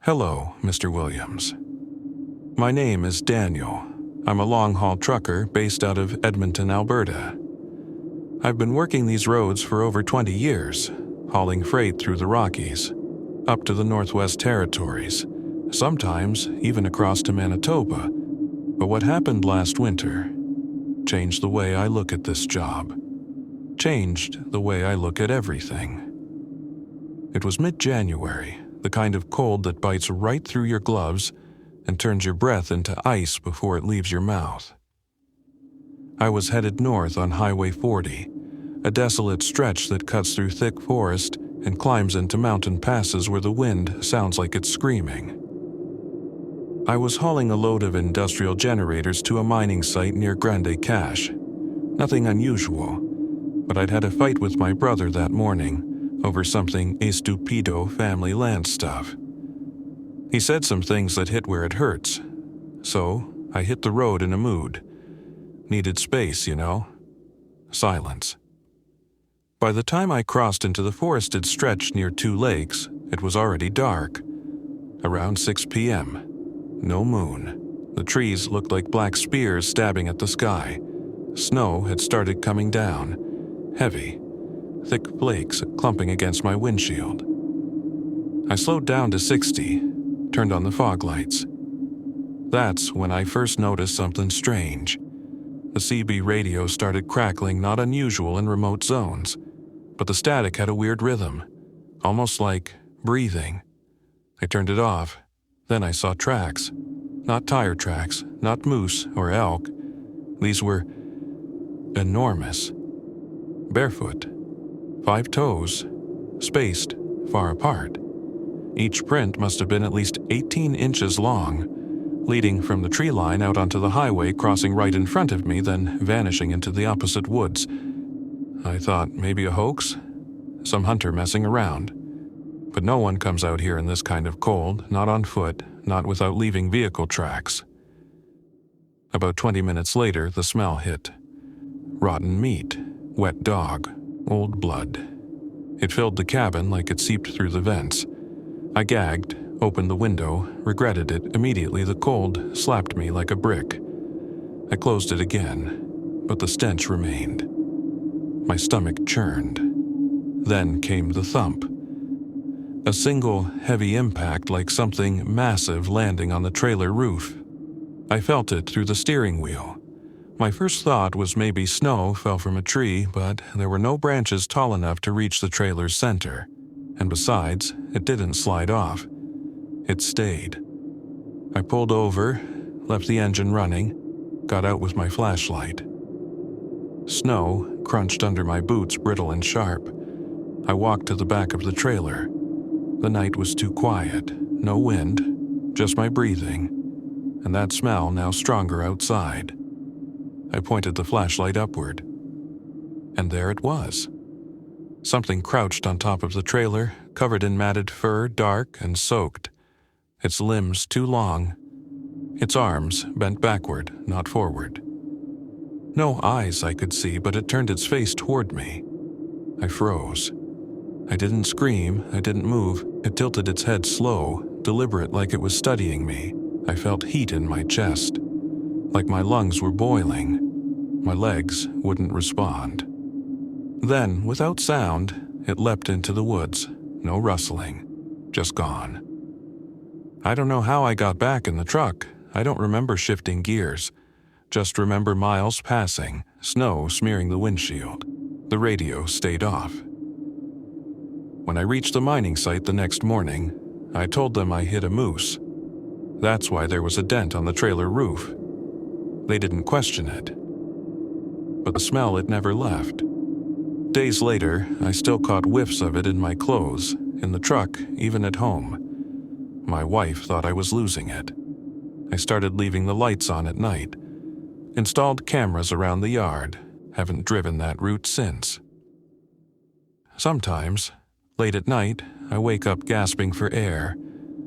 Hello, Mr. Williams. My name is Daniel. I'm a long-haul trucker based out of Edmonton, Alberta. I've been working these roads for over 20 years, hauling freight through the Rockies, up to the Northwest Territories, sometimes even across to Manitoba. But what happened last winter changed the way I look at this job, changed the way I look at everything. It was mid-January, the kind of cold that bites right through your gloves and turns your breath into ice before it leaves your mouth. I was headed north on Highway 40, a desolate stretch that cuts through thick forest and climbs into mountain passes where the wind sounds like it's screaming. I was hauling a load of industrial generators to a mining site near Grande Cache. Nothing unusual, but I'd had a fight with my brother that morning over something estupido family land stuff. He said some things that hit where it hurts, so I hit the road in a mood. Needed space, you know? Silence. By the time I crossed into the forested stretch near two lakes, it was already dark. Around 6 p.m. No moon. The trees looked like black spears stabbing at the sky. Snow had started coming down, heavy, thick flakes clumping against my windshield. I slowed down to 60, turned on the fog lights. That's when I first noticed something strange. The CB radio started crackling, not unusual in remote zones, but the static had a weird rhythm, almost like breathing. I turned it off. Then I saw tracks. Not tire tracks, not moose or elk. These were enormous. Barefoot. 5 toes, spaced far apart. Each print must have been at least 18 inches long, leading from the tree line out onto the highway, crossing right in front of me, then vanishing into the opposite woods. I thought maybe a hoax, some hunter messing around. But no one comes out here in this kind of cold, not on foot, not without leaving vehicle tracks. About 20 minutes later, the smell hit. Rotten meat, wet dog, old blood. It filled the cabin like it seeped through the vents. I gagged, opened the window, regretted it. Immediately the cold slapped me like a brick. I closed it again, but the stench remained. My stomach churned. Then came the thump. A single heavy impact, like something massive landing on the trailer roof. I felt it through the steering wheel. My first thought was maybe snow fell from a tree, but there were no branches tall enough to reach the trailer's center. And besides, it didn't slide off. It stayed. I pulled over, left the engine running, got out with my flashlight. Snow crunched under my boots, brittle and sharp. I walked to the back of the trailer. The night was too quiet. No wind, just my breathing, and that smell now stronger outside. I pointed the flashlight upward, and there it was. Something crouched on top of the trailer, covered in matted fur, dark and soaked. Its limbs too long, its arms bent backward, not forward. No eyes I could see, but it turned its face toward me. I froze. I didn't scream, I didn't move. It tilted its head slow, deliberate, like it was studying me. I felt heat in my chest, like my lungs were boiling. My legs wouldn't respond. Then, without sound, it leapt into the woods. No rustling, just gone. I don't know how I got back in the truck. I don't remember shifting gears. Just remember miles passing, snow smearing the windshield. The radio stayed off. When I reached the mining site the next morning, I told them I hit a moose. That's why there was a dent on the trailer roof. They didn't question it. But the smell, it never left. Days later, I still caught whiffs of it in my clothes, in the truck, even at home. My wife thought I was losing it. I started leaving the lights on at night. Installed cameras around the yard. Haven't driven that route since. Sometimes, late at night, I wake up gasping for air,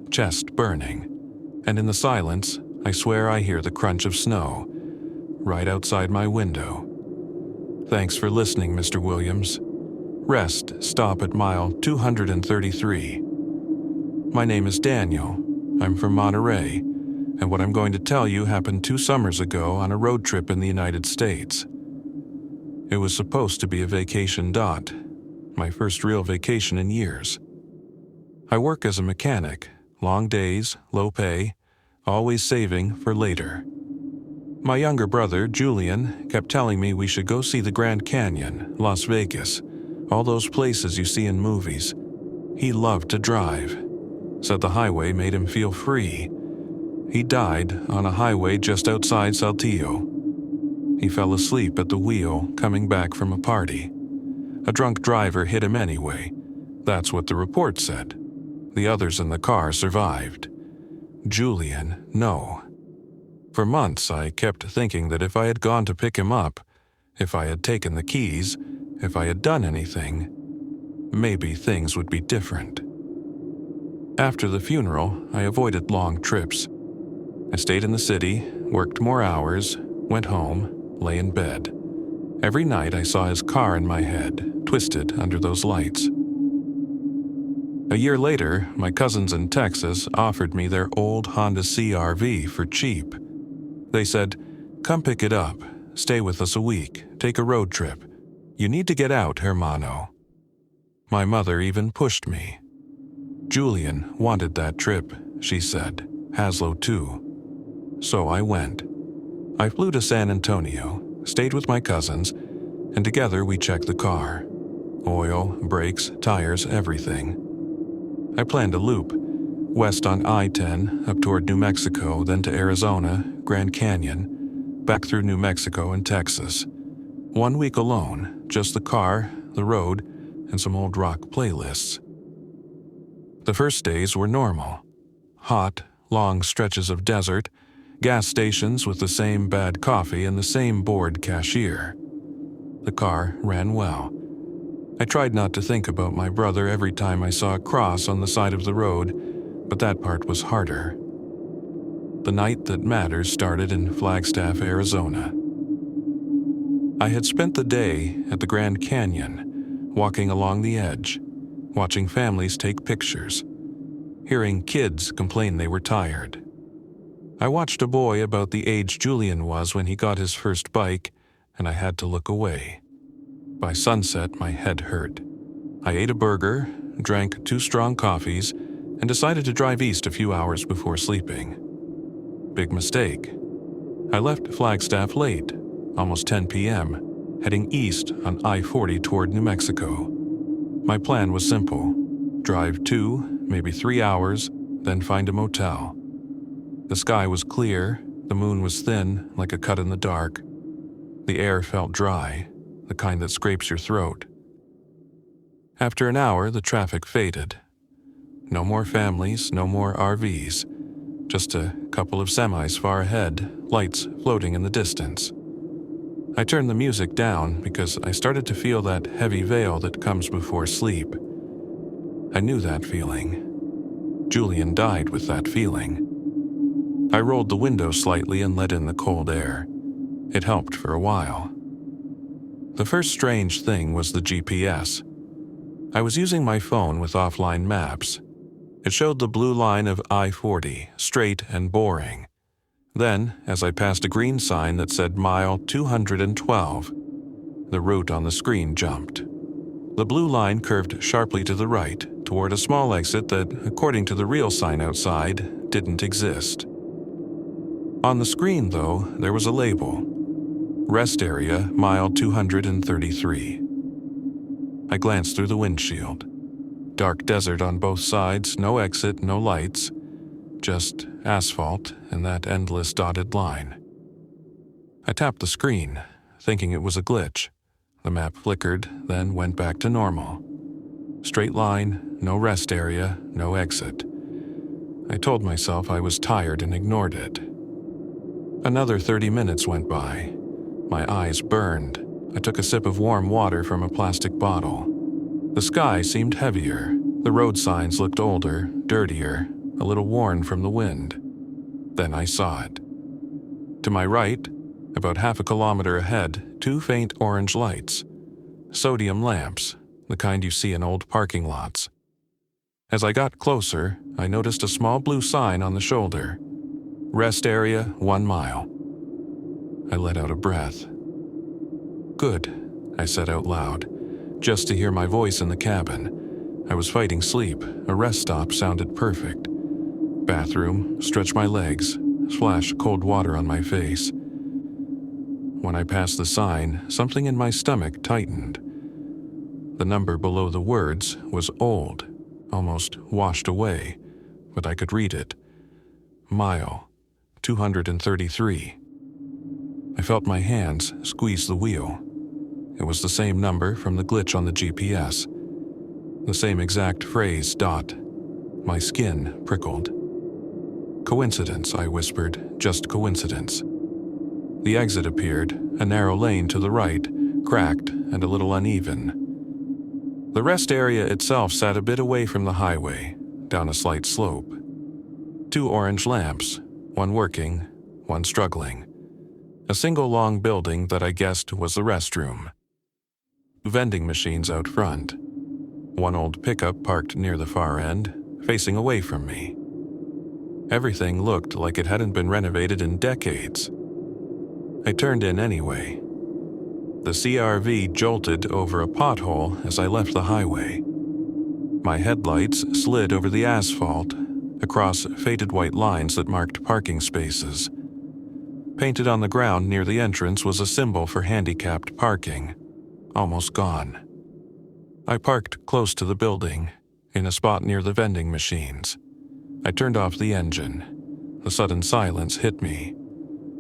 chest burning, and in the silence, I swear I hear the crunch of snow, right outside my window. Thanks for listening, Mr. Williams. Rest stop at mile 233. My name is Daniel. I'm from Monterey, and what I'm going to tell you happened 2 summers ago on a road trip in the United States. It was supposed to be a vacation dot, my first real vacation in years. I work as a mechanic, long days, low pay, always saving for later. My younger brother, Julian, kept telling me we should go see the Grand Canyon, Las Vegas, all those places you see in movies. He loved to drive. Said the highway made him feel free. He died on a highway just outside Saltillo. He fell asleep at the wheel coming back from a party. A drunk driver hit him anyway. That's what the report said. The others in the car survived. Julian, no. For months, I kept thinking that if I had gone to pick him up, if I had taken the keys, if I had done anything, maybe things would be different. After the funeral, I avoided long trips. I stayed in the city, worked more hours, went home, lay in bed. Every night I saw his car in my head, twisted under those lights. A year later, my cousins in Texas offered me their old Honda CR-V for cheap. They said, "Come pick it up, stay with us a week, take a road trip. You need to get out, hermano." My mother even pushed me. Julian wanted that trip, she said, Haslo too. So I went. I flew to San Antonio, stayed with my cousins, and together we checked the car. Oil, brakes, tires, everything. I planned a loop, west on I-10, up toward New Mexico, then to Arizona, Grand Canyon, back through New Mexico and Texas. 1 week alone, just the car, the road, and some old rock playlists. The first days were normal. Hot, long stretches of desert, gas stations with the same bad coffee and the same bored cashier. The car ran well. I tried not to think about my brother every time I saw a cross on the side of the road, but that part was harder. The night that matters started in Flagstaff, Arizona. I had spent the day at the Grand Canyon, walking along the edge, watching families take pictures, hearing kids complain they were tired. I watched a boy about the age Julian was when he got his first bike, and I had to look away. By sunset, my head hurt. I ate a burger, drank 2 strong coffees, and decided to drive east a few hours before sleeping. Big mistake. I left Flagstaff late, almost 10 p.m., heading east on I-40 toward New Mexico. My plan was simple. Drive 2, maybe 3 hours, then find a motel. The sky was clear, the moon was thin, like a cut in the dark. The air felt dry, the kind that scrapes your throat. After an hour, the traffic faded. No more families, no more RVs. Just a couple of semis far ahead, lights floating in the distance. I turned the music down because I started to feel that heavy veil that comes before sleep. I knew that feeling. Julian died with that feeling. I rolled the window slightly and let in the cold air. It helped for a while. The first strange thing was the GPS. I was using my phone with offline maps. It showed the blue line of I-40, straight and boring. Then, as I passed a green sign that said mile 212, the route on the screen jumped. The blue line curved sharply to the right, toward a small exit that, according to the real sign outside, didn't exist. On the screen, though, there was a label. Rest area, mile 233. I glanced through the windshield. Dark desert on both sides, no exit, no lights. Just asphalt and that endless dotted line. I tapped the screen, thinking it was a glitch. The map flickered, then went back to normal. Straight line, no rest area, no exit. I told myself I was tired and ignored it. Another 30 minutes went by. My eyes burned. I took a sip of warm water from a plastic bottle. The sky seemed heavier. The road signs looked older, dirtier, a little worn from the wind. Then I saw it. To my right, about half a kilometer ahead, 2 faint orange lights. Sodium lamps, the kind you see in old parking lots. As I got closer, I noticed a small blue sign on the shoulder. Rest area 1 mile. I let out a breath. Good, I said out loud, just to hear my voice in the cabin. I was fighting sleep. A rest stop sounded perfect. Bathroom, stretch my legs, splash cold water on my face. When I passed the sign, something in my stomach tightened. The number below the words was old, almost washed away, but I could read it. Mile 233. I felt my hands squeeze the wheel. It was the same number from the glitch on the GPS. The same exact phrase, dot. My skin prickled. Coincidence, I whispered, just coincidence. The exit appeared, a narrow lane to the right, cracked and a little uneven. The rest area itself sat a bit away from the highway, down a slight slope. 2 orange lamps, one working, one struggling. A single long building that I guessed was the restroom. Vending machines out front. One old pickup parked near the far end, facing away from me. Everything looked like it hadn't been renovated in decades. I turned in anyway. The CRV jolted over a pothole as I left the highway. My headlights slid over the asphalt, across faded white lines that marked parking spaces. Painted on the ground near the entrance was a symbol for handicapped parking, almost gone. I parked close to the building, in a spot near the vending machines. I turned off the engine. The sudden silence hit me.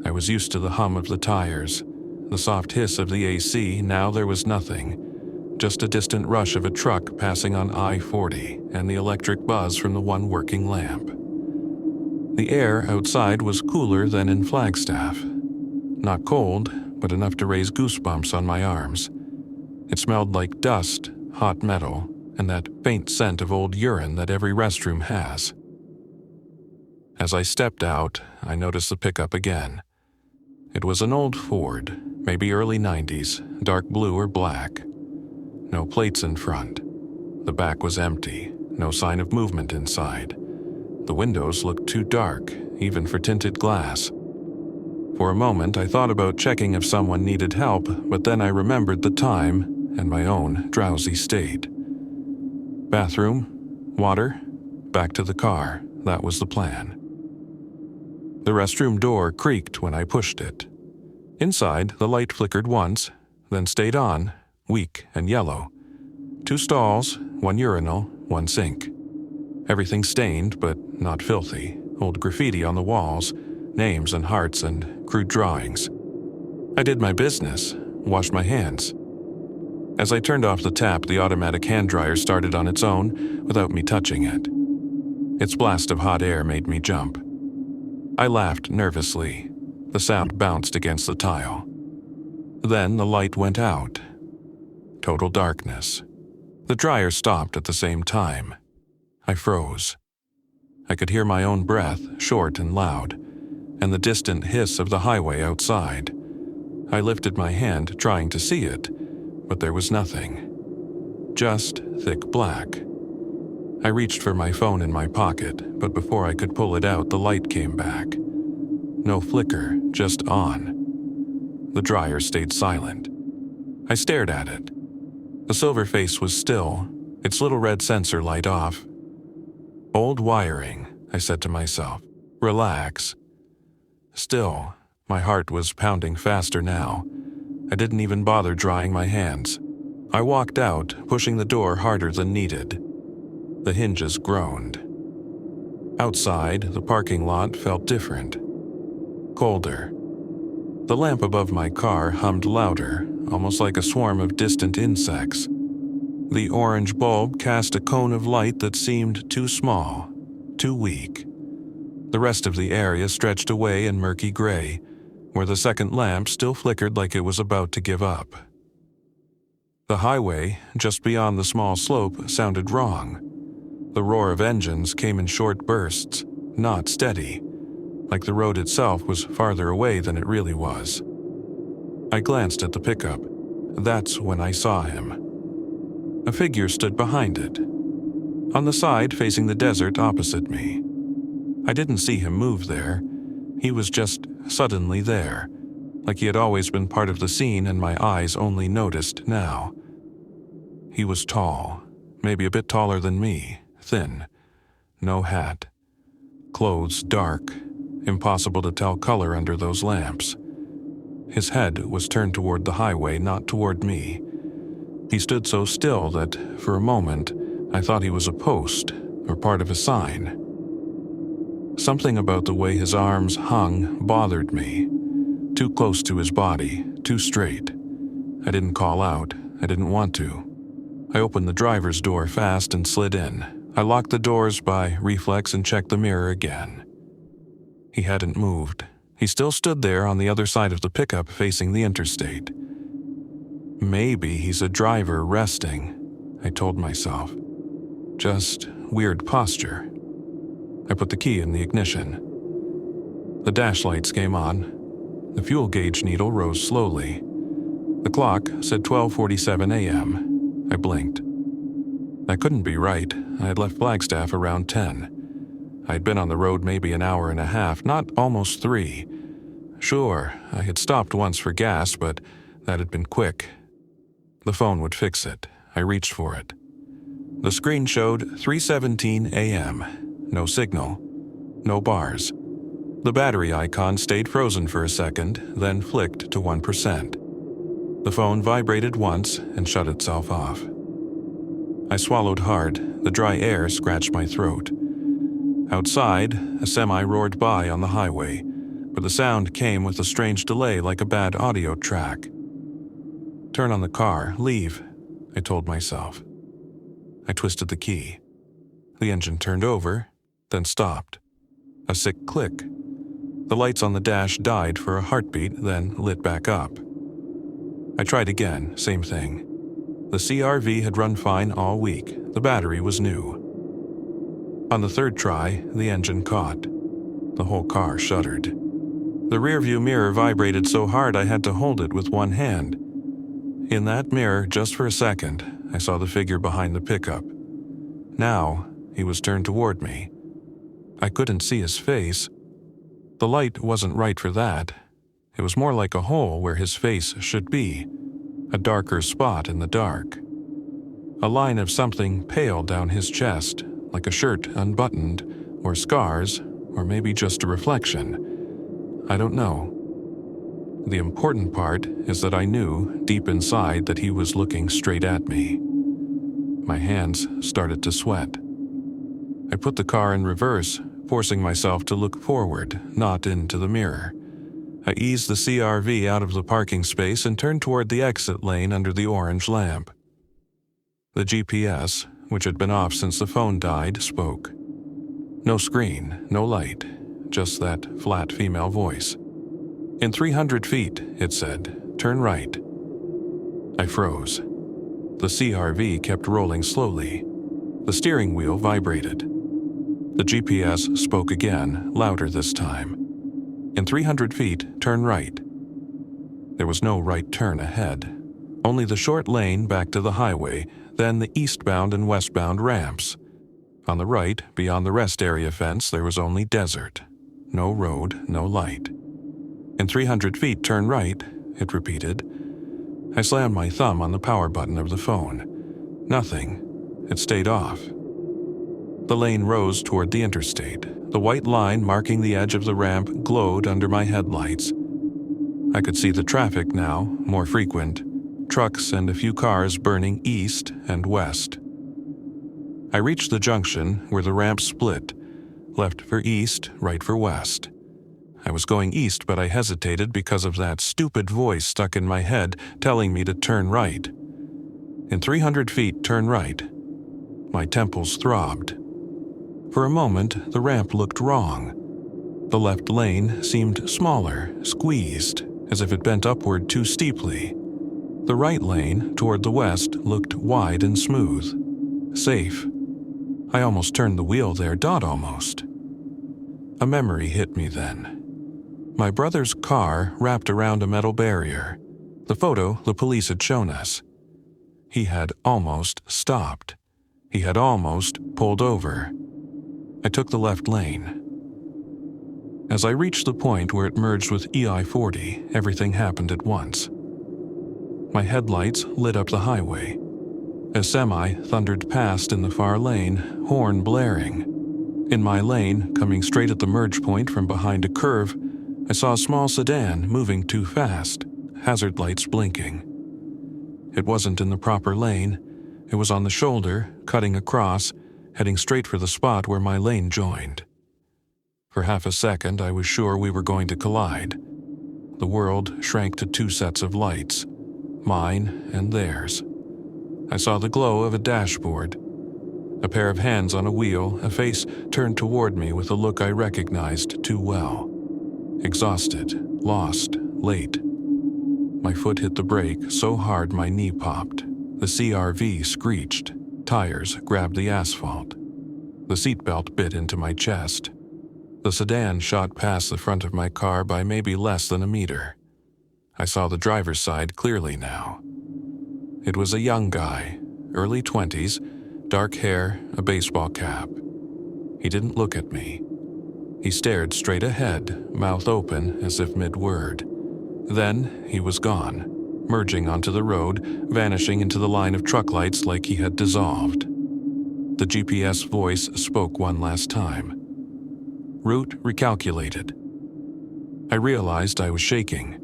I was used to the hum of the tires, the soft hiss of the AC. Now there was nothing, just a distant rush of a truck passing on I-40 and the electric buzz from the one working lamp. The air outside was cooler than in Flagstaff. Not cold, but enough to raise goosebumps on my arms. It smelled like dust, hot metal, and that faint scent of old urine that every restroom has. As I stepped out, I noticed the pickup again. It was an old Ford, maybe early 90s, dark blue or black. No plates in front. The back was empty, no sign of movement inside. The windows looked too dark, even for tinted glass. For a moment, I thought about checking if someone needed help, but then I remembered the time and my own drowsy state. Bathroom, water, back to the car. That was the plan. The restroom door creaked when I pushed it. Inside, the light flickered once, then stayed on, weak and yellow. 2 stalls, 1 urinal, 1 sink. Everything stained, but not filthy. Old graffiti on the walls, names and hearts and crude drawings. I did my business, washed my hands. As I turned off the tap, the automatic hand dryer started on its own without me touching it. Its blast of hot air made me jump. I laughed nervously. The sound bounced against the tile. Then the light went out. Total darkness. The dryer stopped at the same time. I froze. I could hear my own breath, short and loud, and the distant hiss of the highway outside. I lifted my hand, trying to see it, but there was nothing. Just thick black. I reached for my phone in my pocket, but before I could pull it out, the light came back. No flicker, just on. The dryer stayed silent. I stared at it. The silver face was still, its little red sensor light off. Old wiring, I said to myself. Relax. Still, my heart was pounding faster now. I didn't even bother drying my hands. I walked out, pushing the door harder than needed. The hinges groaned. Outside, the parking lot felt different. Colder. The lamp above my car hummed louder, almost like a swarm of distant insects. The orange bulb cast a cone of light that seemed too small, too weak. The rest of the area stretched away in murky gray, where the second lamp still flickered like it was about to give up. The highway, just beyond the small slope, sounded wrong. The roar of engines came in short bursts, not steady, like the road itself was farther away than it really was. I glanced at the pickup. That's when I saw him. A figure stood behind it. on the side facing the desert opposite me. I didn't see him move there. He was just suddenly there, like he had always been part of the scene and my eyes only noticed now. He was tall, maybe a bit taller than me, thin, no hat. Clothes dark, impossible to tell color under those lamps. His head was turned toward the highway, not toward me. He stood so still that, for a moment, I thought he was a post or part of a sign. Something about the way his arms hung bothered me. Too close to his body, too straight. I didn't call out. I didn't want to. I opened the driver's door fast and slid in. I locked the doors by reflex and checked the mirror again. He hadn't moved. He still stood there on the other side of the pickup facing the interstate. Maybe he's a driver resting, I told myself. Just weird posture. I put the key in the ignition. The dash lights came on. The fuel gauge needle rose slowly. The clock said 12:47 a.m. I blinked. That couldn't be right. I had left Flagstaff around 10. I had been on the road maybe an hour and a half, not almost 3. Sure, I had stopped once for gas, but that had been quick. The phone would fix it. I reached for it. The screen showed 3:17 a.m. No signal. No bars. The battery icon stayed frozen for a second, then flicked to 1%. The phone vibrated once and shut itself off. I swallowed hard. The dry air scratched my throat. Outside, a semi roared by on the highway, but the sound came with a strange delay like a bad audio track. Turn on the car, leave, I told myself. I twisted the key. The engine turned over, then stopped. A sick click. The lights on the dash died for a heartbeat, then lit back up. I tried again, same thing. The CRV had run fine all week. The battery was new. On the third try, the engine caught. The whole car shuddered. The rearview mirror vibrated so hard I had to hold it with one hand. In that mirror, just for a second, I saw the figure behind the pickup. Now, he was turned toward me. I couldn't see his face. The light wasn't right for that. It was more like a hole where his face should be, a darker spot in the dark. A line of something pale down his chest, like a shirt unbuttoned, or scars, or maybe just a reflection. I don't know. The important part is that I knew, deep inside, that he was looking straight at me. My hands started to sweat. I put the car in reverse, forcing myself to look forward, not into the mirror. I eased the CRV out of the parking space and turned toward the exit lane under the orange lamp. The GPS, which had been off since the phone died, spoke. No screen, no light, just that flat female voice. In 300 feet, it said, turn right. I froze. The CRV kept rolling slowly. The steering wheel vibrated. The GPS spoke again, louder this time. In 300 feet, turn right. There was no right turn ahead. Only the short lane back to the highway, then the eastbound and westbound ramps. On the right, beyond the rest area fence, there was only desert. No road, no light. In 300 feet, turn right, it repeated. I slammed my thumb on the power button of the phone. Nothing. It stayed off. The lane rose toward the interstate. The white line marking the edge of the ramp glowed under my headlights. I could see the traffic now, more frequent. Trucks and a few cars burning east and west. I reached the junction where the ramp split, left for east, right for west. I was going east, but I hesitated because of that stupid voice stuck in my head telling me to turn right. In 300 feet, turn right. My temples throbbed. For a moment, the ramp looked wrong. The left lane seemed smaller, squeezed, as if it bent upward too steeply. The right lane, toward the west, looked wide and smooth. Safe. I almost turned the wheel there, almost. A memory hit me then. My brother's car wrapped around a metal barrier. The photo the police had shown us. He had almost stopped. He had almost pulled over. I took the left lane. As I reached the point where it merged with EI-40, everything happened at once. My headlights lit up the highway. A semi thundered past in the far lane, horn blaring. In my lane, coming straight at the merge point from behind a curve, I saw a small sedan moving too fast, hazard lights blinking. It wasn't in the proper lane. It was on the shoulder, cutting across, heading straight for the spot where my lane joined. For half a second, I was sure we were going to collide. The world shrank to two sets of lights, mine and theirs. I saw the glow of a dashboard, a pair of hands on a wheel, a face turned toward me with a look I recognized too well. Exhausted, lost, late. My foot hit the brake so hard my knee popped. The CRV screeched. Tires grabbed the asphalt. The seatbelt bit into my chest. The sedan shot past the front of my car by maybe less than a meter. I saw the driver's side clearly now. It was a young guy, early 20s, dark hair, a baseball cap. He didn't look at me. He stared straight ahead, mouth open as if mid-word. Then he was gone, merging onto the road, vanishing into the line of truck lights like he had dissolved. The GPS voice spoke one last time. Route recalculated. I realized I was shaking.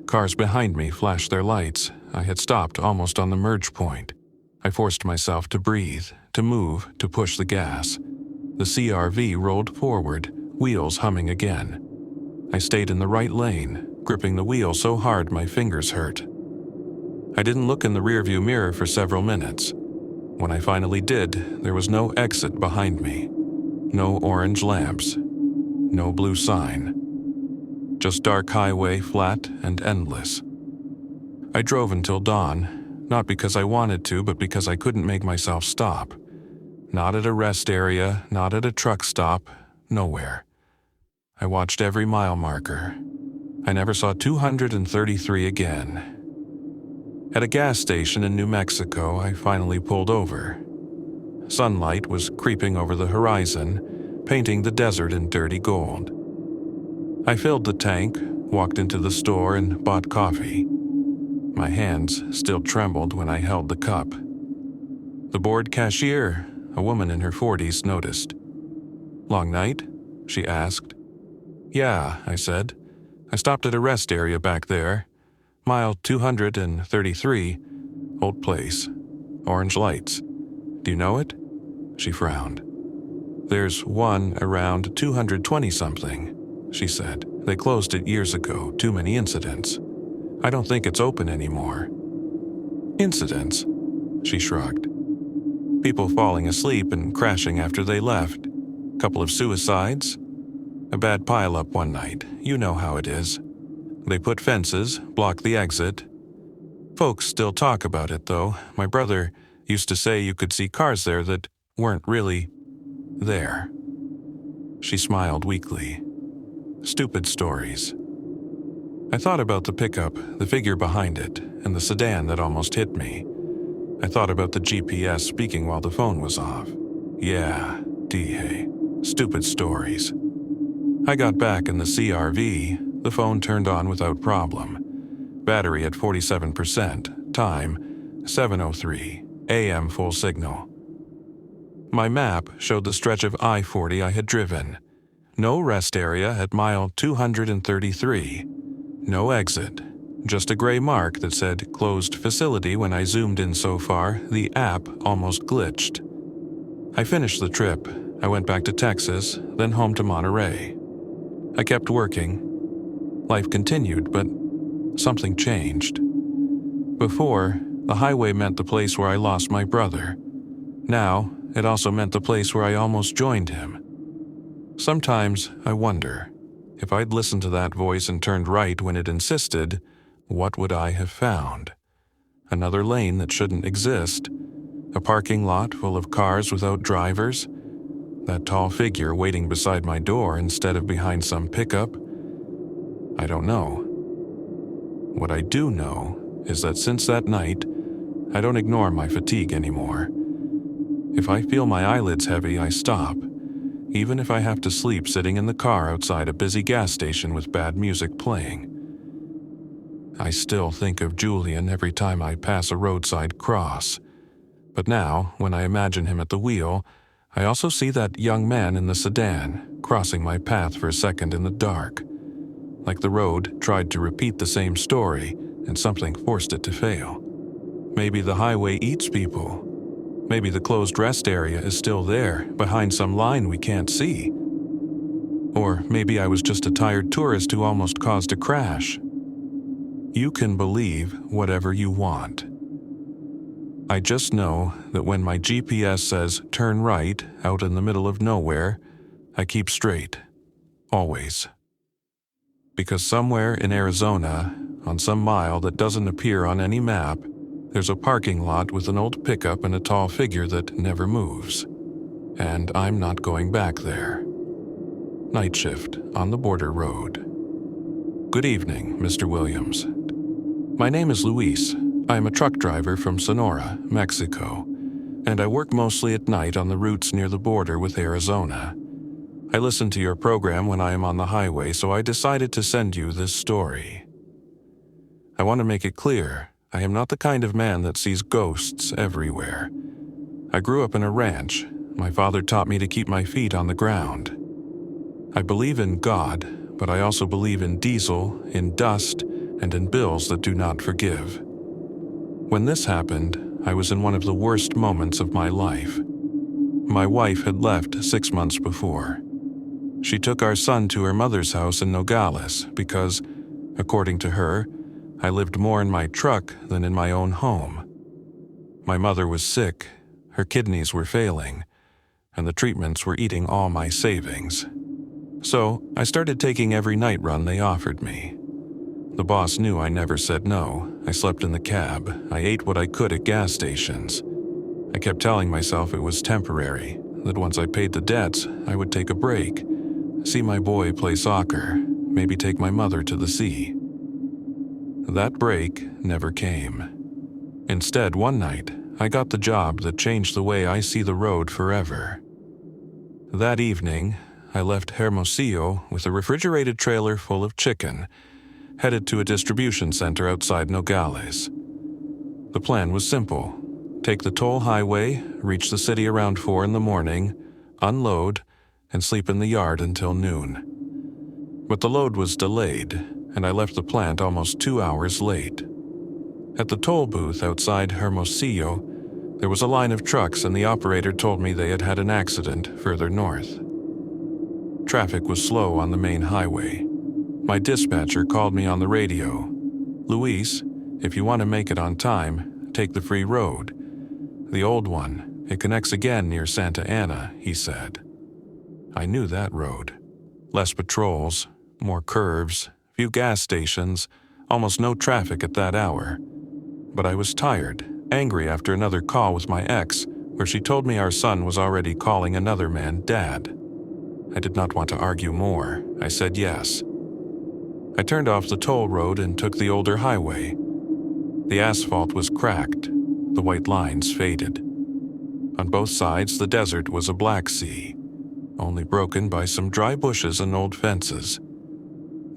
Cars behind me flashed their lights. I had stopped almost on the merge point. I forced myself to breathe, to move, to push the gas. The CRV rolled forward, wheels humming again. I stayed in the right lane, gripping the wheel so hard my fingers hurt. I didn't look in the rearview mirror for several minutes. When I finally did, there was no exit behind me. No orange lamps. No blue sign. Just dark highway, flat and endless. I drove until dawn, not because I wanted to, but because I couldn't make myself stop. Not at a rest area, not at a truck stop, nowhere. I watched every mile marker. I never saw 233 again. At a gas station in New Mexico, I finally pulled over. Sunlight was creeping over the horizon, painting the desert in dirty gold. I filled the tank, walked into the store, and bought coffee. My hands still trembled when I held the cup. The bored cashier, a woman in her 40s, noticed. "Long night?" she asked. "Yeah," I said. "I stopped at a rest area back there. Mile 233, old place. Orange lights. Do you know it?" She frowned. "There's one around 220-something, she said. "They closed it years ago, too many incidents. I don't think it's open anymore." "Incidents?" She shrugged. "People falling asleep and crashing after they left. Couple of suicides. A bad pileup one night, you know how it is. They put fences, blocked the exit. Folks still talk about it, though. My brother used to say you could see cars there that weren't really there." She smiled weakly. "Stupid stories." I thought about the pickup, the figure behind it, and the sedan that almost hit me. I thought about the GPS speaking while the phone was off. Yeah, D-hey, stupid stories. I got back in the CRV. The phone turned on without problem. Battery at 47%, time 7:03, AM full signal. My map showed the stretch of I-40 I had driven. No rest area at mile 233. No exit. Just a gray mark that said closed facility. When I zoomed in so far, the app almost glitched. I finished the trip. I went back to Texas, then home to Monterey. I kept working. Life continued, but something changed. Before, the highway meant the place where I lost my brother. Now, it also meant the place where I almost joined him. Sometimes I wonder, if I'd listened to that voice and turned right when it insisted, what would I have found? Another lane that shouldn't exist? A parking lot full of cars without drivers? That tall figure waiting beside my door instead of behind some pickup? I don't know. What I do know is that since that night, I don't ignore my fatigue anymore. If I feel my eyelids heavy, I stop, even if I have to sleep sitting in the car outside a busy gas station with bad music playing. I still think of Julian every time I pass a roadside cross. But now, when I imagine him at the wheel, I also see that young man in the sedan crossing my path for a second in the dark. Like the road tried to repeat the same story and something forced it to fail. Maybe the highway eats people. Maybe the closed rest area is still there, behind some line we can't see. Or maybe I was just a tired tourist who almost caused a crash. You can believe whatever you want. I just know that when my GPS says turn right out in the middle of nowhere, I keep straight. Always. Because somewhere in Arizona, on some mile that doesn't appear on any map, there's a parking lot with an old pickup and a tall figure that never moves. And I'm not going back there. Night shift on the border road. Good evening, Mr. Williams. My name is Luis. I am a truck driver from Sonora, Mexico, and I work mostly at night on the routes near the border with Arizona. I listen to your program when I am on the highway, so I decided to send you this story. I want to make it clear, I am not the kind of man that sees ghosts everywhere. I grew up in a ranch. My father taught me to keep my feet on the ground. I believe in God, but I also believe in diesel, in dust, and in bills that do not forgive. When this happened, I was in one of the worst moments of my life. My wife had left 6 months before. She took our son to her mother's house in Nogales because, according to her, I lived more in my truck than in my own home. My mother was sick, her kidneys were failing, and the treatments were eating all my savings. So I started taking every night run they offered me. The boss knew I never said no. I slept in the cab. I ate what I could at gas stations. I kept telling myself it was temporary, that once I paid the debts, I would take a break, see my boy play soccer, maybe take my mother to the sea. That break never came. Instead, one night, I got the job that changed the way I see the road forever. That evening, I left Hermosillo with a refrigerated trailer full of chicken, headed to a distribution center outside Nogales. The plan was simple. Take the toll highway, reach the city around 4 in the morning, unload, and sleep in the yard until noon. But the load was delayed, and I left the plant almost 2 hours late. At the toll booth outside Hermosillo, there was a line of trucks and the operator told me they had had an accident further north. Traffic was slow on the main highway. My dispatcher called me on the radio. Luis, if you want to make it on time, take the free road. The old one, it connects again near Santa Ana, he said. I knew that road. Less patrols, more curves, few gas stations, almost no traffic at that hour. But I was tired, angry after another call with my ex, where she told me our son was already calling another man Dad. I did not want to argue more. I said yes. I turned off the toll road and took the older highway. The asphalt was cracked, the white lines faded. On both sides, the desert was a black sea, only broken by some dry bushes and old fences.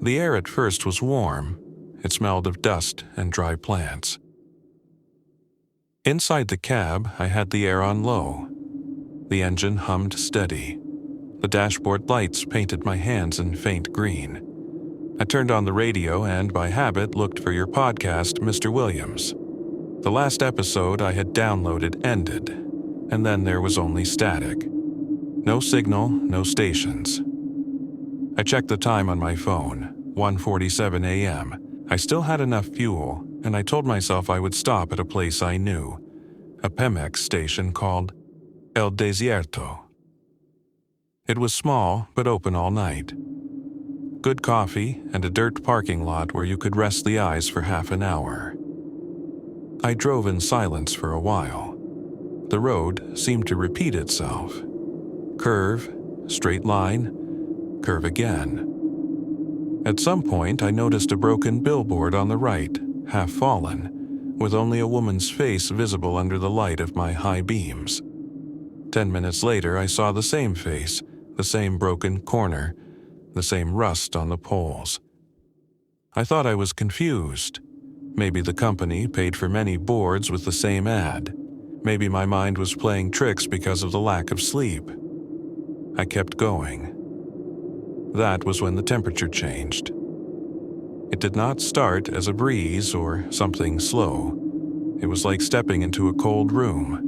The air at first was warm. It smelled of dust and dry plants. Inside the cab, I had the air on low. The engine hummed steady. The dashboard lights painted my hands in faint green. I turned on the radio and, by habit, looked for your podcast, Mr. Williams. The last episode I had downloaded ended, and then there was only static. No signal, no stations. I checked the time on my phone, 1:47 a.m. I still had enough fuel, and I told myself I would stop at a place I knew, a Pemex station called El Desierto. It was small, but open all night. Good coffee and a dirt parking lot where you could rest the eyes for half an hour. I drove in silence for a while. The road seemed to repeat itself. Curve, straight line, curve again. At some point, I noticed a broken billboard on the right, half fallen, with only a woman's face visible under the light of my high beams. 10 minutes later, I saw the same face, the same broken corner, the same rust on the poles. I thought I was confused. Maybe the company paid for many boards with the same ad. Maybe my mind was playing tricks because of the lack of sleep. I kept going. That was when the temperature changed. It did not start as a breeze or something slow. It was like stepping into a cold room.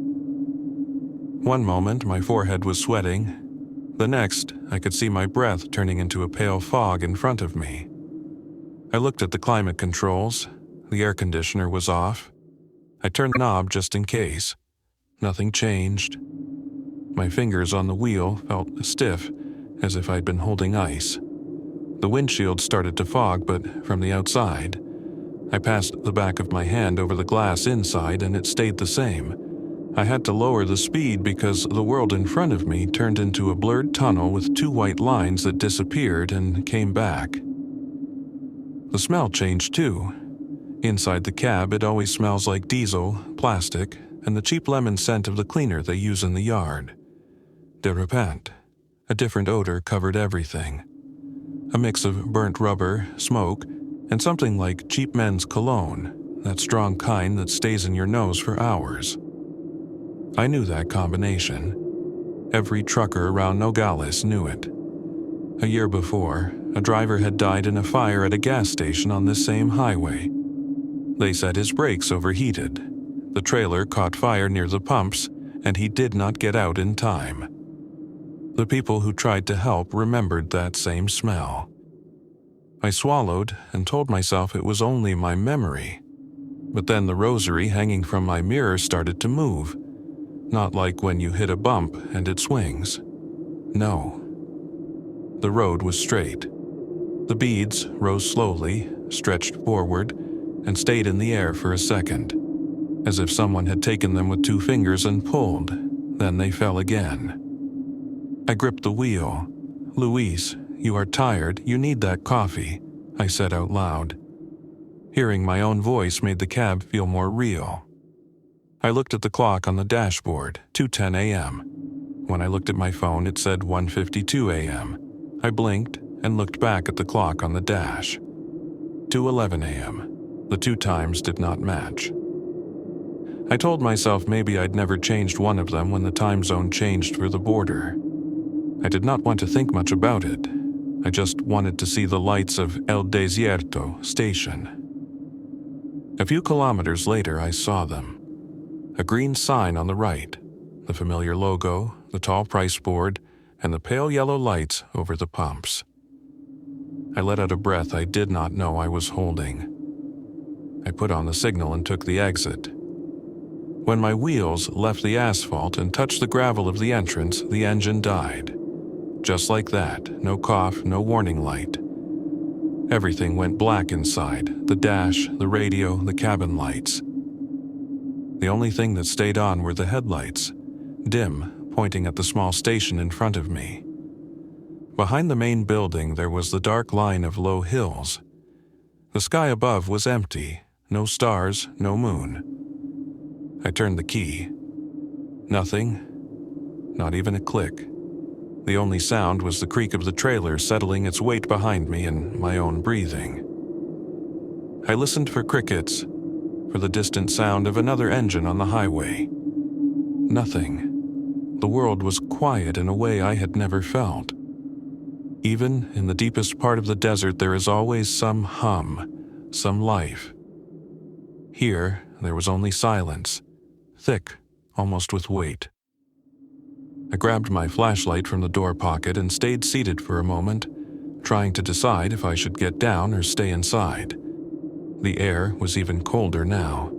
One moment, my forehead was sweating. The next, I could see my breath turning into a pale fog in front of me. I looked at the climate controls. The air conditioner was off. I turned the knob just in case. Nothing changed. My fingers on the wheel felt stiff, as if I'd been holding ice. The windshield started to fog, but from the outside. I passed the back of my hand over the glass inside, and it stayed the same. I had to lower the speed because the world in front of me turned into a blurred tunnel with two white lines that disappeared and came back. The smell changed too. Inside the cab, it always smells like diesel, plastic, and the cheap lemon scent of the cleaner they use in the yard. De repente, a different odor covered everything. A mix of burnt rubber, smoke, and something like cheap men's cologne, that strong kind that stays in your nose for hours. I knew that combination. Every trucker around Nogales knew it. A year before, a driver had died in a fire at a gas station on this same highway. They said his brakes overheated. The trailer caught fire near the pumps, and he did not get out in time. The people who tried to help remembered that same smell. I swallowed and told myself it was only my memory. But then the rosary hanging from my mirror started to move. Not like when you hit a bump and it swings. No. The road was straight. The beads rose slowly, stretched forward, and stayed in the air for a second, as if someone had taken them with two fingers and pulled. Then they fell again. I gripped the wheel. "Luis, you are tired. You need that coffee," I said out loud. Hearing my own voice made the cab feel more real. I looked at the clock on the dashboard, 2:10 a.m. When I looked at my phone, it said 1:52 a.m. I blinked and looked back at the clock on the dash. 2:11 a.m. The two times did not match. I told myself maybe I'd never changed one of them when the time zone changed for the border. I did not want to think much about it. I just wanted to see the lights of El Desierto station. A few kilometers later, I saw them. A green sign on the right, the familiar logo, the tall price board, and the pale yellow lights over the pumps. I let out a breath I did not know I was holding. I put on the signal and took the exit. When my wheels left the asphalt and touched the gravel of the entrance, the engine died. Just like that, no cough, no warning light. Everything went black inside, the dash, the radio, the cabin lights. The only thing that stayed on were the headlights, dim, pointing at the small station in front of me. Behind the main building, there was the dark line of low hills. The sky above was empty, no stars, no moon. I turned the key. Nothing, not even a click. The only sound was the creak of the trailer settling its weight behind me and my own breathing. I listened for crickets, for the distant sound of another engine on the highway. Nothing. The world was quiet in a way I had never felt. Even in the deepest part of the desert, there is always some hum, some life. Here, there was only silence, thick, almost with weight. I grabbed my flashlight from the door pocket and stayed seated for a moment, trying to decide if I should get down or stay inside. The air was even colder now.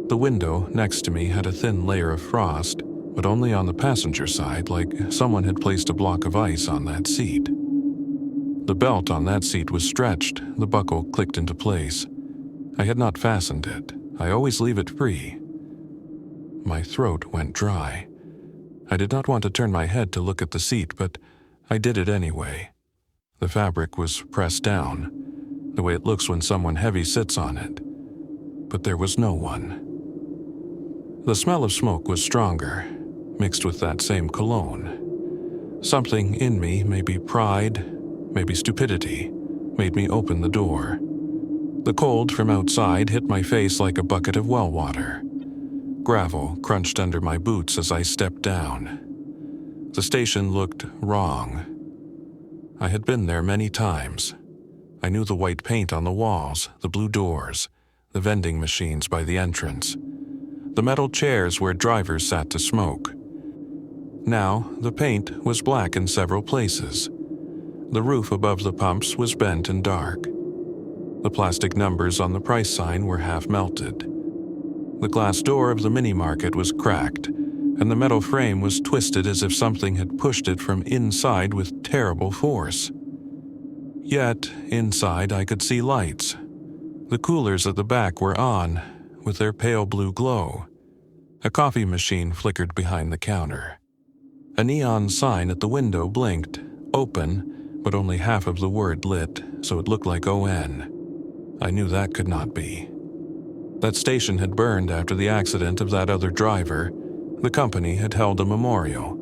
The window next to me had a thin layer of frost, but only on the passenger side, like someone had placed a block of ice on that seat. The belt on that seat was stretched, the buckle clicked into place. I had not fastened it. I always leave it free. My throat went dry. I did not want to turn my head to look at the seat, but I did it anyway. The fabric was pressed down, the way it looks when someone heavy sits on it. But there was no one. The smell of smoke was stronger. mixed with that same cologne. Something in me, maybe pride, maybe stupidity, made me open the door. The cold from outside hit my face like a bucket of well water. Gravel crunched under my boots as I stepped down. The station looked wrong. I had been there many times. I knew the white paint on the walls, the blue doors, the vending machines by the entrance, the metal chairs where drivers sat to smoke. Now, the paint was black in several places. The roof above the pumps was bent and dark. The plastic numbers on the price sign were half melted. The glass door of the mini-market was cracked, and the metal frame was twisted as if something had pushed it from inside with terrible force. Yet, inside I could see lights. The coolers at the back were on, with their pale blue glow. A coffee machine flickered behind the counter. A neon sign at the window blinked, open, but only half of the word lit, so it looked like ON. I knew that could not be. That station had burned after the accident of that other driver. The company had held a memorial.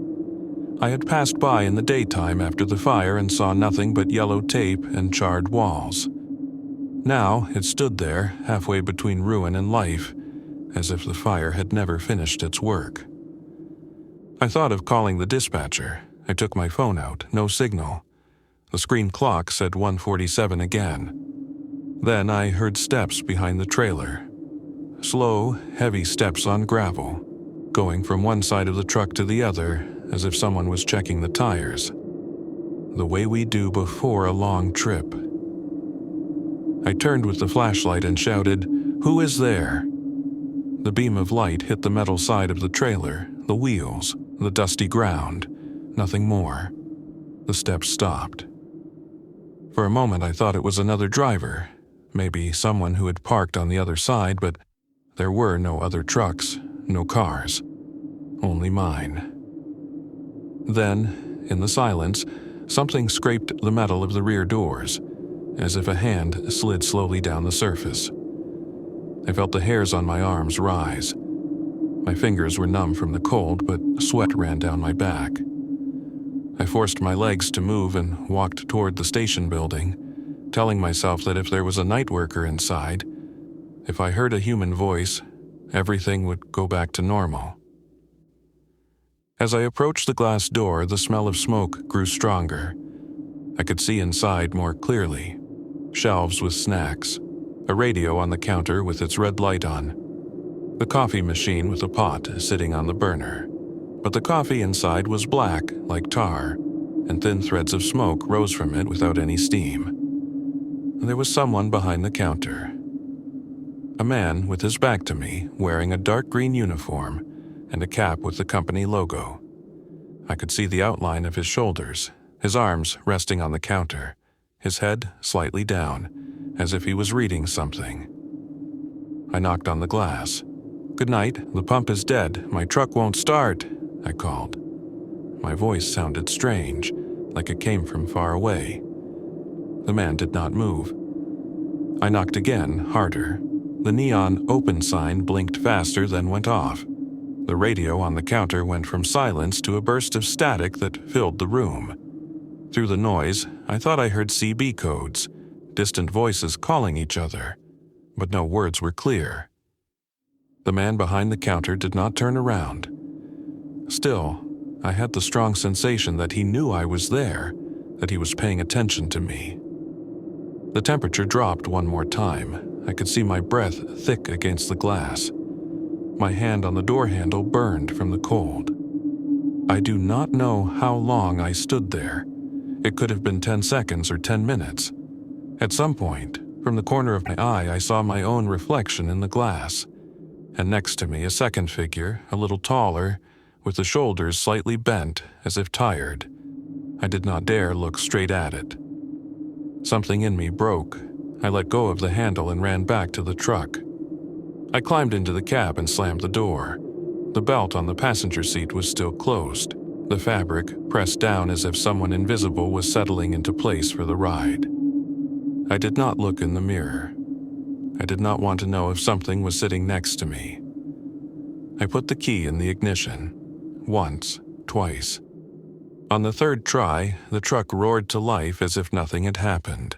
I had passed by in the daytime after the fire and saw nothing but yellow tape and charred walls. Now it stood there, halfway between ruin and life, as if the fire had never finished its work. I thought of calling the dispatcher. I took my phone out, no signal. The screen clock said 1:47 again. Then I heard steps behind the trailer. Slow, heavy steps on gravel, going from one side of the truck to the other, as if someone was checking the tires. The way we do before a long trip. I turned with the flashlight and shouted, "Who is there?" The beam of light hit the metal side of the trailer, the wheels, the dusty ground, nothing more. The steps stopped. For a moment I thought it was another driver, maybe someone who had parked on the other side, but there were no other trucks, no cars, only mine. Then, in the silence, something scraped the metal of the rear doors, as if a hand slid slowly down the surface. I felt the hairs on my arms rise. My fingers were numb from the cold, but sweat ran down my back. I forced my legs to move and walked toward the station building, telling myself that if there was a night worker inside, if I heard a human voice, everything would go back to normal. As I approached the glass door, the smell of smoke grew stronger. I could see inside more clearly. Shelves with snacks, a radio on the counter with its red light on, the coffee machine with a pot sitting on the burner. But the coffee inside was black, like tar, and thin threads of smoke rose from it without any steam. There was someone behind the counter. A man with his back to me, wearing a dark green uniform and a cap with the company logo. I could see the outline of his shoulders, his arms resting on the counter, his head slightly down, as if he was reading something. I knocked on the glass. "Good night, the pump is dead. My truck won't start," I called. My voice sounded strange, like it came from far away. The man did not move. I knocked again, harder. The neon open sign blinked faster, then went off. The radio on the counter went from silence to a burst of static that filled the room. Through the noise, I thought I heard CB codes, distant voices calling each other, but no words were clear. The man behind the counter did not turn around. Still, I had the strong sensation that he knew I was there, that he was paying attention to me. The temperature dropped one more time. I could see my breath thick against the glass. My hand on the door handle burned from the cold. I do not know how long I stood there. It could have been 10 seconds or 10 minutes. At some point, from the corner of my eye, I saw my own reflection in the glass, and next to me a second figure, a little taller, with the shoulders slightly bent as if tired. I did not dare look straight at it. Something in me broke. I let go of the handle and ran back to the truck. I climbed into the cab and slammed the door. The belt on the passenger seat was still closed, the fabric pressed down as if someone invisible was settling into place for the ride. I did not look in the mirror. I did not want to know if something was sitting next to me. I put the key in the ignition. once, twice. On the third try, the truck roared to life as if nothing had happened.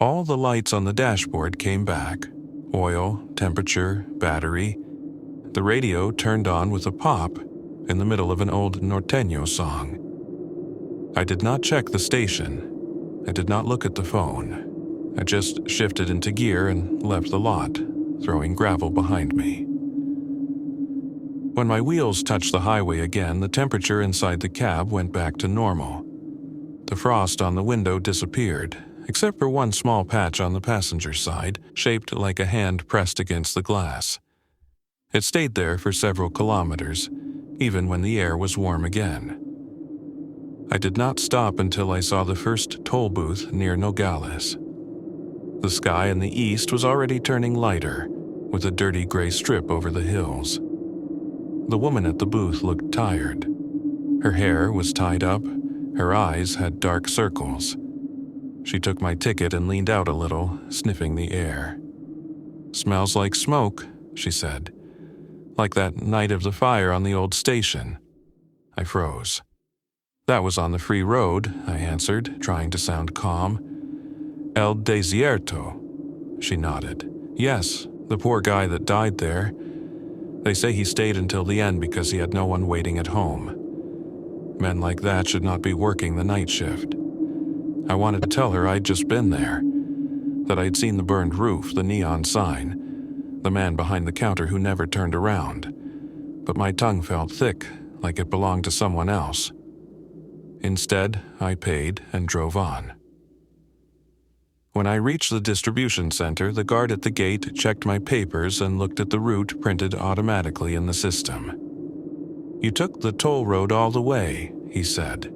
All the lights on the dashboard came back. Oil, temperature, battery. The radio turned on with a pop in the middle of an old norteño song. I did not check the station. I did not look at the phone. I just shifted into gear and left the lot, throwing gravel behind me. When my wheels touched the highway again, the temperature inside the cab went back to normal. The frost on the window disappeared, except for one small patch on the passenger side, shaped like a hand pressed against the glass. It stayed there for several kilometers, even when the air was warm again. I did not stop until I saw the first toll booth near Nogales. The sky in the east was already turning lighter, with a dirty gray strip over the hills. The woman at the booth looked tired. Her hair was tied up, her eyes had dark circles. She took my ticket and leaned out a little, sniffing the air. "Smells like smoke," she said. "Like that night of the fire on the old station." I froze. "That was on the free road," I answered, trying to sound calm. "El Desierto." She nodded. "Yes, the poor guy that died there. They say he stayed until the end because he had no one waiting at home. Men like that should not be working the night shift." I wanted to tell her I'd just been there, that I'd seen the burned roof, the neon sign, the man behind the counter who never turned around, but my tongue felt thick, like it belonged to someone else. Instead, I paid and drove on. When I reached the distribution center, the guard at the gate checked my papers and looked at the route printed automatically in the system. "You took the toll road all the way," he said.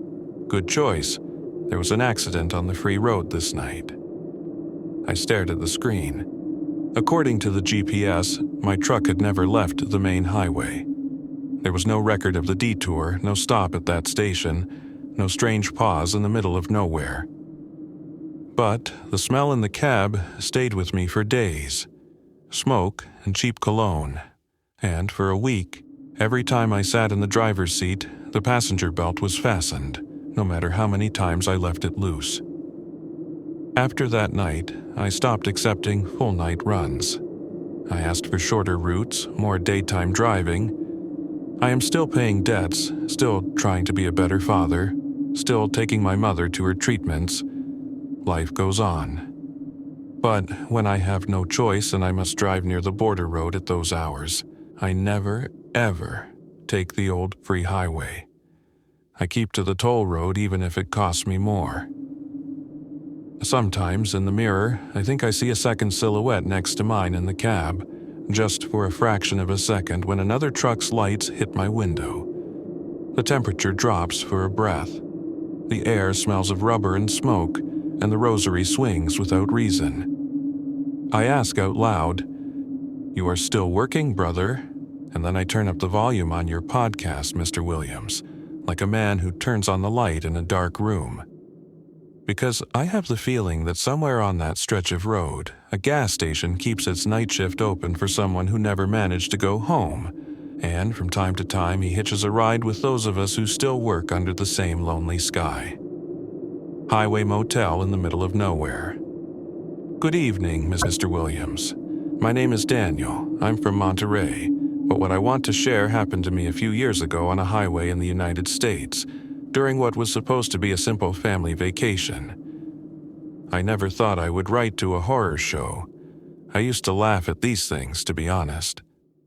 "Good choice. There was an accident on the free road this night." I stared at the screen. According to the GPS, my truck had never left the main highway. There was no record of the detour, no stop at that station, no strange pause in the middle of nowhere. But the smell in the cab stayed with me for days. Smoke and cheap cologne. And for a week, every time I sat in the driver's seat, the passenger belt was fastened, no matter how many times I left it loose. After that night, I stopped accepting full-night runs. I asked for shorter routes, more daytime driving. I am still paying debts, still trying to be a better father, still taking my mother to her treatments. Life goes on. But when I have no choice and I must drive near the border road at those hours, I never, ever take the old free highway. I keep to the toll road even if it costs me more. Sometimes in the mirror, I think I see a second silhouette next to mine in the cab, just for a fraction of a second when another truck's lights hit my window. The temperature drops for a breath. The air smells of rubber and smoke, and the rosary swings without reason. I ask out loud, "You are still working, brother?" And then I turn up the volume on your podcast, Mr. Williams, like a man who turns on the light in a dark room. Because I have the feeling that somewhere on that stretch of road, a gas station keeps its night shift open for someone who never managed to go home, and from time to time he hitches a ride with those of us who still work under the same lonely sky. Highway motel in the middle of nowhere. "Good evening, Mr. Williams. My name is Daniel. I'm from Monterey, but what I want to share happened to me a few years ago on a highway in the United States, during what was supposed to be a simple family vacation. I never thought I would write to a horror show. I used to laugh at these things, to be honest.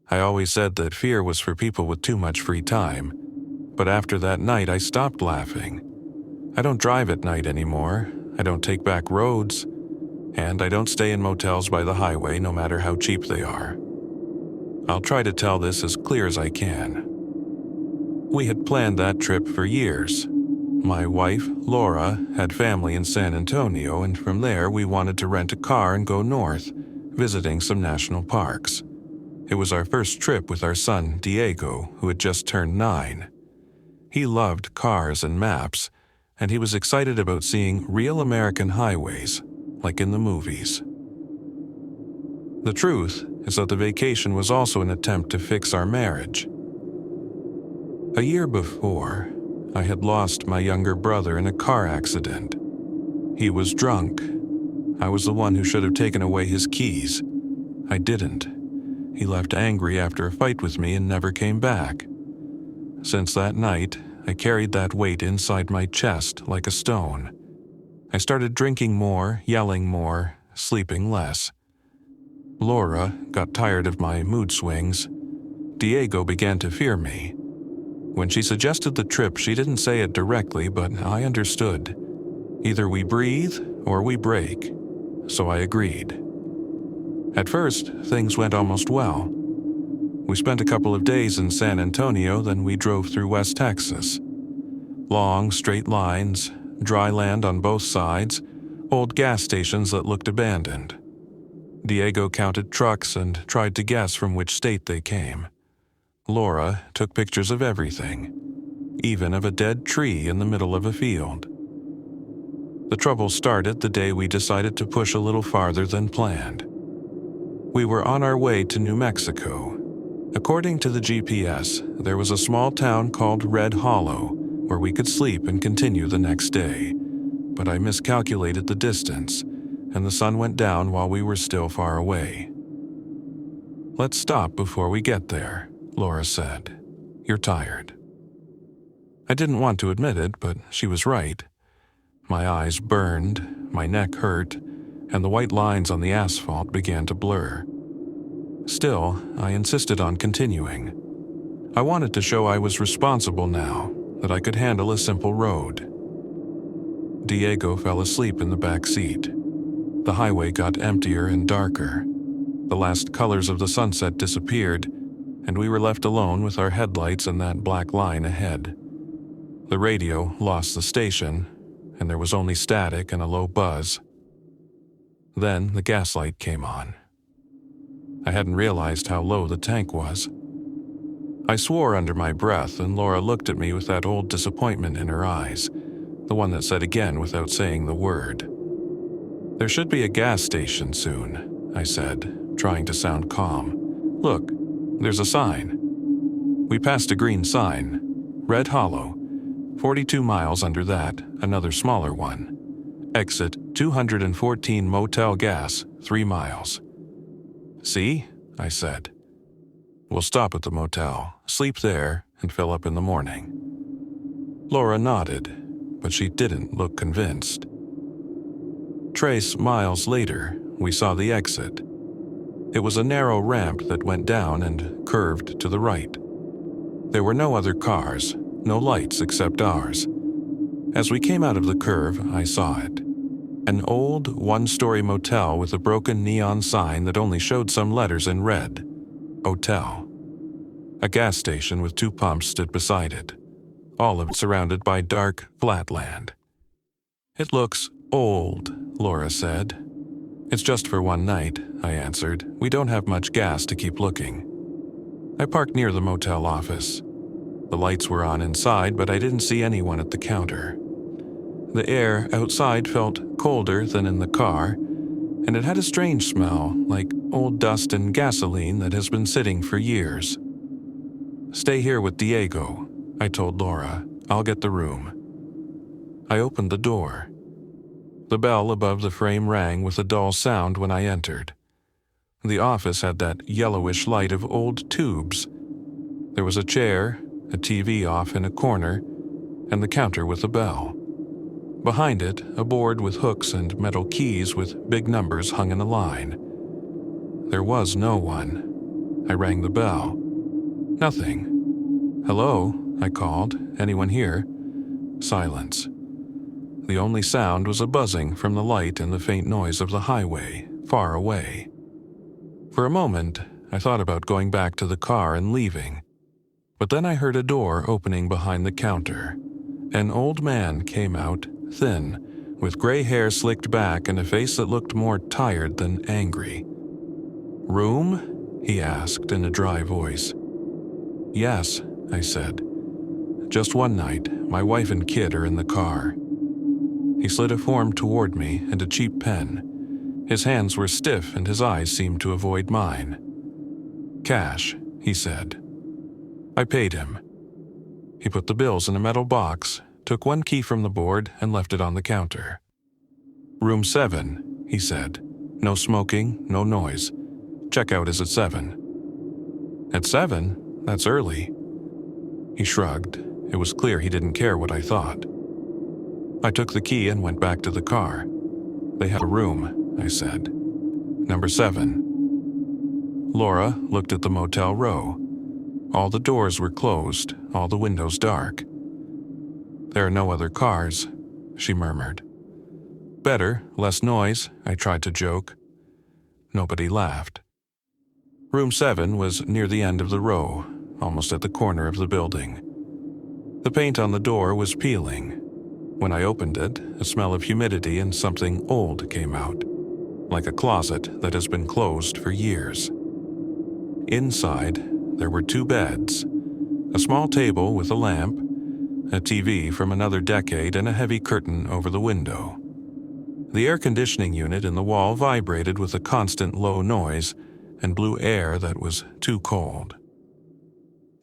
I always said that fear was for people with too much free time. But after that night, I stopped laughing. I don't drive at night anymore. I don't take back roads. And I don't stay in motels by the highway, no matter how cheap they are. I'll try to tell this as clear as I can. We had planned that trip for years. My wife, Laura, had family in San Antonio, and from there we wanted to rent a car and go north, visiting some national parks. It was our first trip with our son, Diego, who had just turned 9. He loved cars and maps, and he was excited about seeing real American highways, like in the movies. The truth is that the vacation was also an attempt to fix our marriage. A year before, I had lost my younger brother in a car accident. He was drunk. I was the one who should have taken away his keys. I didn't. He left angry after a fight with me and never came back. Since that night, I carried that weight inside my chest like a stone. I started drinking more, yelling more, sleeping less. Laura got tired of my mood swings. Diego began to fear me. When she suggested the trip, she didn't say it directly, but I understood. Either we breathe or we break. So I agreed. At first, things went almost well. We spent a couple of days in San Antonio, then we drove through West Texas. Long, straight lines, dry land on both sides, old gas stations that looked abandoned. Diego counted trucks and tried to guess from which state they came. Laura took pictures of everything, even of a dead tree in the middle of a field. The trouble started the day we decided to push a little farther than planned. We were on our way to New Mexico. According to the GPS, there was a small town called Red Hollow where we could sleep and continue the next day. But I miscalculated the distance, and the sun went down while we were still far away. "Let's stop before we get there," Laura said. "You're tired." I didn't want to admit it, but she was right. My eyes burned, my neck hurt, and the white lines on the asphalt began to blur. Still, I insisted on continuing. I wanted to show I was responsible now, that I could handle a simple road. Diego fell asleep in the back seat. The highway got emptier and darker. The last colors of the sunset disappeared, and we were left alone with our headlights and that black line ahead. The radio lost the station, and there was only static and a low buzz. Then the gaslight came on. I hadn't realized how low the tank was. I swore under my breath, and Laura looked at me with that old disappointment in her eyes, the one that said again without saying the word. "There should be a gas station soon," I said, trying to sound calm. "Look, there's a sign." We passed a green sign, Red Hollow. 42 miles under that, another smaller one. Exit 214 Motel Gas, 3 miles. "See?" I said. "We'll stop at the motel, sleep there, and fill up in the morning." Laura nodded, but she didn't look convinced. Trace miles later, we saw the exit. It was a narrow ramp that went down and curved to the right. There were no other cars, no lights except ours. As we came out of the curve, I saw it. An old, one-story motel with a broken neon sign that only showed some letters in red. Hotel. A gas station with 2 pumps stood beside it, all of it surrounded by dark, flat land. "It looks old," Laura said. "It's just for one night," I answered. "We don't have much gas to keep looking." I parked near the motel office. The lights were on inside, but I didn't see anyone at the counter. The air outside felt colder than in the car, and it had a strange smell, like old dust and gasoline that has been sitting for years. "Stay here with Diego," I told Laura. "I'll get the room." I opened the door. The bell above the frame rang with a dull sound when I entered. The office had that yellowish light of old tubes. There was a chair, a TV off in a corner, and the counter with a bell. Behind it, a board with hooks and metal keys with big numbers hung in a line. There was no one. I rang the bell. Nothing. "Hello," I called. "Anyone here?" Silence. The only sound was a buzzing from the light and the faint noise of the highway, far away. For a moment, I thought about going back to the car and leaving. But then I heard a door opening behind the counter. An old man came out, thin, with gray hair slicked back and a face that looked more tired than angry. "Room?" he asked in a dry voice. "Yes," I said. "Just one night. My wife and kid are in the car." He slid a form toward me and a cheap pen. His hands were stiff and his eyes seemed to avoid mine. "Cash," he said. I paid him. He put the bills in a metal box, took one key from the board, and left it on the counter. "Room 7, he said. "No smoking, no noise. Checkout is at 7. "At 7? That's early." He shrugged. It was clear he didn't care what I thought. I took the key and went back to the car. "They have a room," I said. "Number 7. Laura looked at the motel row. All the doors were closed, all the windows dark. "There are no other cars," she murmured. "Better, less noise," I tried to joke. Nobody laughed. Room 7 was near the end of the row, almost at the corner of the building. The paint on the door was peeling. When I opened it, a smell of humidity and something old came out, like a closet that has been closed for years. Inside, there were 2 beds, a small table with a lamp, a TV from another decade, and a heavy curtain over the window. The air conditioning unit in the wall vibrated with a constant low noise and blew air that was too cold.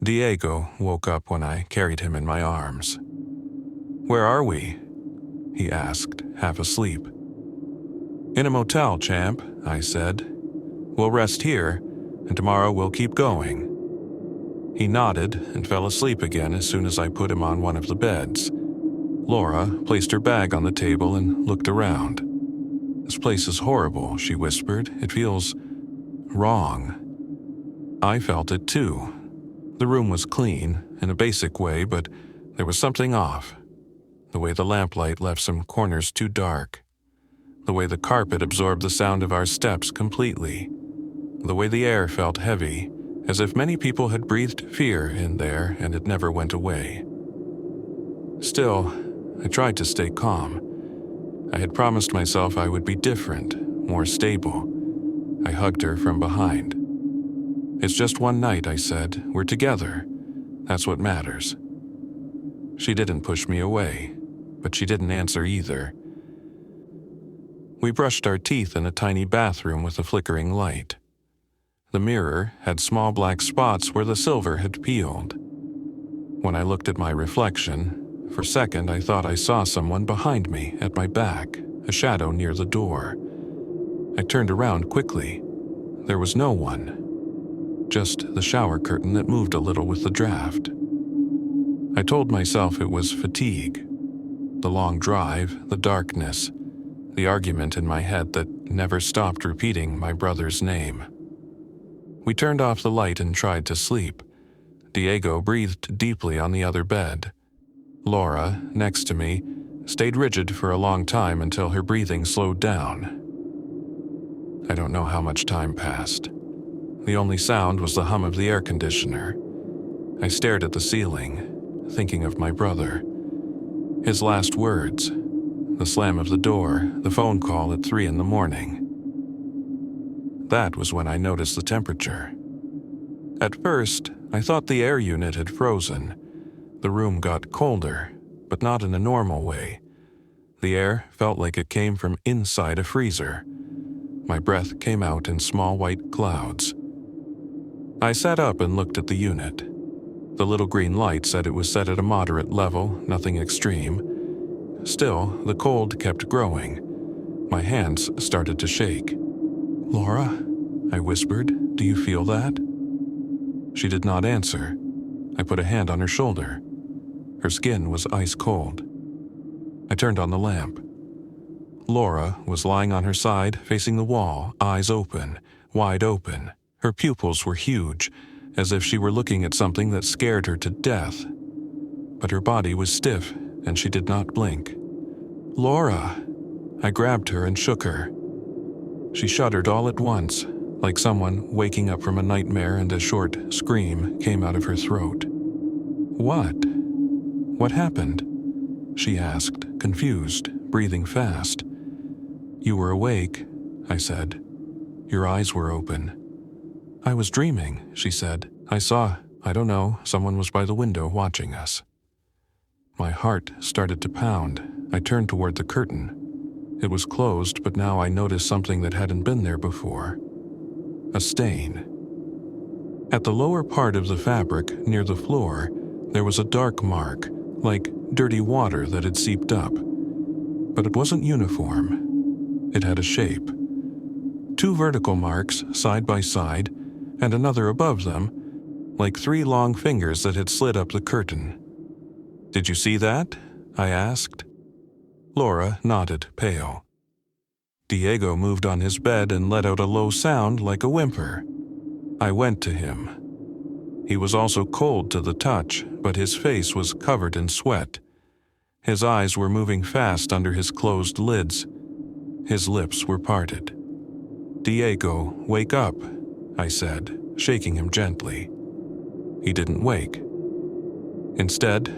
Diego woke up when I carried him in my arms. "Where are we?" he asked, half asleep. "In a motel, champ," I said. "We'll rest here, and tomorrow we'll keep going." He nodded and fell asleep again as soon as I put him on one of the beds. Laura placed her bag on the table and looked around. "This place is horrible," she whispered. "It feels wrong." I felt it too. The room was clean, in a basic way, but there was something off. The way the lamplight left some corners too dark. The way the carpet absorbed the sound of our steps completely. The way the air felt heavy, as if many people had breathed fear in there and it never went away. Still, I tried to stay calm. I had promised myself I would be different, more stable. I hugged her from behind. "It's just one night," I said. "We're together. That's what matters." She didn't push me away, but she didn't answer either. We brushed our teeth in a tiny bathroom with a flickering light. The mirror had small black spots where the silver had peeled. When I looked at my reflection, for a second I thought I saw someone behind me at my back, a shadow near the door. I turned around quickly. There was no one. Just the shower curtain that moved a little with the draft. I told myself it was fatigue. The long drive, the darkness, the argument in my head that never stopped repeating my brother's name. We turned off the light and tried to sleep. Diego breathed deeply on the other bed. Laura, next to me, stayed rigid for a long time until her breathing slowed down. I don't know how much time passed. The only sound was the hum of the air conditioner. I stared at the ceiling, thinking of my brother. His last words, the slam of the door, the phone call at 3 a.m. That was when I noticed the temperature. At first, I thought the air unit had frozen. The room got colder, but not in a normal way. The air felt like it came from inside a freezer. My breath came out in small white clouds. I sat up and looked at the unit. The little green light said it was set at a moderate level, nothing extreme. Still, the cold kept growing. My hands started to shake. "Laura?" I whispered. "Do you feel that?" She did not answer. I put a hand on her shoulder. Her skin was ice cold. I turned on the lamp. Laura was lying on her side, facing the wall, eyes open, wide open. Her pupils were huge, as if she were looking at something that scared her to death. But her body was stiff, and she did not blink. "Laura!" I grabbed her and shook her. She shuddered all at once, like someone waking up from a nightmare, and a short scream came out of her throat. "What? What happened?" she asked, confused, breathing fast. "You were awake," I said. "Your eyes were open." "I was dreaming," she said. "I saw, I don't know, someone was by the window watching us." My heart started to pound. I turned toward the curtain. It was closed, but now I noticed something that hadn't been there before. A stain. At the lower part of the fabric, near the floor, There was a dark mark, like dirty water that had seeped up. But it wasn't uniform. It had a shape. 2 vertical marks side by side, and another above them, like 3 long fingers that had slid up the curtain. "Did you see that?" I asked. Laura nodded, pale. Diego moved on his bed and let out a low sound like a whimper. I went to him. He was also cold to the touch, but his face was covered in sweat. His eyes were moving fast under his closed lids. His lips were parted. "Diego, wake up," I said, shaking him gently. He didn't wake. Instead,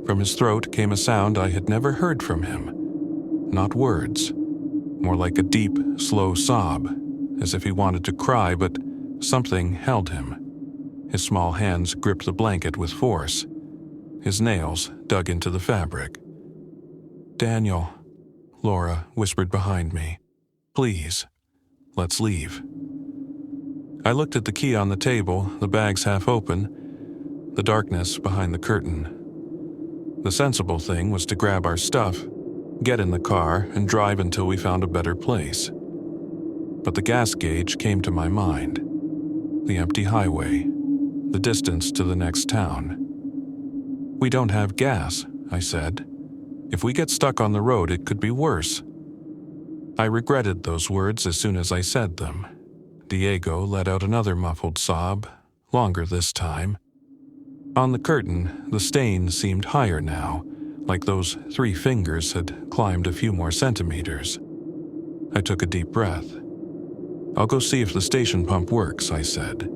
from his throat came a sound I had never heard from him. Not words, more like a deep, slow sob, as if he wanted to cry, but something held him. His small hands gripped the blanket with force. His nails dug into the fabric. "Daniel," Laura whispered behind me. "Please, let's leave." I looked at the key on the table, the bags half open, the darkness behind the curtain. The sensible thing was to grab our stuff, get in the car, and drive until we found a better place. But the gas gauge came to my mind. The empty highway, the distance to the next town. "We don't have gas," I said. "If we get stuck on the road, it could be worse." I regretted those words as soon as I said them. Diego let out another muffled sob, longer this time. On the curtain, the stain seemed higher now, like those 3 fingers had climbed a few more centimeters. I took a deep breath. "I'll go see if the station pump works," I said.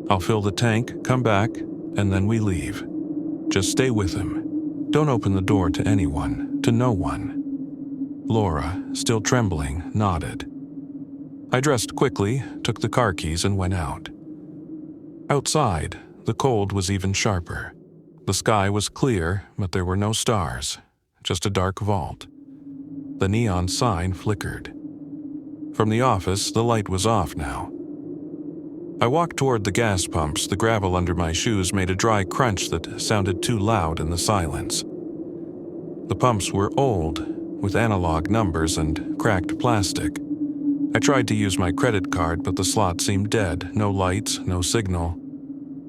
"I'll fill the tank, come back, and then we leave. Just stay with him. Don't open the door to anyone, to no one." Laura, still trembling, nodded. I dressed quickly, took the car keys, and went out. Outside, the cold was even sharper. The sky was clear, but there were no stars, just a dark vault. The neon sign flickered. From the office, the light was off now. I walked toward the gas pumps. The gravel under my shoes made a dry crunch that sounded too loud in the silence. The pumps were old, with analog numbers and cracked plastic. I tried to use my credit card, but the slot seemed dead. No lights, no signal.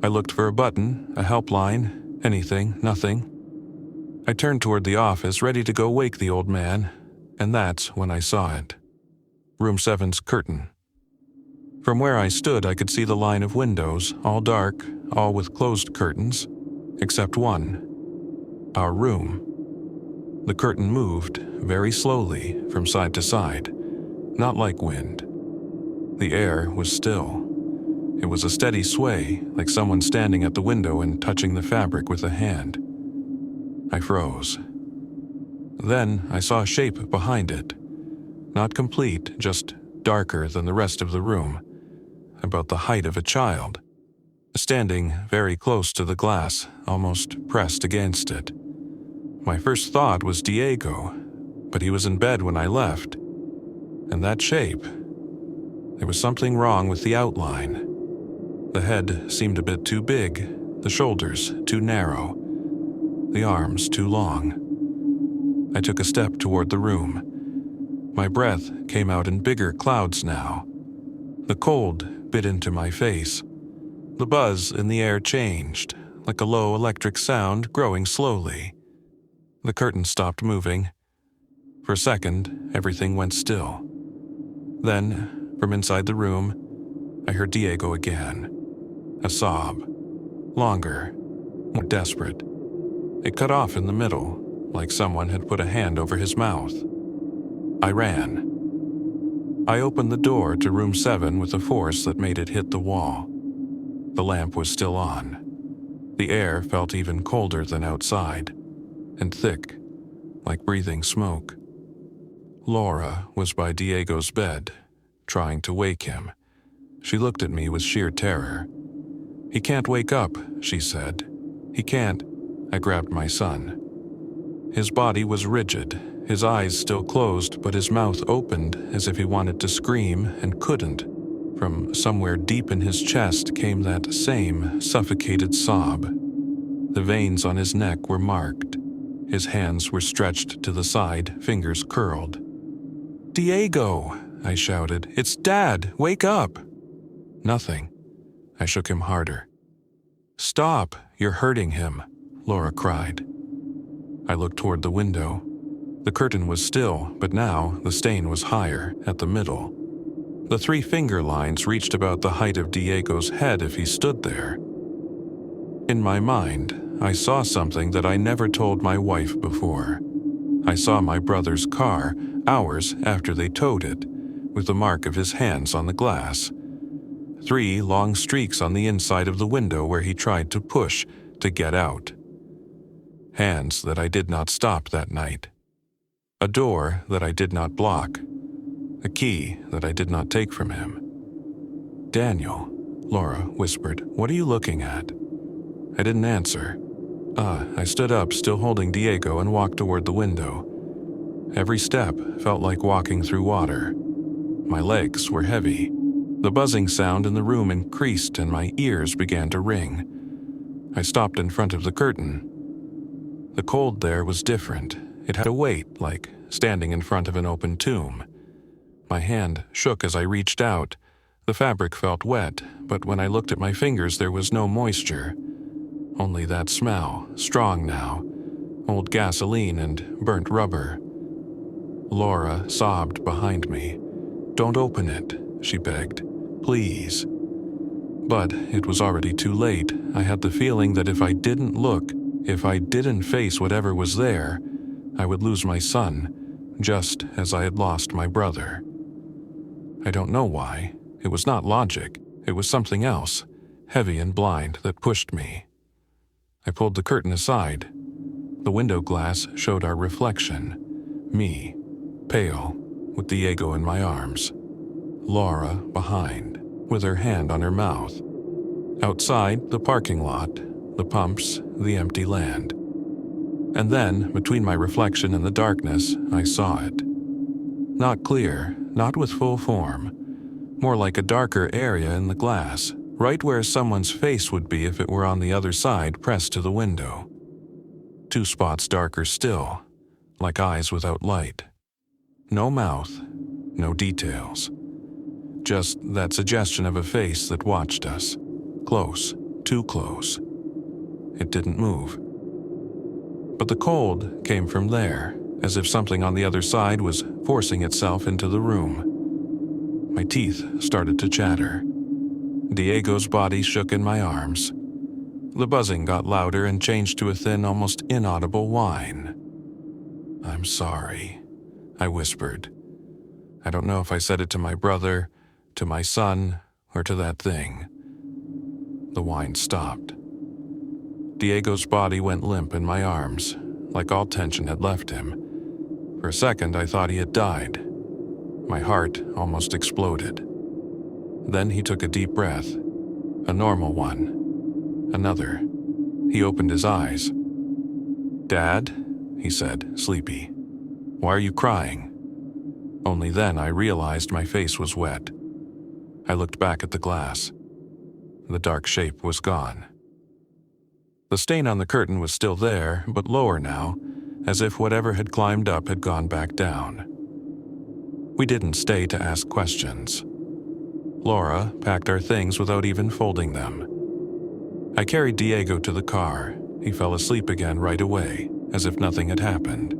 I looked for a button, a helpline, anything, nothing. I turned toward the office, ready to go wake the old man, and that's when I saw it. Room 7's curtain. From where I stood, I could see the line of windows, all dark, all with closed curtains, except one. Our room. The curtain moved, very slowly, from side to side, not like wind. The air was still. It was a steady sway, like someone standing at the window and touching the fabric with a hand. I froze. Then I saw a shape behind it. Not complete, just darker than the rest of the room, about the height of a child, standing very close to the glass, almost pressed against it. My first thought was Diego, but he was in bed when I left. And that shape, there was something wrong with the outline. The head seemed a bit too big, the shoulders too narrow, the arms too long. I took a step toward the room. My breath came out in bigger clouds now. The cold bit into my face. The buzz in the air changed, like a low electric sound growing slowly. The curtain stopped moving. For a second, everything went still. Then, from inside the room, I heard Diego again. A sob. Longer, more desperate. It cut off in the middle, like someone had put a hand over his mouth. I ran. I opened the door to room 7 with a force that made it hit the wall. The lamp was still on. The air felt even colder than outside, and thick, like breathing smoke. Laura was by Diego's bed, trying to wake him. She looked at me with sheer terror. "He can't wake up," she said. "He can't." I grabbed my son. His body was rigid, his eyes still closed, but his mouth opened as if he wanted to scream and couldn't. From somewhere deep in his chest came that same suffocated sob. The veins on his neck were marked. His hands were stretched to the side, fingers curled. "Diego!" I shouted. "It's Dad! Wake up!" Nothing. I shook him harder. "Stop! You're hurting him," Laura cried. I looked toward the window. The curtain was still, but now the stain was higher, at the middle. The 3 finger lines reached about the height of Diego's head if he stood there. In my mind, I saw something that I never told my wife before. I saw my brother's car, hours after they towed it, with the mark of his hands on the glass. 3 long streaks on the inside of the window where he tried to push to get out. Hands that I did not stop that night. A door that I did not block. A key that I did not take from him. "Daniel," Laura whispered, "what are you looking at?" I didn't answer. I stood up, still holding Diego, and walked toward the window. Every step felt like walking through water. My legs were heavy. The buzzing sound in the room increased and my ears began to ring. I stopped in front of the curtain. The cold there was different. It had a weight, like standing in front of an open tomb. My hand shook as I reached out. The fabric felt wet, but when I looked at my fingers there was no moisture. Only that smell, strong now, old gasoline and burnt rubber. Laura sobbed behind me. "Don't open it," she begged. "Please." But it was already too late. I had the feeling that if I didn't look, if I didn't face whatever was there, I would lose my son, just as I had lost my brother. I don't know why. It was not logic. It was something else, heavy and blind, that pushed me. I pulled the curtain aside. The window glass showed our reflection. Me, pale, with Diego in my arms. Laura behind, with her hand on her mouth. Outside, the parking lot, the pumps, the empty land. And then, between my reflection and the darkness, I saw it. Not clear, not with full form. More like a darker area in the glass, right where someone's face would be if it were on the other side, pressed to the window. 2 spots darker still, like eyes without light. No mouth, no details. Just that suggestion of a face that watched us. Close, too close. It didn't move. But the cold came from there, as if something on the other side was forcing itself into the room. My teeth started to chatter. Diego's body shook in my arms. The buzzing got louder and changed to a thin, almost inaudible whine. "I'm sorry," I whispered. I don't know if I said it to my brother, to my son, or to that thing. The whine stopped. Diego's body went limp in my arms, like all tension had left him. For a second, I thought he had died. My heart almost exploded. Then he took a deep breath, a normal one. Another. He opened his eyes. "Dad," he said, sleepy. "Why are you crying?" Only then I realized my face was wet. I looked back at the glass. The dark shape was gone. The stain on the curtain was still there, but lower now, as if whatever had climbed up had gone back down. We didn't stay to ask questions. Laura packed our things without even folding them. I carried Diego to the car. He fell asleep again right away, as if nothing had happened.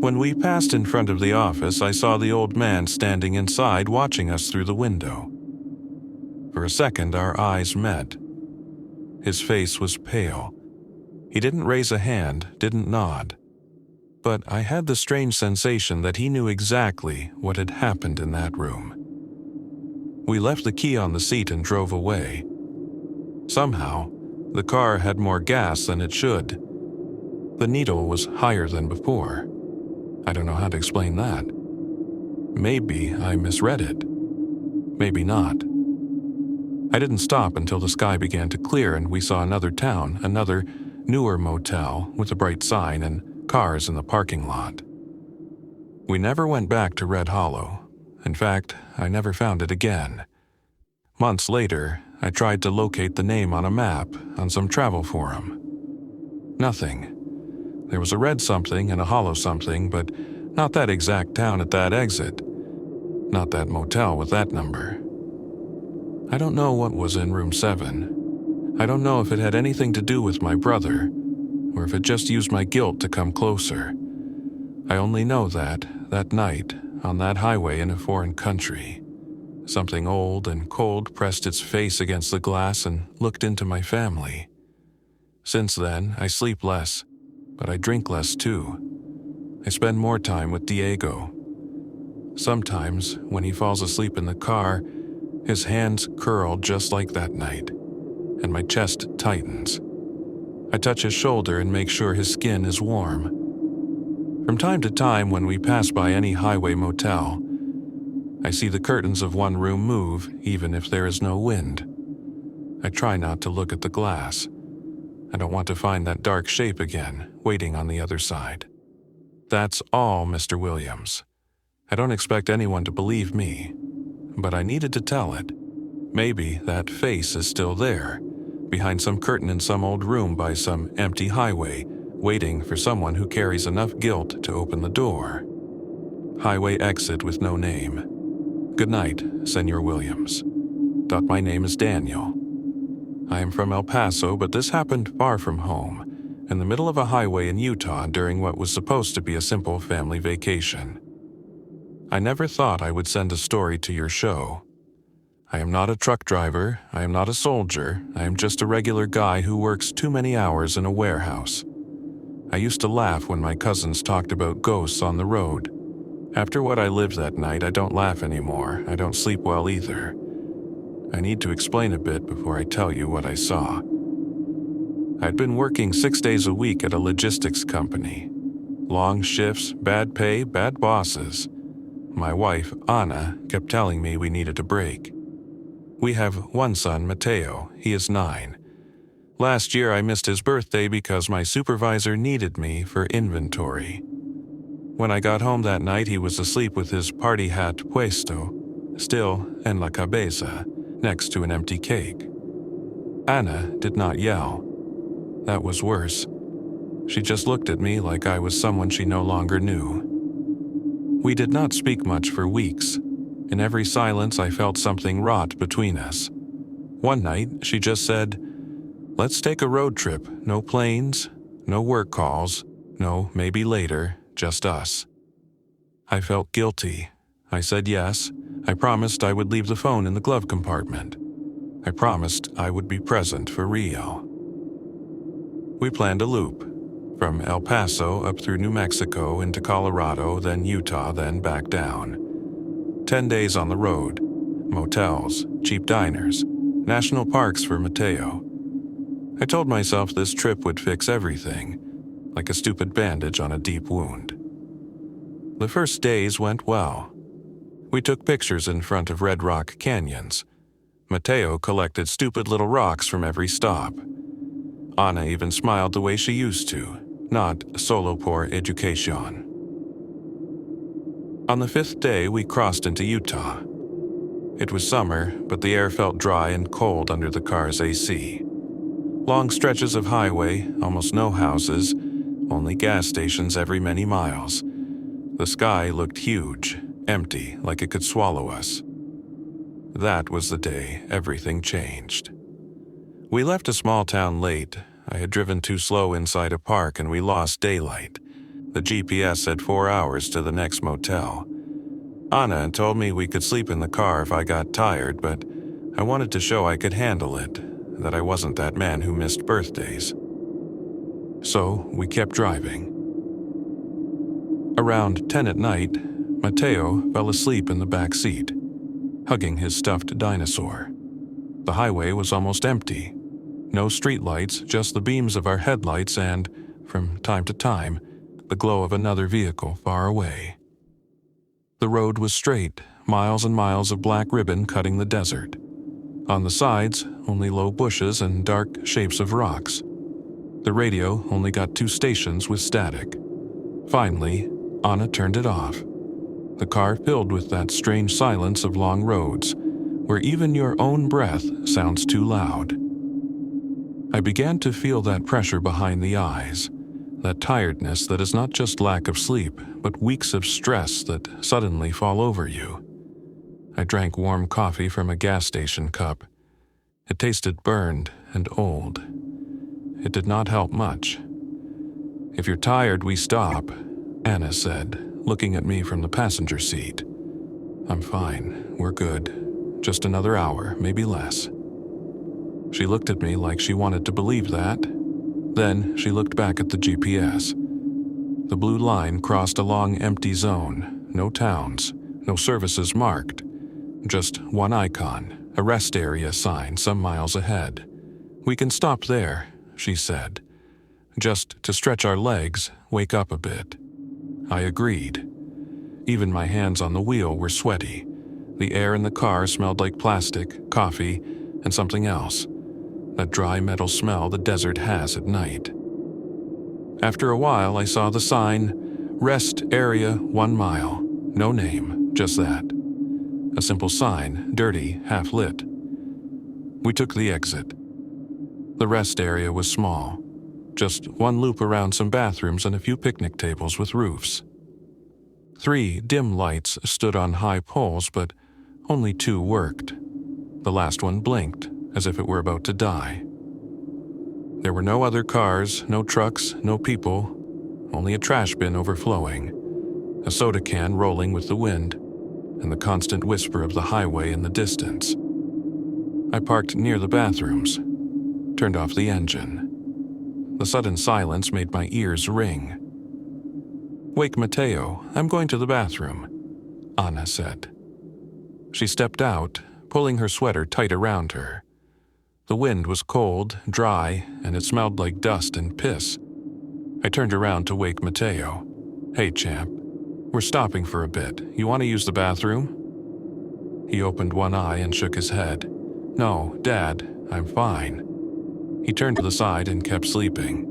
When we passed in front of the office, I saw the old man standing inside watching us through the window. For a second, our eyes met. His face was pale. He didn't raise a hand, didn't nod. But I had the strange sensation that he knew exactly what had happened in that room. We left the key on the seat and drove away. Somehow, the car had more gas than it should. The needle was higher than before. I don't know how to explain that. Maybe I misread it. Maybe not. I didn't stop until the sky began to clear and we saw another town, another newer motel with a bright sign and cars in the parking lot. We never went back to Red Hollow. In fact, I never found it again. Months later, I tried to locate the name on a map on some travel forum. Nothing. There was a red something and a hollow something, but not that exact town at that exit. Not that motel with that number. I don't know what was in room 7. I don't know if it had anything to do with my brother, or if it just used my guilt to come closer. I only know that night, on that highway in a foreign country, something old and cold pressed its face against the glass and looked into my family. Since then, I sleep less, but I drink less too. I spend more time with Diego. Sometimes, when he falls asleep in the car, his hands curl just like that night, and my chest tightens. I touch his shoulder and make sure his skin is warm. From time to time, when we pass by any highway motel, I see the curtains of one room move even if there is no wind. I try not to look at the glass. I don't want to find that dark shape again, waiting on the other side. That's all, Mr. Williams. I don't expect anyone to believe me, but I needed to tell it. Maybe that face is still there, behind some curtain in some old room by some empty highway, waiting for someone who carries enough guilt to open the door. Highway exit with no name. Good night, Senor Williams. My name is Daniel. I am from El Paso, but this happened far from home, in the middle of a highway in Utah during what was supposed to be a simple family vacation. I never thought I would send a story to your show. I am not a truck driver, I am not a soldier, I am just a regular guy who works too many hours in a warehouse. I used to laugh when my cousins talked about ghosts on the road. After what I lived that night, I don't laugh anymore. I don't sleep well either. I need to explain a bit before I tell you what I saw. I'd been working 6 days a week at a logistics company. Long shifts, bad pay, bad bosses. My wife, Anna, kept telling me we needed a break. We have one son, Mateo. He is 9. Last year I missed his birthday because my supervisor needed me for inventory. When I got home that night, he was asleep with his party hat puesto, still en la cabeza, next to an empty cake. Anna did not yell. That was worse. She just looked at me like I was someone she no longer knew. We did not speak much for weeks. In every silence, I felt something rot between us. One night, she just said, "Let's take a road trip. No planes, no work calls, no maybe later, just us." I felt guilty. I said yes. I promised I would leave the phone in the glove compartment. I promised I would be present for Rio. We planned a loop, from El Paso up through New Mexico into Colorado, then Utah, then back down. 10 days on the road, motels, cheap diners, national parks for Mateo. I told myself this trip would fix everything, like a stupid bandage on a deep wound. The first days went well. We took pictures in front of Red Rock canyons. Mateo collected stupid little rocks from every stop. Anna even smiled the way she used to, not solo por educación. On the 5th day, we crossed into Utah. It was summer, but the air felt dry and cold under the car's AC. Long stretches of highway, almost no houses, only gas stations every many miles. The sky looked huge, empty, like it could swallow us. That was the day everything changed. We left a small town late. I had driven too slow inside a park and we lost daylight. The GPS said 4 hours to the next motel. Anna told me we could sleep in the car if I got tired, but I wanted to show I could handle it, that I wasn't that man who missed birthdays. So we kept driving. Around 10 at night, Mateo fell asleep in the back seat, hugging his stuffed dinosaur. The highway was almost empty. No streetlights, just the beams of our headlights and, from time to time, the glow of another vehicle far away. The road was straight, miles and miles of black ribbon cutting the desert. On the sides, only low bushes and dark shapes of rocks. The radio only got 2 stations with static. Finally, Anna turned it off. The car filled with that strange silence of long roads, where even your own breath sounds too loud. I began to feel that pressure behind the eyes, that tiredness that is not just lack of sleep, but weeks of stress that suddenly fall over you. I drank warm coffee from a gas station cup. It tasted burned and old. It did not help much. "If you're tired, we stop," Anna said, looking at me from the passenger seat. "I'm fine. We're good. Just another hour, maybe less." She looked at me like she wanted to believe that. Then she looked back at the GPS. The blue line crossed a long empty zone, no towns, no services marked. Just one icon, a rest area sign some miles ahead. "We can stop there," she said. "Just to stretch our legs, wake up a bit." I agreed. Even my hands on the wheel were sweaty. The air in the car smelled like plastic, coffee, and something else. That dry metal smell the desert has at night. After a while, I saw the sign, "Rest Area 1 mile." No name, just that. A simple sign, dirty, half-lit. We took the exit. The rest area was small. Just one loop around some bathrooms and a few picnic tables with roofs. 3 dim lights stood on high poles, but only 2 worked. The last one blinked, as if it were about to die. There were no other cars, no trucks, no people, only a trash bin overflowing, a soda can rolling with the wind, and the constant whisper of the highway in the distance. I parked near the bathrooms, turned off the engine. The sudden silence made my ears ring. "Wake Mateo, I'm going to the bathroom," Anna said. She stepped out, pulling her sweater tight around her. The wind was cold, dry, and it smelled like dust and piss. I turned around to wake Mateo. "Hey, champ, we're stopping for a bit. You want to use the bathroom?" He opened one eye and shook his head. "No, Dad, I'm fine." He turned to the side and kept sleeping.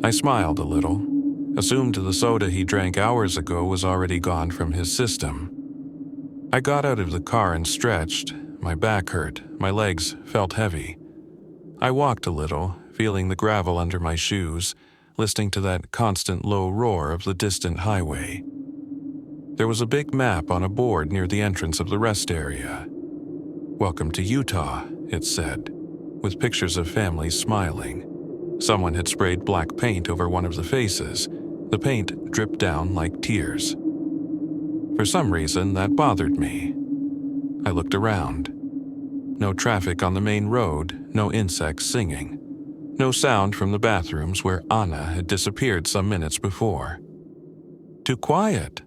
I smiled a little, assumed the soda he drank hours ago was already gone from his system. I got out of the car and stretched. My back hurt, my legs felt heavy. I walked a little, feeling the gravel under my shoes, listening to that constant low roar of the distant highway. There was a big map on a board near the entrance of the rest area. "Welcome to Utah," it said, with pictures of families smiling. Someone had sprayed black paint over one of the faces. The paint dripped down like tears. For some reason, that bothered me. I looked around. No traffic on the main road, no insects singing. No sound from the bathrooms where Anna had disappeared some minutes before. Too quiet.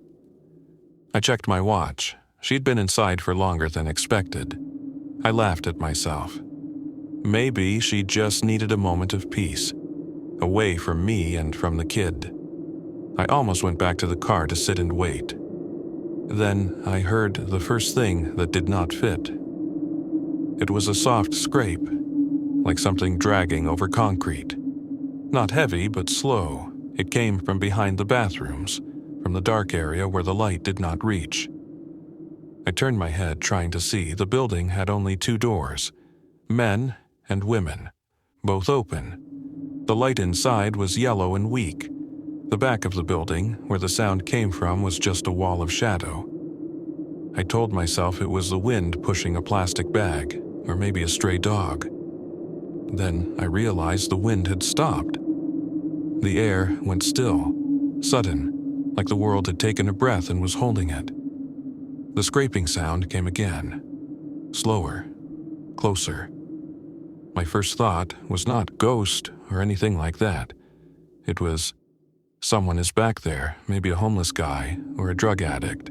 I checked my watch. She'd been inside for longer than expected. I laughed at myself. Maybe she just needed a moment of peace, away from me and from the kid. I almost went back to the car to sit and wait. Then I heard the first thing that did not fit. It was a soft scrape, like something dragging over concrete. Not heavy, but slow. It came from behind the bathrooms, from the dark area where the light did not reach. I turned my head, trying to see. The building had only 2 doors. Men and women, both open. The light inside was yellow and weak. The back of the building, where the sound came from, was just a wall of shadow. I told myself it was the wind pushing a plastic bag, or maybe a stray dog. Then I realized the wind had stopped. The air went still, sudden, like the world had taken a breath and was holding it. The scraping sound came again, slower, closer. My first thought was not ghost or anything like that. It was, someone is back there, maybe a homeless guy or a drug addict.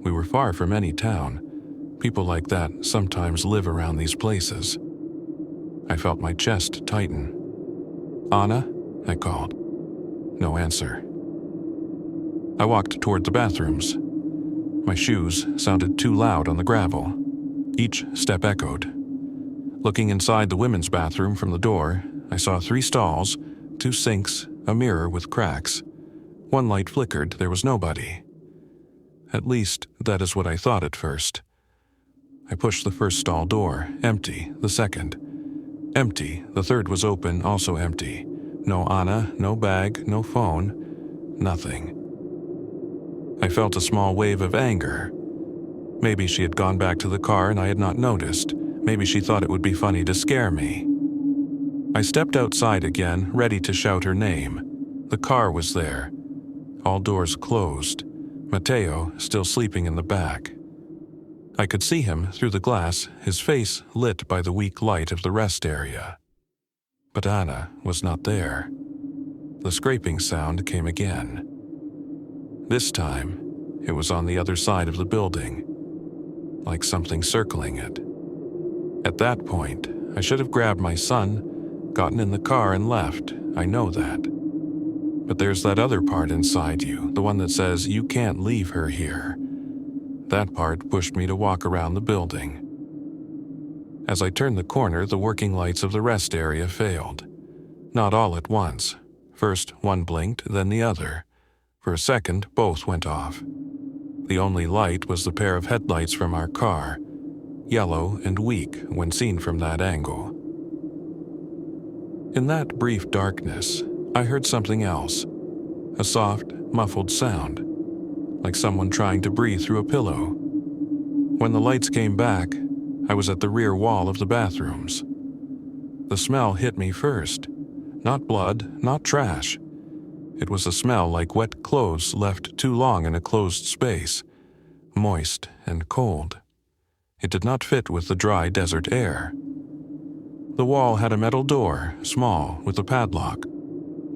We were far from any town. People like that sometimes live around these places. I felt my chest tighten. "Anna?" I called. No answer. I walked toward the bathrooms. My shoes sounded too loud on the gravel. Each step echoed. Looking inside the women's bathroom from the door, I saw 3 stalls, 2 sinks, a mirror with cracks. One light flickered. There was nobody. At least, that is what I thought at first. I pushed the first stall door, empty, the second. Empty. The third was open, also empty. No Anna, no bag, no phone, nothing. I felt a small wave of anger. Maybe she had gone back to the car and I had not noticed. Maybe she thought it would be funny to scare me. I stepped outside again, ready to shout her name. The car was there. All doors closed. Matteo still sleeping in the back. I could see him through the glass, his face lit by the weak light of the rest area. But Anna was not there. The scraping sound came again. This time, it was on the other side of the building, like something circling it. At that point, I should have grabbed my son, gotten in the car and left. I know that. But there's that other part inside you, the one that says you can't leave her here. That part pushed me to walk around the building. As I turned the corner, the working lights of the rest area failed. Not all at once. First one blinked, then the other. For a second, both went off. The only light was the pair of headlights from our car, yellow and weak when seen from that angle. In that brief darkness, I heard something else. A soft, muffled sound, like someone trying to breathe through a pillow. When the lights came back, I was at the rear wall of the bathrooms. The smell hit me first. Not blood, not trash. It was a smell like wet clothes left too long in a closed space, moist and cold. It did not fit with the dry desert air. The wall had a metal door, small, with a padlock,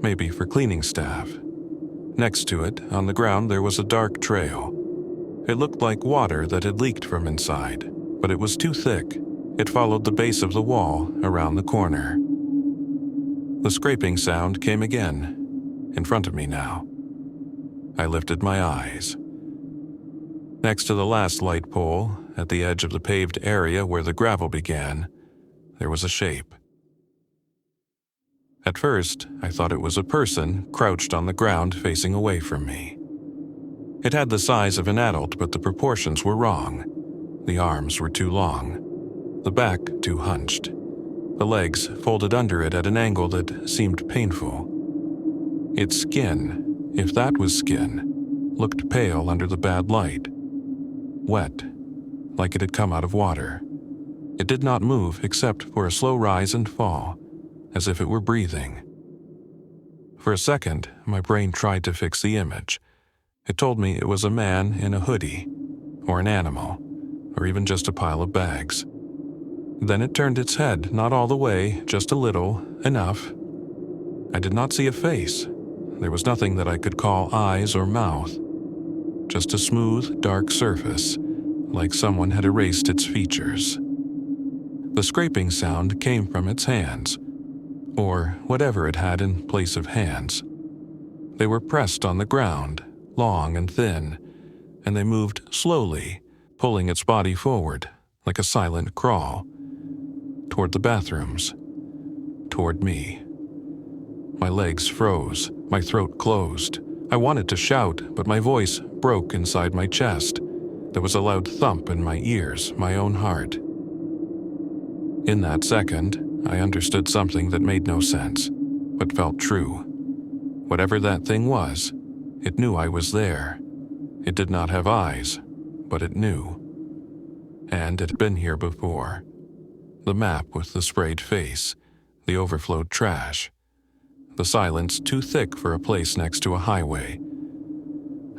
maybe for cleaning staff. Next to it, on the ground, there was a dark trail. It looked like water that had leaked from inside, but it was too thick. It followed the base of the wall around the corner. The scraping sound came again, in front of me now. I lifted my eyes. Next to the last light pole, at the edge of the paved area where the gravel began, there was a shape. At first, I thought it was a person crouched on the ground facing away from me. It had the size of an adult, but the proportions were wrong. The arms were too long, the back too hunched, the legs folded under it at an angle that seemed painful. Its skin, if that was skin, looked pale under the bad light. Wet, like it had come out of water. It did not move except for a slow rise and fall, as if it were breathing. For a second, my brain tried to fix the image. It told me it was a man in a hoodie, or an animal, or even just a pile of bags. Then it turned its head, not all the way, just a little, enough. I did not see a face. There was nothing that I could call eyes or mouth. Just a smooth, dark surface, like someone had erased its features. The scraping sound came from its hands, or whatever it had in place of hands. They were pressed on the ground, long and thin, and they moved slowly, pulling its body forward, like a silent crawl, toward the bathrooms, toward me. My legs froze, my throat closed. I wanted to shout, but my voice broke inside my chest. There was a loud thump in my ears, my own heart. In that second, I understood something that made no sense, but felt true. Whatever that thing was, it knew I was there. It did not have eyes, but it knew. And it had been here before. The map with the sprayed face, the overflowed trash, the silence too thick for a place next to a highway.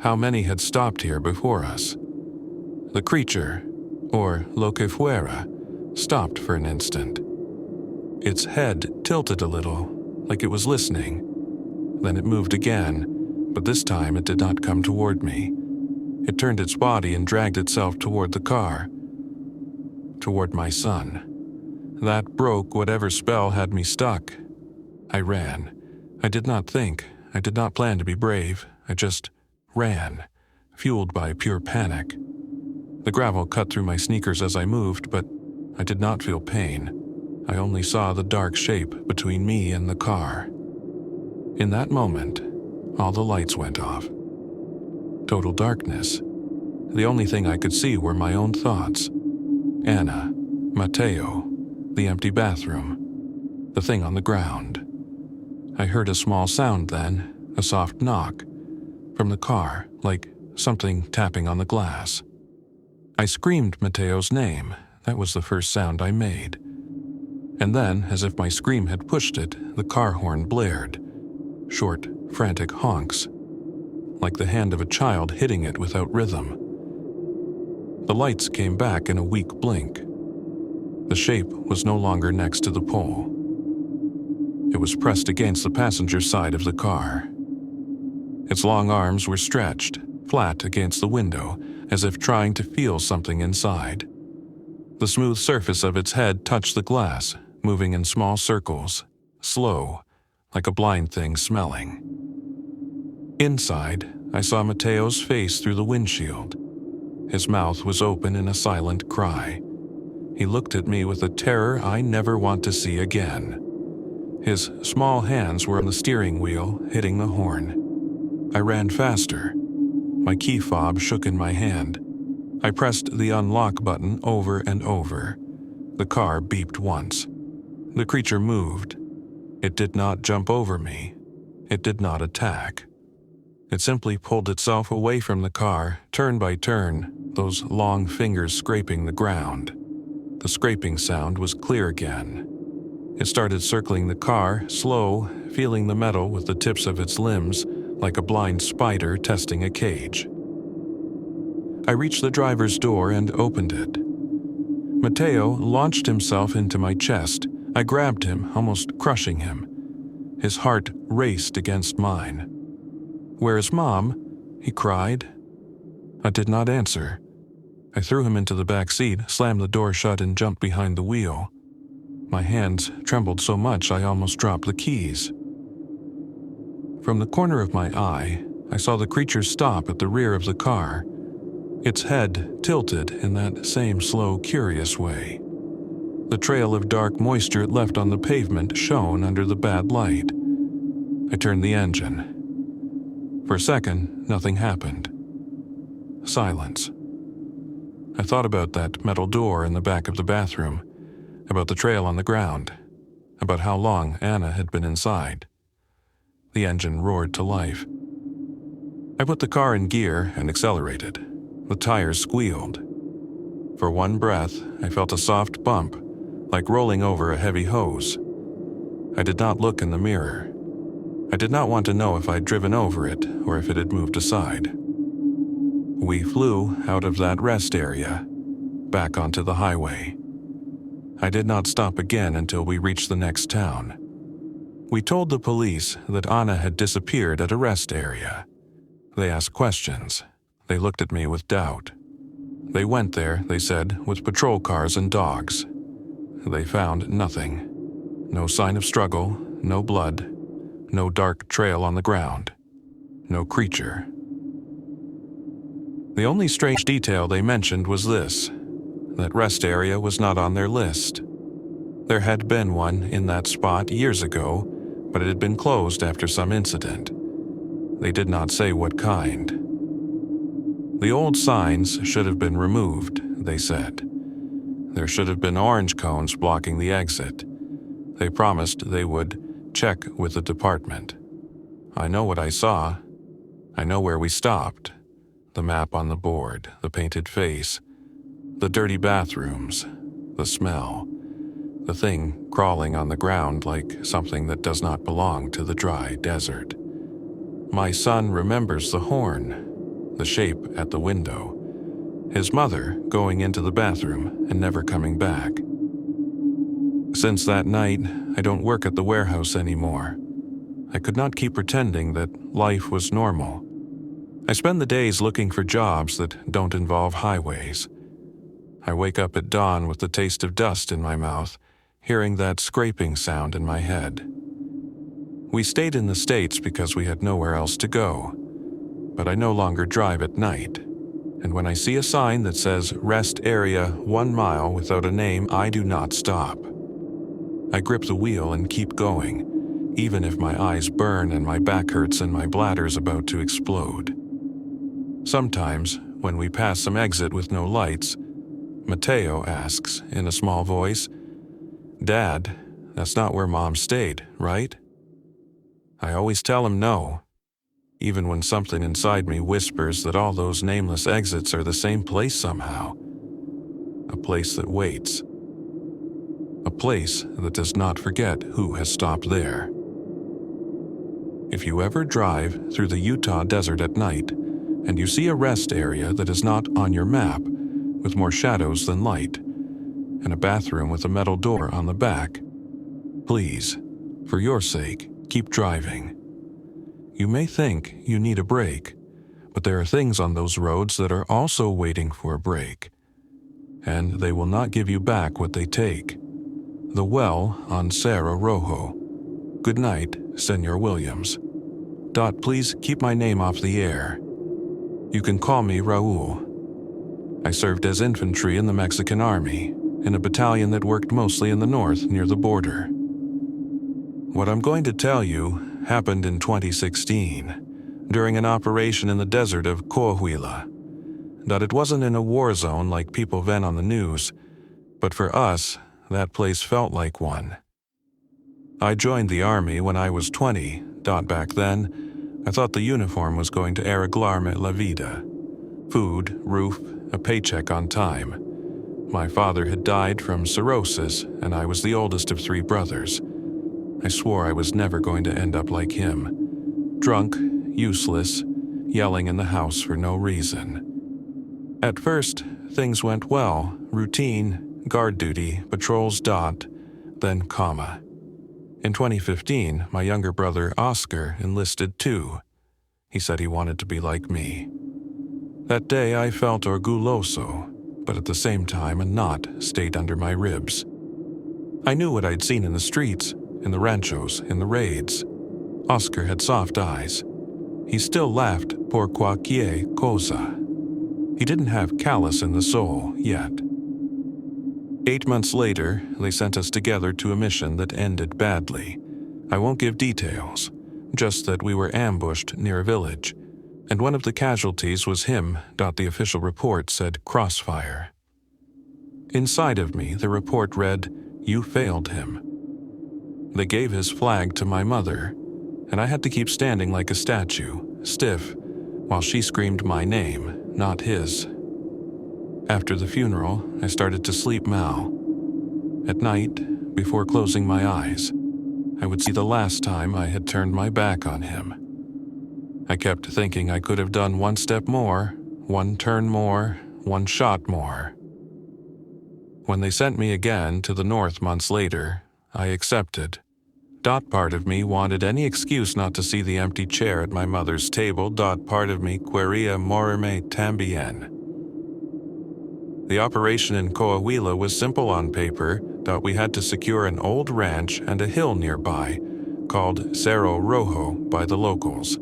How many had stopped here before us? The creature, or lo que fuera, stopped for an instant. Its head tilted a little, like it was listening. Then it moved again, but this time it did not come toward me. It turned its body and dragged itself toward the car, toward my son. That broke whatever spell had me stuck. I ran. I did not think. I did not plan to be brave. I just ran, fueled by pure panic. The gravel cut through my sneakers as I moved, but I did not feel pain. I only saw the dark shape between me and the car. In that moment, all the lights went off. Total darkness. The only thing I could see were my own thoughts. Anna, Matteo, the empty bathroom. the thing on the ground. I heard a small sound then, a soft knock, from the car, like something tapping on the glass. I screamed Mateo's name. That was the first sound I made. And then, as if my scream had pushed it, the car horn blared. Short, frantic honks, like the hand of a child hitting it without rhythm. The lights came back in a weak blink. The shape was no longer next to the pole. It was pressed against the passenger side of the car. Its long arms were stretched, flat against the window, as if trying to feel something inside. The smooth surface of its head touched the glass, moving in small circles, slow, like a blind thing smelling. Inside, I saw Mateo's face through the windshield. His mouth was open in a silent cry. He looked at me with a terror I never want to see again. His small hands were on the steering wheel, hitting the horn. I ran faster. My key fob shook in my hand. I pressed the unlock button over and over. The car beeped once. The creature moved. It did not jump over me. It did not attack. It simply pulled itself away from the car, turn by turn, those long fingers scraping the ground. The scraping sound was clear again. It started circling the car, slow, feeling the metal with the tips of its limbs, like a blind spider testing a cage. I reached the driver's door and opened it. Mateo launched himself into my chest. I grabbed him, almost crushing him. His heart raced against mine. "Where's Mom?" he cried. I did not answer. I threw him into the back seat, slammed the door shut, and jumped behind the wheel. My hands trembled so much I almost dropped the keys. From the corner of my eye, I saw the creature stop at the rear of the car. Its head tilted in that same slow, curious way. The trail of dark moisture it left on the pavement shone under the bad light. I turned the engine. For a second, nothing happened. Silence. I thought about that metal door in the back of the bathroom, about the trail on the ground, about how long Anna had been inside. The engine roared to life. I put the car in gear and accelerated. The tires squealed. For one breath, I felt a soft bump, like rolling over a heavy hose. I did not look in the mirror. I did not want to know if I'd driven over it or if it had moved aside. We flew out of that rest area, back onto the highway. I did not stop again until we reached the next town. We told the police that Anna had disappeared at a rest area. They asked questions. They looked at me with doubt. They went there, they said, with patrol cars and dogs. They found nothing. No sign of struggle, no blood, no dark trail on the ground, no creature. The only strange detail they mentioned was this: that rest area was not on their list. There had been one in that spot years ago, but it had been closed after some incident. They did not say what kind. The old signs should have been removed, they said. There should have been orange cones blocking the exit. They promised they would check with the department. I know what I saw. I know where we stopped. The map on the board, the painted face, the dirty bathrooms, the smell, the thing crawling on the ground like something that does not belong to the dry desert. My son remembers the horn, the shape at the window, his mother going into the bathroom and never coming back. Since that night, I don't work at the warehouse anymore. I could not keep pretending that life was normal. I spend the days looking for jobs that don't involve highways. I wake up at dawn with the taste of dust in my mouth, hearing that scraping sound in my head. We stayed in the States because we had nowhere else to go, but I no longer drive at night. And when I see a sign that says rest area 1 mile without a name, I do not stop. I grip the wheel and keep going, even if my eyes burn and my back hurts and my bladder's about to explode. Sometimes, when we pass some exit with no lights, Mateo asks in a small voice, "Dad, that's not where Mom stayed, right? I always tell him no, even when something inside me whispers that all those nameless exits are the same place somehow. A place that waits. A place that does not forget who has stopped there. If you ever drive through the Utah desert at night and you see a rest area that is not on your map, with more shadows than light, and a bathroom with a metal door on the back, please, for your sake, keep driving. You may think you need a break, but there are things on those roads that are also waiting for a break, and they will not give you back what they take. The well on Cerro Rojo. Good night, Senor Williams. Please keep my name off the air. You can call me Raul. I served as infantry in the Mexican Army, in a battalion that worked mostly in the north near the border. What I'm going to tell you happened in 2016, during an operation in the desert of Coahuila. It wasn't in a war zone like people ven on the news, but for us, that place felt like one. I joined the Army when I was 20. Back then, I thought the uniform was going to arreglarme la vida. Food, roof, a paycheck on time. My father had died from cirrhosis, and I was the oldest of 3 brothers. I swore I was never going to end up like him. Drunk, useless, yelling in the house for no reason. At first, things went well. Routine, guard duty, patrols. Then coma. In 2015, my younger brother Oscar enlisted too. He said he wanted to be like me. That day I felt orgulloso, but at the same time a knot stayed under my ribs. I knew what I'd seen in the streets, in the ranchos, in the raids. Oscar had soft eyes. He still laughed por cualquier cosa. He didn't have callous in the soul yet. 8 months later, they sent us together to a mission that ended badly. I won't give details, just that we were ambushed near a village, and one of the casualties was him. The official report said crossfire. Inside of me, the report read, "You failed him." They gave his flag to my mother, and I had to keep standing like a statue, stiff, while she screamed my name, not his. After the funeral, I started to sleep mal. At night, before closing my eyes, I would see the last time I had turned my back on him. I kept thinking I could have done one step more, one turn more, one shot more. When they sent me again to the north months later, I accepted. Part of me wanted any excuse not to see the empty chair at my mother's table. Part of me quería morirme también. The operation in Coahuila was simple on paper. We had to secure an old ranch and a hill nearby, called Cerro Rojo by the locals.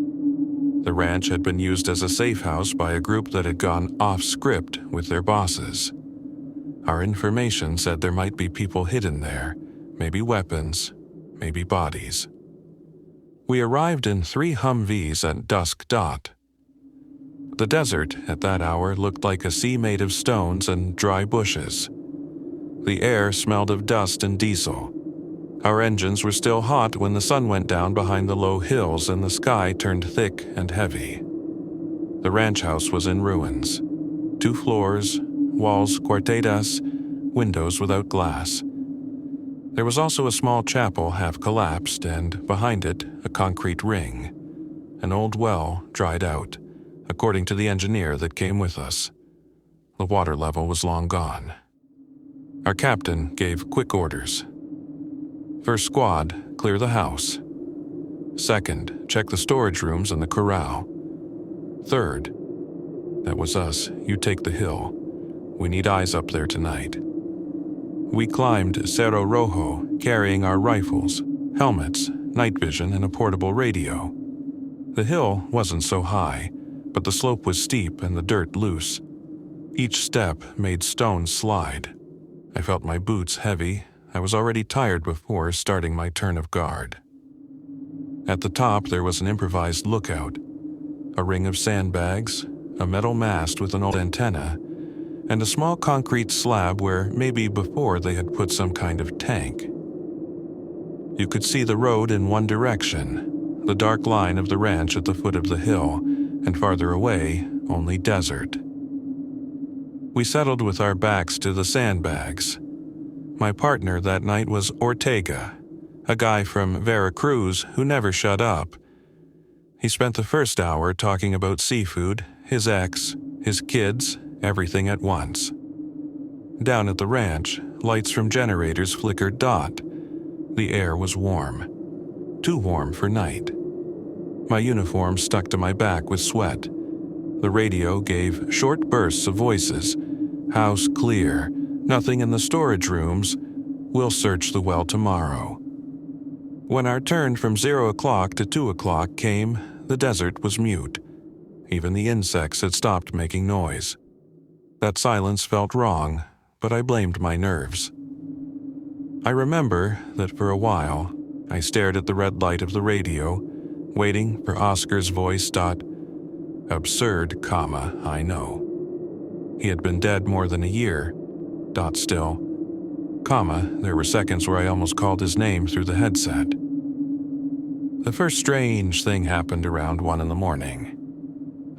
The ranch had been used as a safe house by a group that had gone off-script with their bosses. Our information said there might be people hidden there, maybe weapons, maybe bodies. We arrived in 3 Humvees at dusk. The desert at that hour looked like a sea made of stones and dry bushes. The air smelled of dust and diesel. Our engines were still hot when the sun went down behind the low hills and the sky turned thick and heavy. The ranch house was in ruins. 2 floors, walls cuartetas, windows without glass. There was also a small chapel half collapsed and, behind it, a concrete ring. An old well dried out, according to the engineer that came with us. The water level was long gone. Our captain gave quick orders. First squad, clear the house. Second, check the storage rooms and the corral. Third, that was us, you take the hill. We need eyes up there tonight. We climbed Cerro Rojo, carrying our rifles, helmets, night vision, and a portable radio. The hill wasn't so high, but the slope was steep and the dirt loose. Each step made stones slide. I felt my boots heavy. I was already tired before starting my turn of guard. At the top there was an improvised lookout, a ring of sandbags, a metal mast with an old antenna, and a small concrete slab where maybe before they had put some kind of tank. You could see the road in one direction, the dark line of the ranch at the foot of the hill, and farther away, only desert. We settled with our backs to the sandbags. My partner that night was Ortega, a guy from Veracruz who never shut up. He spent the first hour talking about seafood, his ex, his kids, everything at once. Down at the ranch, lights from generators flickered dot. The air was warm. Too warm for night. My uniform stuck to my back with sweat. The radio gave short bursts of voices. House clear. Nothing in the storage rooms. We'll search the well tomorrow. When our turn from 0 o'clock to 2 o'clock came, the desert was mute. Even the insects had stopped making noise. That silence felt wrong, but I blamed my nerves. I remember that for a while, I stared at the red light of the radio, waiting for Oscar's voice. Absurd, I know. He had been dead more than a year. Still. There were seconds where I almost called his name through the headset. The first strange thing happened around 1 in the morning.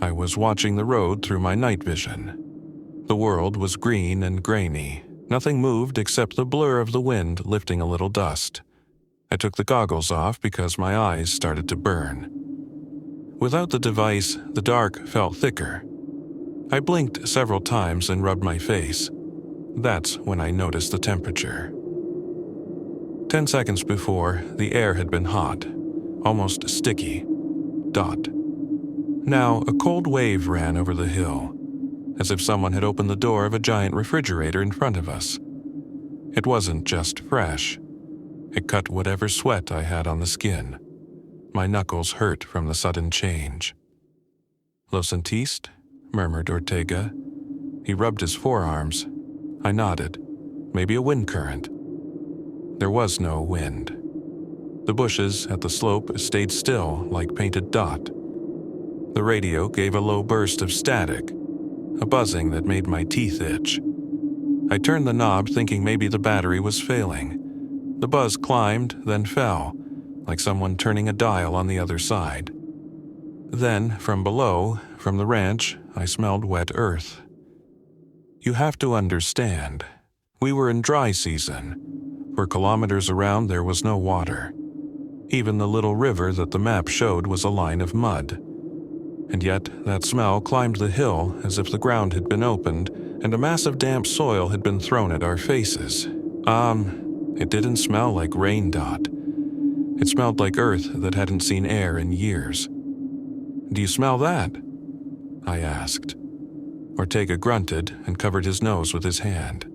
I was watching the road through my night vision. The world was green and grainy. Nothing moved except the blur of the wind lifting a little dust. I took the goggles off because my eyes started to burn. Without the device, the dark felt thicker. I blinked several times and rubbed my face. That's when I noticed the temperature. 10 seconds before, the air had been hot, almost sticky. Now, a cold wave ran over the hill, as if someone had opened the door of a giant refrigerator in front of us. It wasn't just fresh. It cut whatever sweat I had on the skin. My knuckles hurt from the sudden change. "Lo sentiste?" murmured Ortega. He rubbed his forearms. I nodded. Maybe a wind current. There was no wind. The bushes at the slope stayed still like painted dot. The radio gave a low burst of static, a buzzing that made my teeth itch. I turned the knob thinking maybe the battery was failing. The buzz climbed, then fell, like someone turning a dial on the other side. Then, from below, from the ranch, I smelled wet earth. You have to understand, we were in dry season. For kilometers around there was no water. Even the little river that the map showed was a line of mud. And yet that smell climbed the hill as if the ground had been opened and a mass of damp soil had been thrown at our faces. It didn't smell like rain. It smelled like earth that hadn't seen air in years. "Do you smell that?" I asked. Ortega grunted and covered his nose with his hand.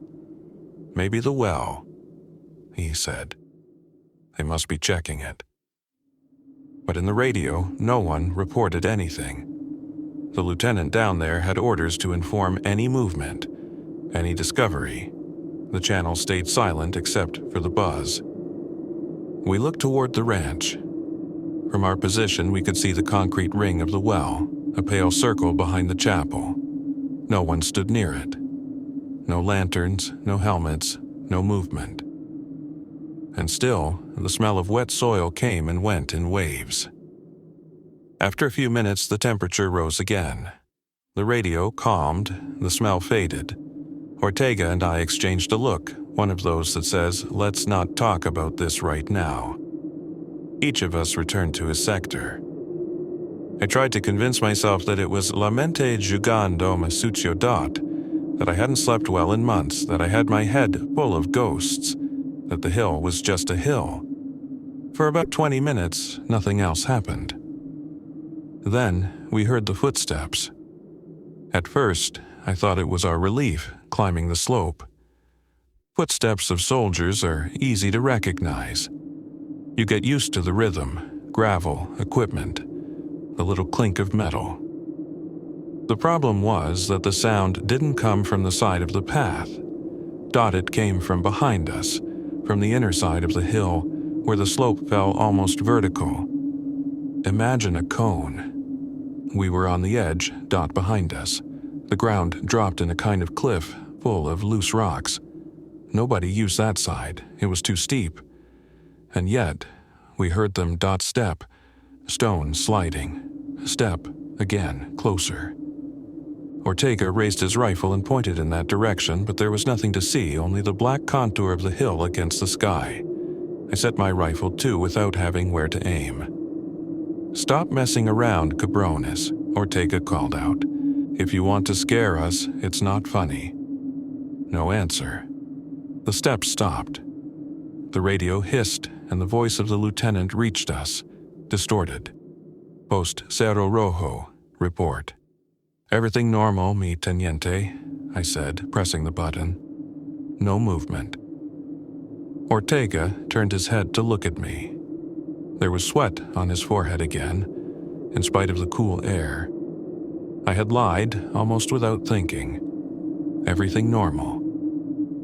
"Maybe the well," he said. "They must be checking it." But in the radio, no one reported anything. The lieutenant down there had orders to inform any movement, any discovery. The channel stayed silent except for the buzz. We looked toward the ranch. From our position, we could see the concrete ring of the well, a pale circle behind the chapel. No one stood near it. No lanterns, no helmets, no movement. And still, the smell of wet soil came and went in waves. After a few minutes, the temperature rose again. The radio calmed, the smell faded. Ortega and I exchanged a look, one of those that says, "Let's not talk about this right now." Each of us returned to his sector. I tried to convince myself that it was la mente jugando me sucio that I hadn't slept well in months, that I had my head full of ghosts, that the hill was just a hill. For about 20 minutes, nothing else happened. Then we heard the footsteps. At first, I thought it was our relief climbing the slope. Footsteps of soldiers are easy to recognize. You get used to the rhythm, gravel, equipment, the little clink of metal. The problem was that the sound didn't come from the side of the path. It came from behind us, from the inner side of the hill, where the slope fell almost vertical. Imagine a cone. We were on the edge, behind us. The ground dropped in a kind of cliff, full of loose rocks. Nobody used that side, it was too steep. And yet, we heard them dot step, stone sliding, step again, closer. Ortega raised his rifle and pointed in that direction, but there was nothing to see, only the black contour of the hill against the sky. I set my rifle too without having where to aim. "Stop messing around, cabrones," Ortega called out. "If you want to scare us, it's not funny." No answer. The steps stopped. The radio hissed, and the voice of the lieutenant reached us, distorted. "Post Cerro Rojo, report." "Everything normal, mi teniente," I said, pressing the button. No movement. Ortega turned his head to look at me. There was sweat on his forehead again, in spite of the cool air. I had lied almost without thinking. Everything normal.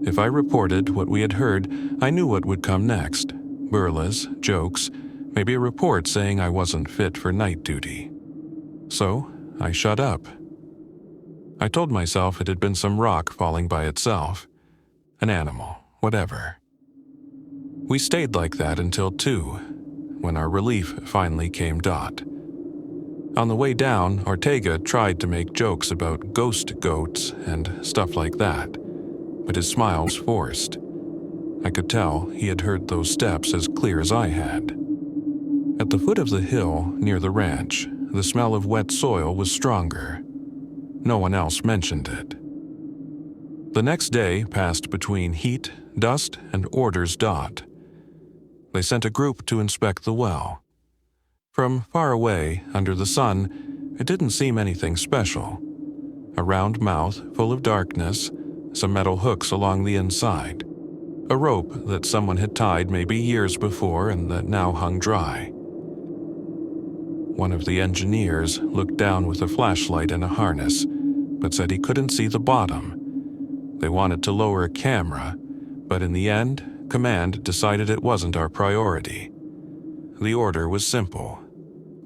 If I reported what we had heard, I knew what would come next. Burlas, jokes, maybe a report saying I wasn't fit for night duty. So, I shut up. I told myself it had been some rock falling by itself. An animal, whatever. We stayed like that until 2, when our relief finally came dot. On the way down, Ortega tried to make jokes about ghost goats and stuff like that, but his smile was forced. I could tell he had heard those steps as clear as I had. At the foot of the hill, near the ranch, the smell of wet soil was stronger. No one else mentioned it. The next day passed between heat, dust, and orders dot. They sent a group to inspect the well. From far away, under the sun, it didn't seem anything special. A round mouth full of darkness, some metal hooks along the inside, a rope that someone had tied maybe years before and that now hung dry. One of the engineers looked down with a flashlight and a harness, but said he couldn't see the bottom. They wanted to lower a camera, but in the end, Command decided it wasn't our priority. The order was simple.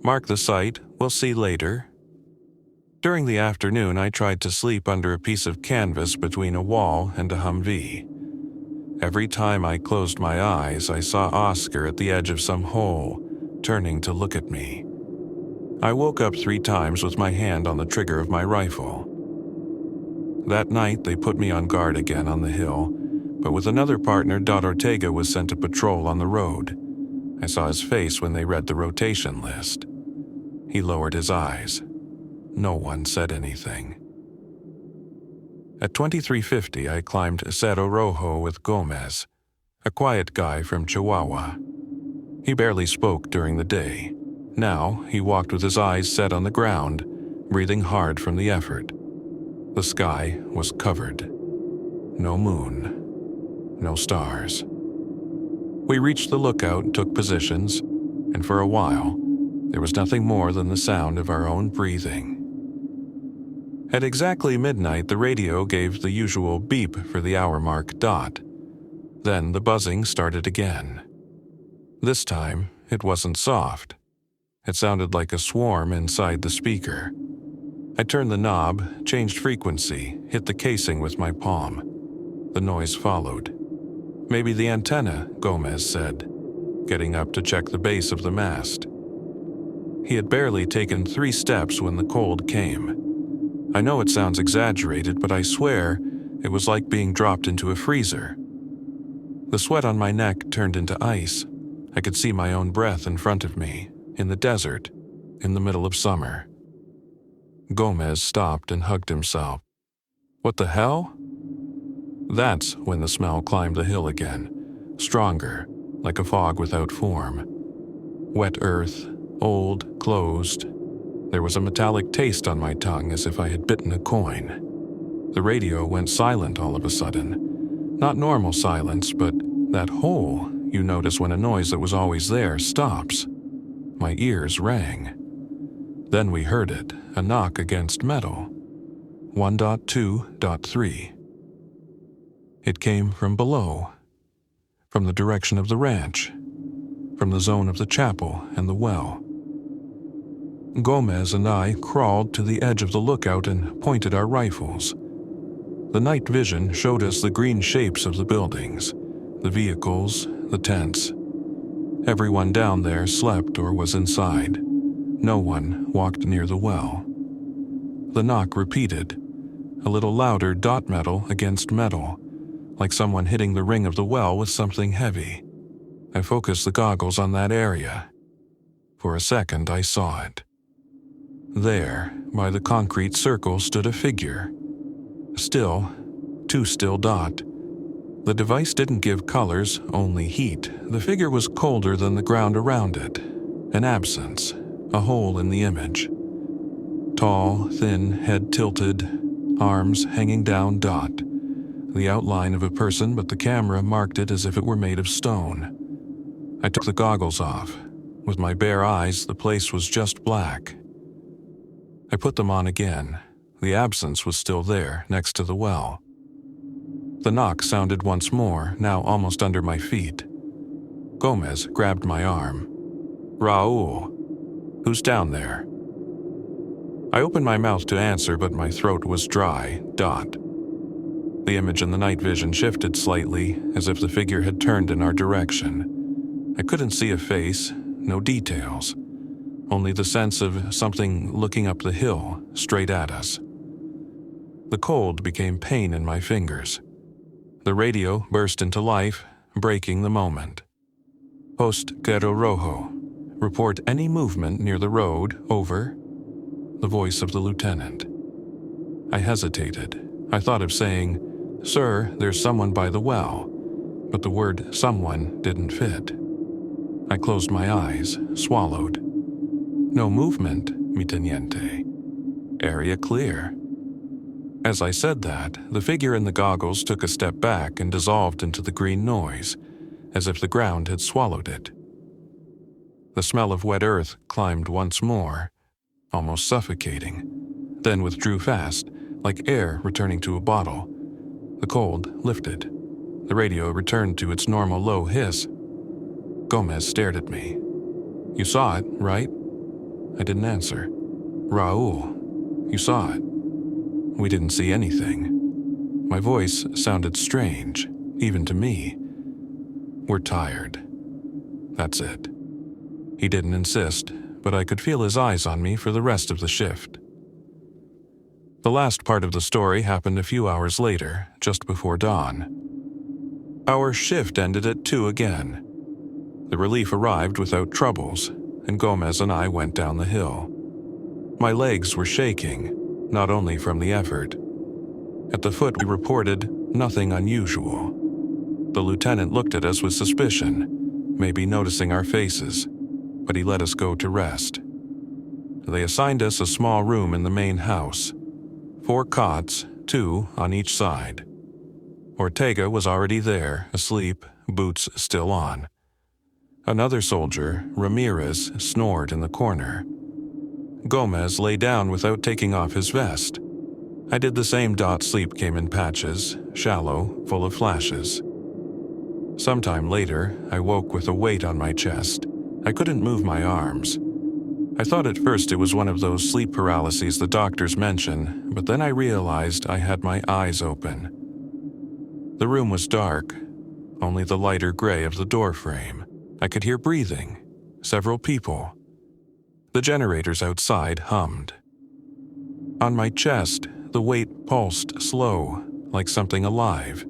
Mark the site, we'll see later. During the afternoon, I tried to sleep under a piece of canvas between a wall and a Humvee. Every time I closed my eyes, I saw Oscar at the edge of some hole, turning to look at me. I woke up 3 times with my hand on the trigger of my rifle. That night, they put me on guard again on the hill, but with another partner, Dot Ortega was sent to patrol on the road. I saw his face when they read the rotation list. He lowered his eyes. No one said anything. At 2350, I climbed Cerro Rojo with Gomez, a quiet guy from Chihuahua. He barely spoke during the day. Now, he walked with his eyes set on the ground, breathing hard from the effort. The sky was covered. No moon. No stars. We reached the lookout and took positions, and for a while, there was nothing more than the sound of our own breathing. At exactly midnight, the radio gave the usual beep for the hour mark dot. Then the buzzing started again. This time, it wasn't soft. It sounded like a swarm inside the speaker. I turned the knob, changed frequency, hit the casing with my palm. The noise followed. "Maybe the antenna," Gomez said, getting up to check the base of the mast. He had barely taken 3 steps when the cold came. I know it sounds exaggerated, but I swear it was like being dropped into a freezer. The sweat on my neck turned into ice. I could see my own breath in front of me, in the desert, in the middle of summer. Gomez stopped and hugged himself. "What the hell?" That's when the smell climbed the hill again, stronger, like a fog without form. Wet earth, old, closed. There was a metallic taste on my tongue as if I had bitten a coin. The radio went silent all of a sudden. Not normal silence, but that hole you notice when a noise that was always there stops. My ears rang. Then we heard it, a knock against metal. 1.2.3. It came from below, from the direction of the ranch, from the zone of the chapel and the well. Gomez and I crawled to the edge of the lookout and pointed our rifles. The night vision showed us the green shapes of the buildings, the vehicles, the tents. Everyone down there slept or was inside. No one walked near the well. The knock repeated, a little louder, dot metal against metal, like someone hitting the ring of the well with something heavy. I focused the goggles on that area. For a second, I saw it. There, by the concrete circle, stood a figure. Still, too still dot. The device didn't give colors, only heat. The figure was colder than the ground around it. An absence, a hole in the image. Tall, thin, head tilted, arms hanging down dot. The outline of a person, but the camera marked it as if it were made of stone. I took the goggles off. With my bare eyes, the place was just black. I put them on again. The absence was still there, next to the well. The knock sounded once more, now almost under my feet. Gomez grabbed my arm. "Raul, who's down there?" I opened my mouth to answer, but my throat was dry, dot. The image in the night vision shifted slightly, as if the figure had turned in our direction. I couldn't see a face, no details, only the sense of something looking up the hill, straight at us. The cold became pain in my fingers. The radio burst into life, breaking the moment. "Post Cerro Rojo. Report any movement near the road, over." The voice of the lieutenant. I hesitated. I thought of saying, "Sir, there's someone by the well," but the word "someone" didn't fit. I closed my eyes, swallowed. "No movement, mi teniente. Area clear." As I said that, the figure in the goggles took a step back and dissolved into the green noise, as if the ground had swallowed it. The smell of wet earth climbed once more, almost suffocating, then withdrew fast, like air returning to a bottle. The cold lifted. The radio returned to its normal low hiss. Gomez stared at me. "You saw it, right?" I didn't answer. "Raul, you saw it." "We didn't see anything." My voice sounded strange, even to me. "We're tired. That's it." He didn't insist, but I could feel his eyes on me for the rest of the shift. The last part of the story happened a few hours later, just before dawn. Our shift ended at 2 again. The relief arrived without troubles, and Gomez and I went down the hill. My legs were shaking, not only from the effort. At the foot we reported nothing unusual. The lieutenant looked at us with suspicion, maybe noticing our faces, but he let us go to rest. They assigned us a small room in the main house. 4 cots, 2 on each side. Ortega was already there, asleep, boots still on. Another soldier, Ramirez, snored in the corner. Gomez lay down without taking off his vest. I did the same. Sleep came in patches, shallow, full of flashes. Sometime later, I woke with a weight on my chest. I couldn't move my arms. I thought at first it was one of those sleep paralyses the doctors mention, but then I realized I had my eyes open. The room was dark, only the lighter gray of the door frame. I could hear breathing, several people. The generators outside hummed. On my chest, the weight pulsed slow, like something alive.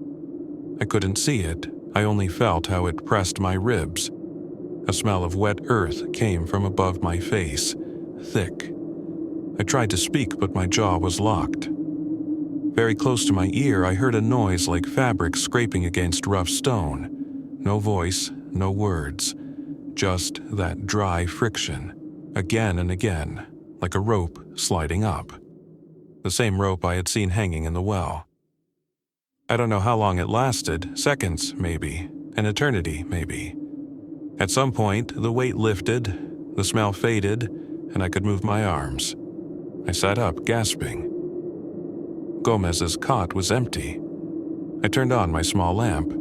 I couldn't see it, I only felt how it pressed my ribs. A smell of wet earth came from above my face, thick. I tried to speak, but my jaw was locked. Very close to my ear, I heard a noise like fabric scraping against rough stone. No voice, no words, just that dry friction, again and again, like a rope sliding up. The same rope I had seen hanging in the well. I don't know how long it lasted, seconds maybe, an eternity maybe. At some point, the weight lifted, the smell faded, and I could move my arms. I sat up, gasping. Gomez's cot was empty. I turned on my small lamp.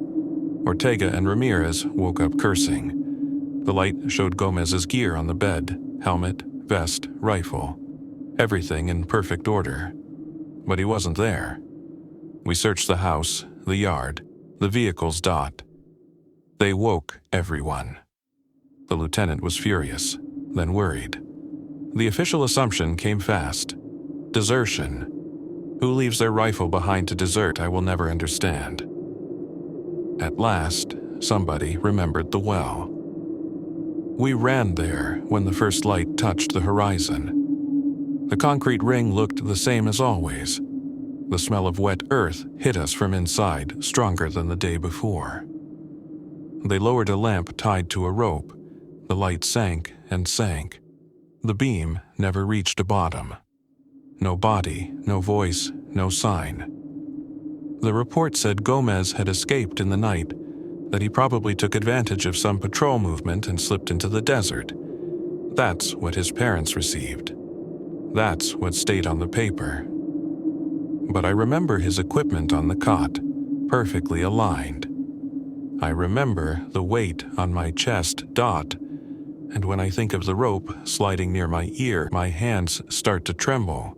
Ortega and Ramirez woke up cursing. The light showed Gomez's gear on the bed, helmet, vest, rifle. Everything in perfect order. But he wasn't there. We searched the house, the yard, the vehicles. They woke everyone. The lieutenant was furious, then worried. The official assumption came fast. Desertion. Who leaves their rifle behind to desert, I will never understand. At last, somebody remembered the well. We ran there when the first light touched the horizon. The concrete ring looked the same as always. The smell of wet earth hit us from inside, stronger than the day before. They lowered a lamp tied to a rope. The light sank and sank. The beam never reached a bottom. No body, no voice, no sign. The report said Gomez had escaped in the night, that he probably took advantage of some patrol movement and slipped into the desert. That's what his parents received. That's what stayed on the paper. But I remember his equipment on the cot, perfectly aligned. I remember the weight on my chest, Dot, and when I think of the rope sliding near my ear, my hands start to tremble.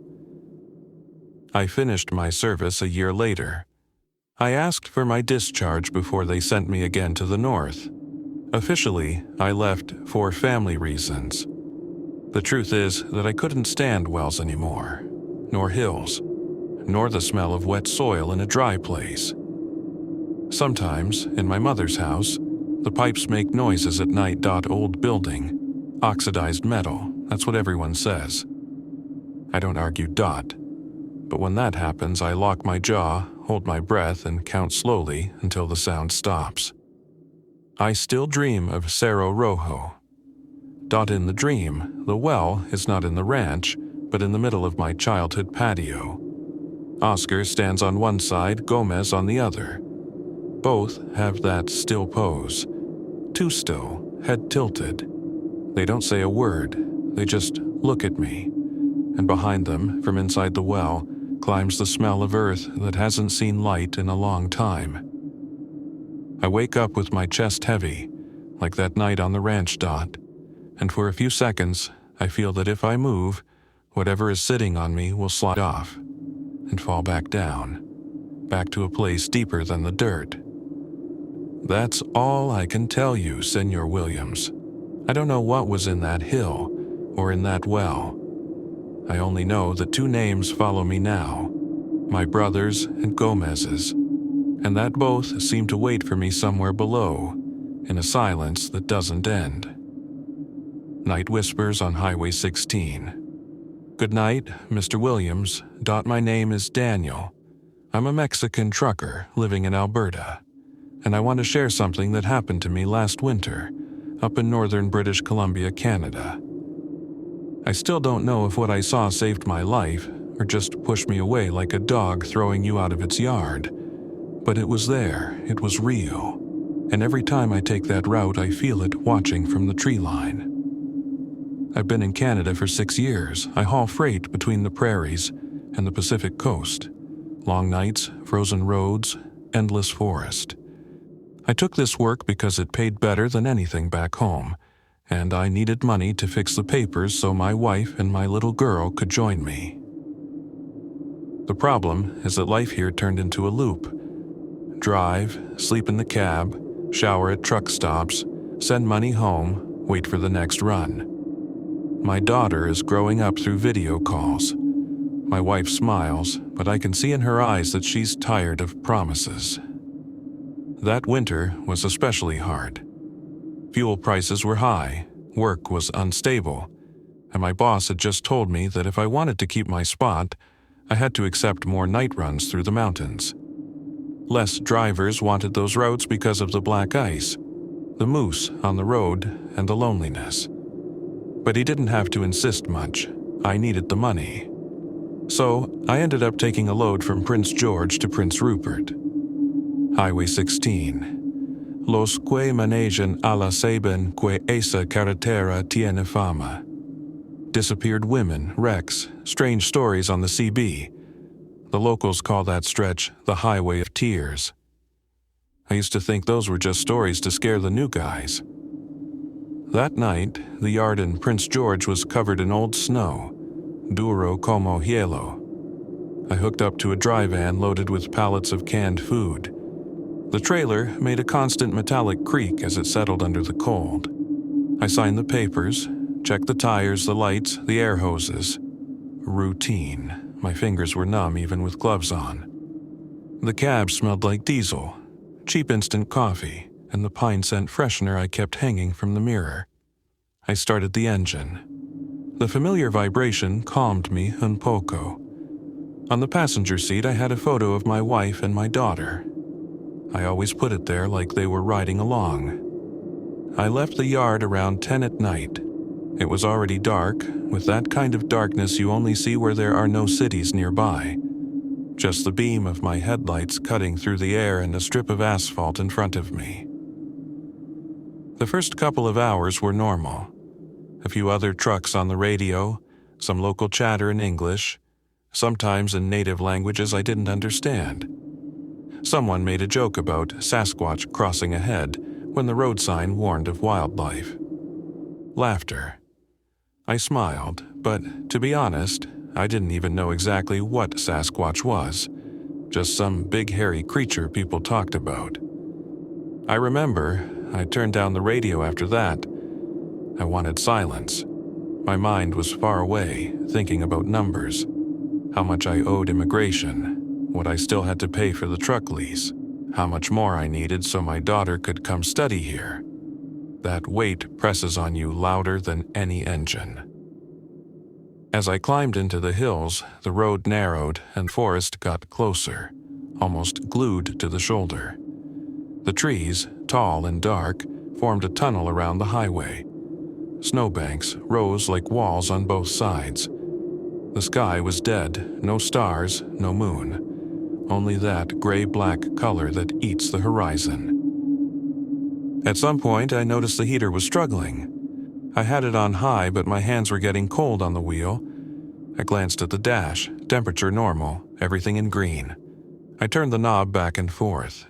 I finished my service a year later. I asked for my discharge before they sent me again to the north. Officially, I left for family reasons. The truth is that I couldn't stand wells anymore, nor hills, nor the smell of wet soil in a dry place. Sometimes, in my mother's house, the pipes make noises at night. Old building, oxidized metal, that's what everyone says. I don't argue. But when that happens, I lock my jaw, hold my breath, and count slowly until the sound stops. I still dream of Cerro Rojo. In the dream, the well is not in the ranch, but in the middle of my childhood patio. Oscar stands on one side, Gomez on the other. Both have that still pose. Too still, head tilted. They don't say a word, they just look at me. And behind them, from inside the well, climbs the smell of earth that hasn't seen light in a long time. I wake up with my chest heavy, like that night on the ranch. And for a few seconds, I feel that if I move, whatever is sitting on me will slide off and fall back down, back to a place deeper than the dirt. That's all I can tell you, Senor Williams. I don't know what was in that hill or in that well. I only know that two names follow me now, my brother's and Gomez's, and that both seem to wait for me somewhere below, in a silence that doesn't end. Night whispers on Highway 16. Good night, Mr. Williams. My name is Daniel. I'm a Mexican trucker living in Alberta, and I want to share something that happened to me last winter, up in northern British Columbia, Canada. I still don't know if what I saw saved my life or just pushed me away like a dog throwing you out of its yard. But it was there, it was real, and every time I take that route I feel it watching from the tree line. I've been in Canada for 6 years. I haul freight between the prairies and the Pacific coast. Long nights, frozen roads, endless forest. I took this work because it paid better than anything back home, and I needed money to fix the papers so my wife and my little girl could join me. The problem is that life here turned into a loop. Drive, sleep in the cab, shower at truck stops, send money home, wait for the next run. My daughter is growing up through video calls. My wife smiles, but I can see in her eyes that she's tired of promises. That winter was especially hard. Fuel prices were high, work was unstable, and my boss had just told me that if I wanted to keep my spot, I had to accept more night runs through the mountains. Less drivers wanted those roads because of the black ice, the moose on the road, and the loneliness. But he didn't have to insist much. I needed the money. So I ended up taking a load from Prince George to Prince Rupert. Highway 16. Los que manejan a la saben que esa carretera tiene fama. Disappeared women, wrecks, strange stories on the CB. The locals call that stretch the Highway of Tears. I used to think those were just stories to scare the new guys. That night, the yard in Prince George was covered in old snow, duro como hielo. I hooked up to a dry van loaded with pallets of canned food. The trailer made a constant metallic creak as it settled under the cold. I signed the papers, checked the tires, the lights, the air hoses. Routine. My fingers were numb even with gloves on. The cab smelled like diesel, cheap instant coffee, and the pine scent freshener I kept hanging from the mirror. I started the engine. The familiar vibration calmed me un poco. On the passenger seat, I had a photo of my wife and my daughter. I always put it there like they were riding along. I left the yard around 10 at night. It was already dark, with that kind of darkness you only see where there are no cities nearby. Just the beam of my headlights cutting through the air and a strip of asphalt in front of me. The first couple of hours were normal. A few other trucks on the radio, some local chatter in English, sometimes in native languages I didn't understand. Someone made a joke about Sasquatch crossing ahead when the road sign warned of wildlife. Laughter. I smiled, but to be honest, I didn't even know exactly what Sasquatch was, just some big hairy creature people talked about. I remember I turned down the radio after that. I wanted silence. My mind was far away, thinking about numbers, how much I owed immigration, what I still had to pay for the truck lease, how much more I needed so my daughter could come study here. That weight presses on you louder than any engine. As I climbed into the hills, the road narrowed and forest got closer, almost glued to the shoulder. The trees, tall and dark, formed a tunnel around the highway. Snowbanks rose like walls on both sides. The sky was dead, no stars, no moon. Only that gray-black color that eats the horizon. At some point, I noticed the heater was struggling. I had it on high, but my hands were getting cold on the wheel. I glanced at the dash, temperature normal, everything in green. I turned the knob back and forth.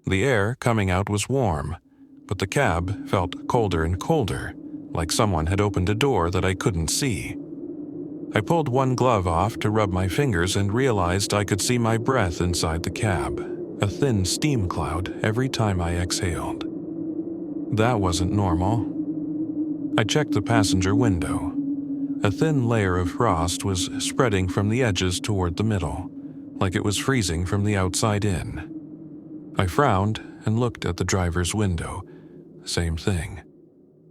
The air coming out was warm, but the cab felt colder and colder, like someone had opened a door that I couldn't see. I pulled one glove off to rub my fingers and realized I could see my breath inside the cab, a thin steam cloud every time I exhaled. That wasn't normal. I checked the passenger window. A thin layer of frost was spreading from the edges toward the middle, like it was freezing from the outside in. I frowned and looked at the driver's window. Same thing.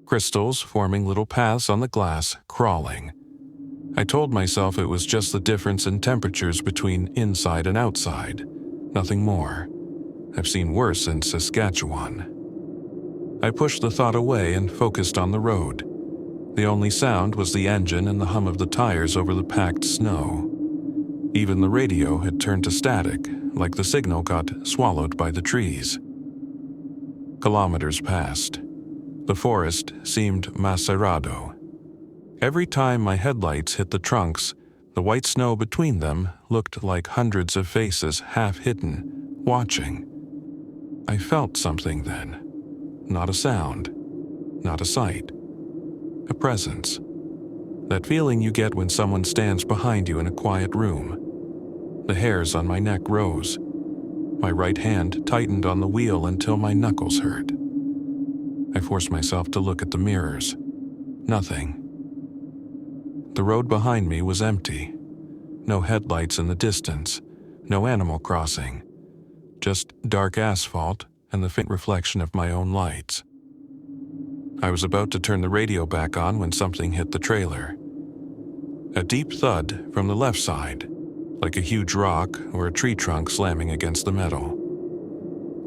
Crystals forming little paths on the glass, crawling. I told myself it was just the difference in temperatures between inside and outside. Nothing more. I've seen worse in Saskatchewan. I pushed the thought away and focused on the road. The only sound was the engine and the hum of the tires over the packed snow. Even the radio had turned to static, like the signal got swallowed by the trees. Kilometers passed. The forest seemed macerado. Every time my headlights hit the trunks, the white snow between them looked like hundreds of faces half hidden, watching. I felt something then. Not a sound, not a sight. A presence. That feeling you get when someone stands behind you in a quiet room. The hairs on my neck rose. My right hand tightened on the wheel until my knuckles hurt. I forced myself to look at the mirrors. Nothing. The road behind me was empty. No headlights in the distance. No animal crossing. Just dark asphalt and the faint reflection of my own lights. I was about to turn the radio back on when something hit the trailer. A deep thud from the left side, like a huge rock or a tree trunk slamming against the metal.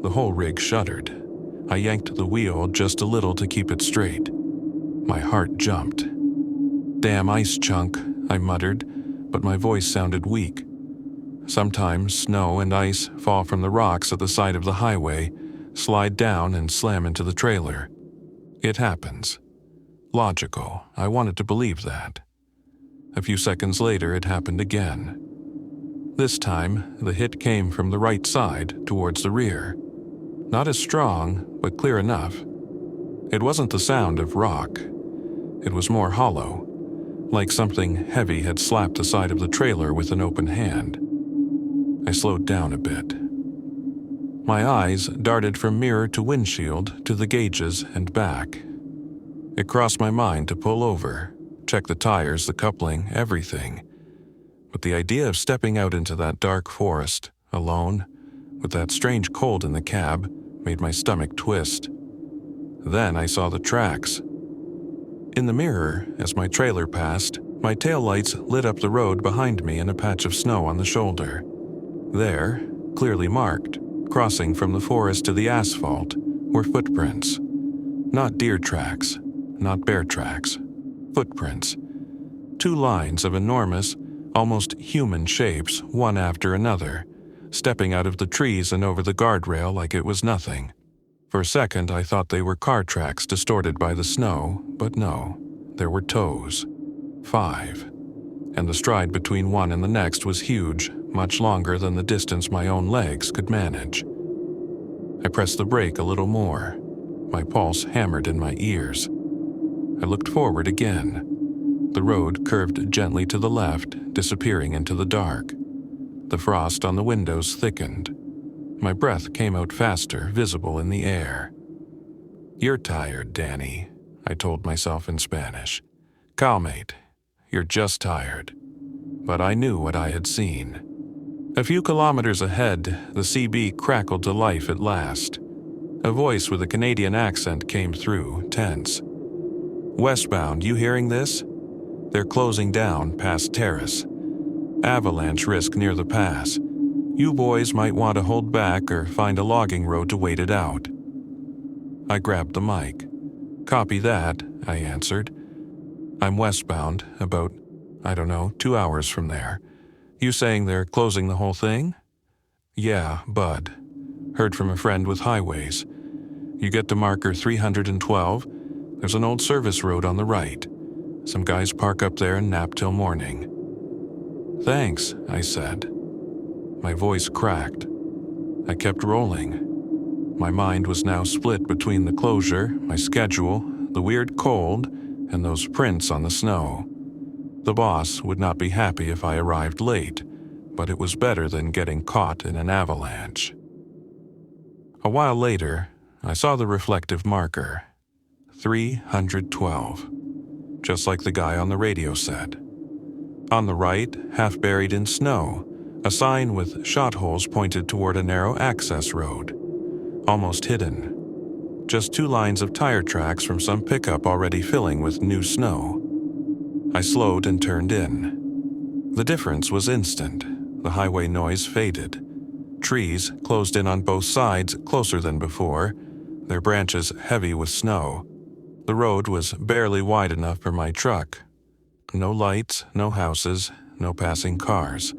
The whole rig shuddered. I yanked the wheel just a little to keep it straight. My heart jumped. "Damn ice chunk," I muttered, but my voice sounded weak. Sometimes snow and ice fall from the rocks at the side of the highway, slide down and slam into the trailer. It happens. Logical. I wanted to believe that. A few seconds later, it happened again. This time, the hit came from the right side, towards the rear. Not as strong, but clear enough. It wasn't the sound of rock. It was more hollow, like something heavy had slapped the side of the trailer with an open hand. I slowed down a bit. My eyes darted from mirror to windshield to the gauges and back. It crossed my mind to pull over, check the tires, the coupling, everything. But the idea of stepping out into that dark forest, alone, with that strange cold in the cab, made my stomach twist. Then I saw the tracks. In the mirror, as my trailer passed, my taillights lit up the road behind me in a patch of snow on the shoulder. There, clearly marked, crossing from the forest to the asphalt, were footprints. Not deer tracks, not bear tracks. Footprints. 2 lines of enormous, almost human shapes, one after another, stepping out of the trees and over the guardrail like it was nothing. For a second, I thought they were car tracks distorted by the snow, but no, there were toes. 5. And the stride between one and the next was huge, much longer than the distance my own legs could manage. I pressed the brake a little more. My pulse hammered in my ears. I looked forward again. The road curved gently to the left, disappearing into the dark. The frost on the windows thickened. My breath came out faster, visible in the air. "You're tired, Danny," I told myself in Spanish. "Calmate. You're just tired." But I knew what I had seen. A few kilometers ahead, the CB crackled to life at last. A voice with a Canadian accent came through, tense. "Westbound, you hearing this? They're closing down past Terrace. Avalanche risk near the pass. You boys might want to hold back or find a logging road to wait it out." I grabbed the mic. "Copy that," I answered. "I'm westbound, about, 2 hours from there. You saying they're closing the whole thing?" "Yeah, Bud. Heard from a friend with highways. You get to marker 312, there's an old service road on the right. Some guys park up there and nap till morning." "Thanks," I said. My voice cracked. I kept rolling. My mind was now split between the closure, my schedule, the weird cold, and those prints on the snow. The boss would not be happy if I arrived late, but it was better than getting caught in an avalanche. A while later, I saw the reflective marker. 312. Just like the guy on the radio said. On the right, half buried in snow, a sign with shot holes pointed toward a narrow access road. Almost hidden. Just 2 lines of tire tracks from some pickup already filling with new snow. I slowed and turned in. The difference was instant. The highway noise faded. Trees closed in on both sides closer than before, their branches heavy with snow. The road was barely wide enough for my truck. No lights, no houses, no passing cars.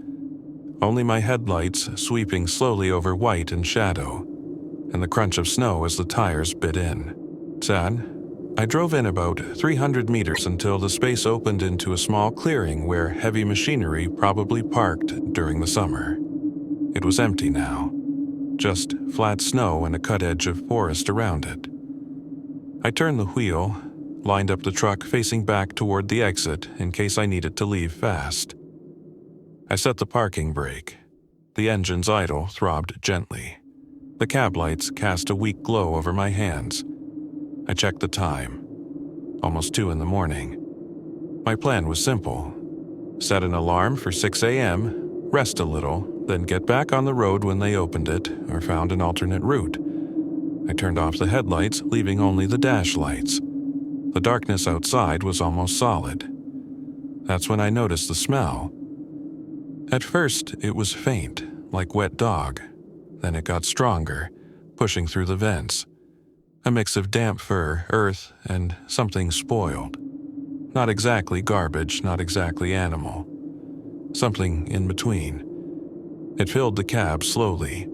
Only my headlights sweeping slowly over white and shadow, and the crunch of snow as the tires bit in. Sad. I drove in about 300 meters until the space opened into a small clearing where heavy machinery probably parked during the summer. It was empty now. Just flat snow and a cut edge of forest around it. I turned the wheel, lined up the truck facing back toward the exit in case I needed to leave fast. I set the parking brake. The engine's idle throbbed gently. The cab lights cast a weak glow over my hands. I checked the time. Almost 2 in the morning. My plan was simple. Set an alarm for 6 a.m., rest a little, then get back on the road when they opened it or found an alternate route. I turned off the headlights, leaving only the dash lights. The darkness outside was almost solid. That's when I noticed the smell. At first, it was faint, like wet dog. Then it got stronger, pushing through the vents. A mix of damp fur, earth, and something spoiled. Not exactly garbage, not exactly animal. Something in between. It filled the cab slowly,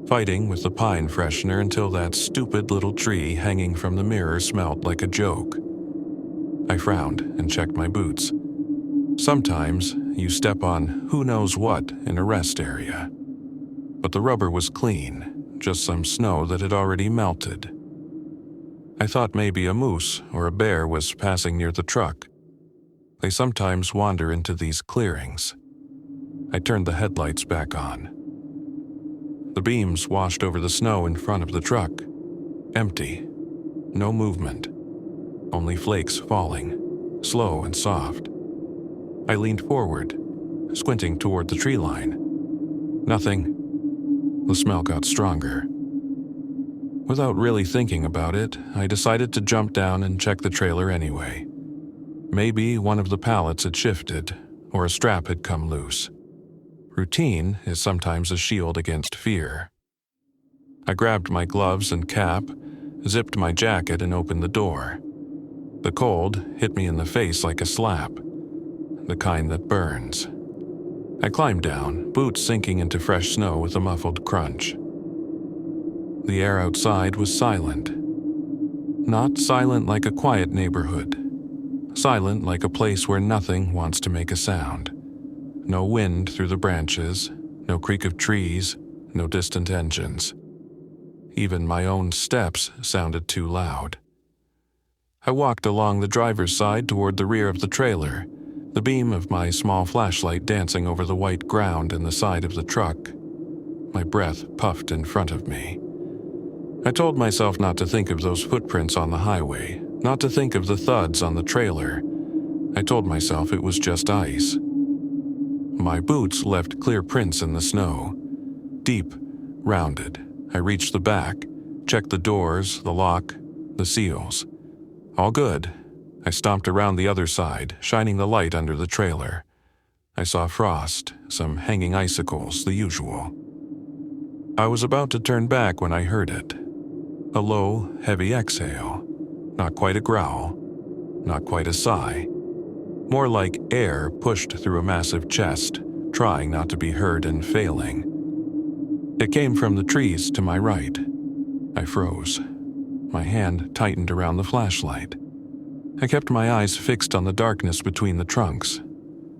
fighting with the pine freshener until that stupid little tree hanging from the mirror smelled like a joke. I frowned and checked my boots. Sometimes you step on who knows what in a rest area. But the rubber was clean, just some snow that had already melted. I thought maybe a moose or a bear was passing near the truck. They sometimes wander into these clearings. I turned the headlights back on. The beams washed over the snow in front of the truck. Empty. No movement. only flakes falling, slow and soft. I leaned forward, squinting toward the tree line. Nothing. The smell got stronger. Without really thinking about it, I decided to jump down and check the trailer anyway. Maybe one of the pallets had shifted, or a strap had come loose. Routine is sometimes a shield against fear. I grabbed my gloves and cap, zipped my jacket, and opened the door. The cold hit me in the face like a slap, the kind that burns. I climbed down, boots sinking into fresh snow with a muffled crunch. The air outside was silent. Not silent like a quiet neighborhood. Silent like a place where nothing wants to make a sound. No wind through the branches, no creak of trees, no distant engines. Even my own steps sounded too loud. I walked along the driver's side toward the rear of the trailer, the beam of my small flashlight dancing over the white ground in the side of the truck. My breath puffed in front of me. I told myself not to think of those footprints on the highway, not to think of the thuds on the trailer. I told myself it was just ice. My boots left clear prints in the snow. Deep, rounded. I reached the back, checked the doors, the lock, the seals. All good. I stomped around the other side, shining the light under the trailer. I saw frost, some hanging icicles, the usual. I was about to turn back when I heard it. A low, heavy exhale. Not quite a growl. Not quite a sigh. More like air pushed through a massive chest, trying not to be heard and failing. It came from the trees to my right. I froze. My hand tightened around the flashlight. I kept my eyes fixed on the darkness between the trunks.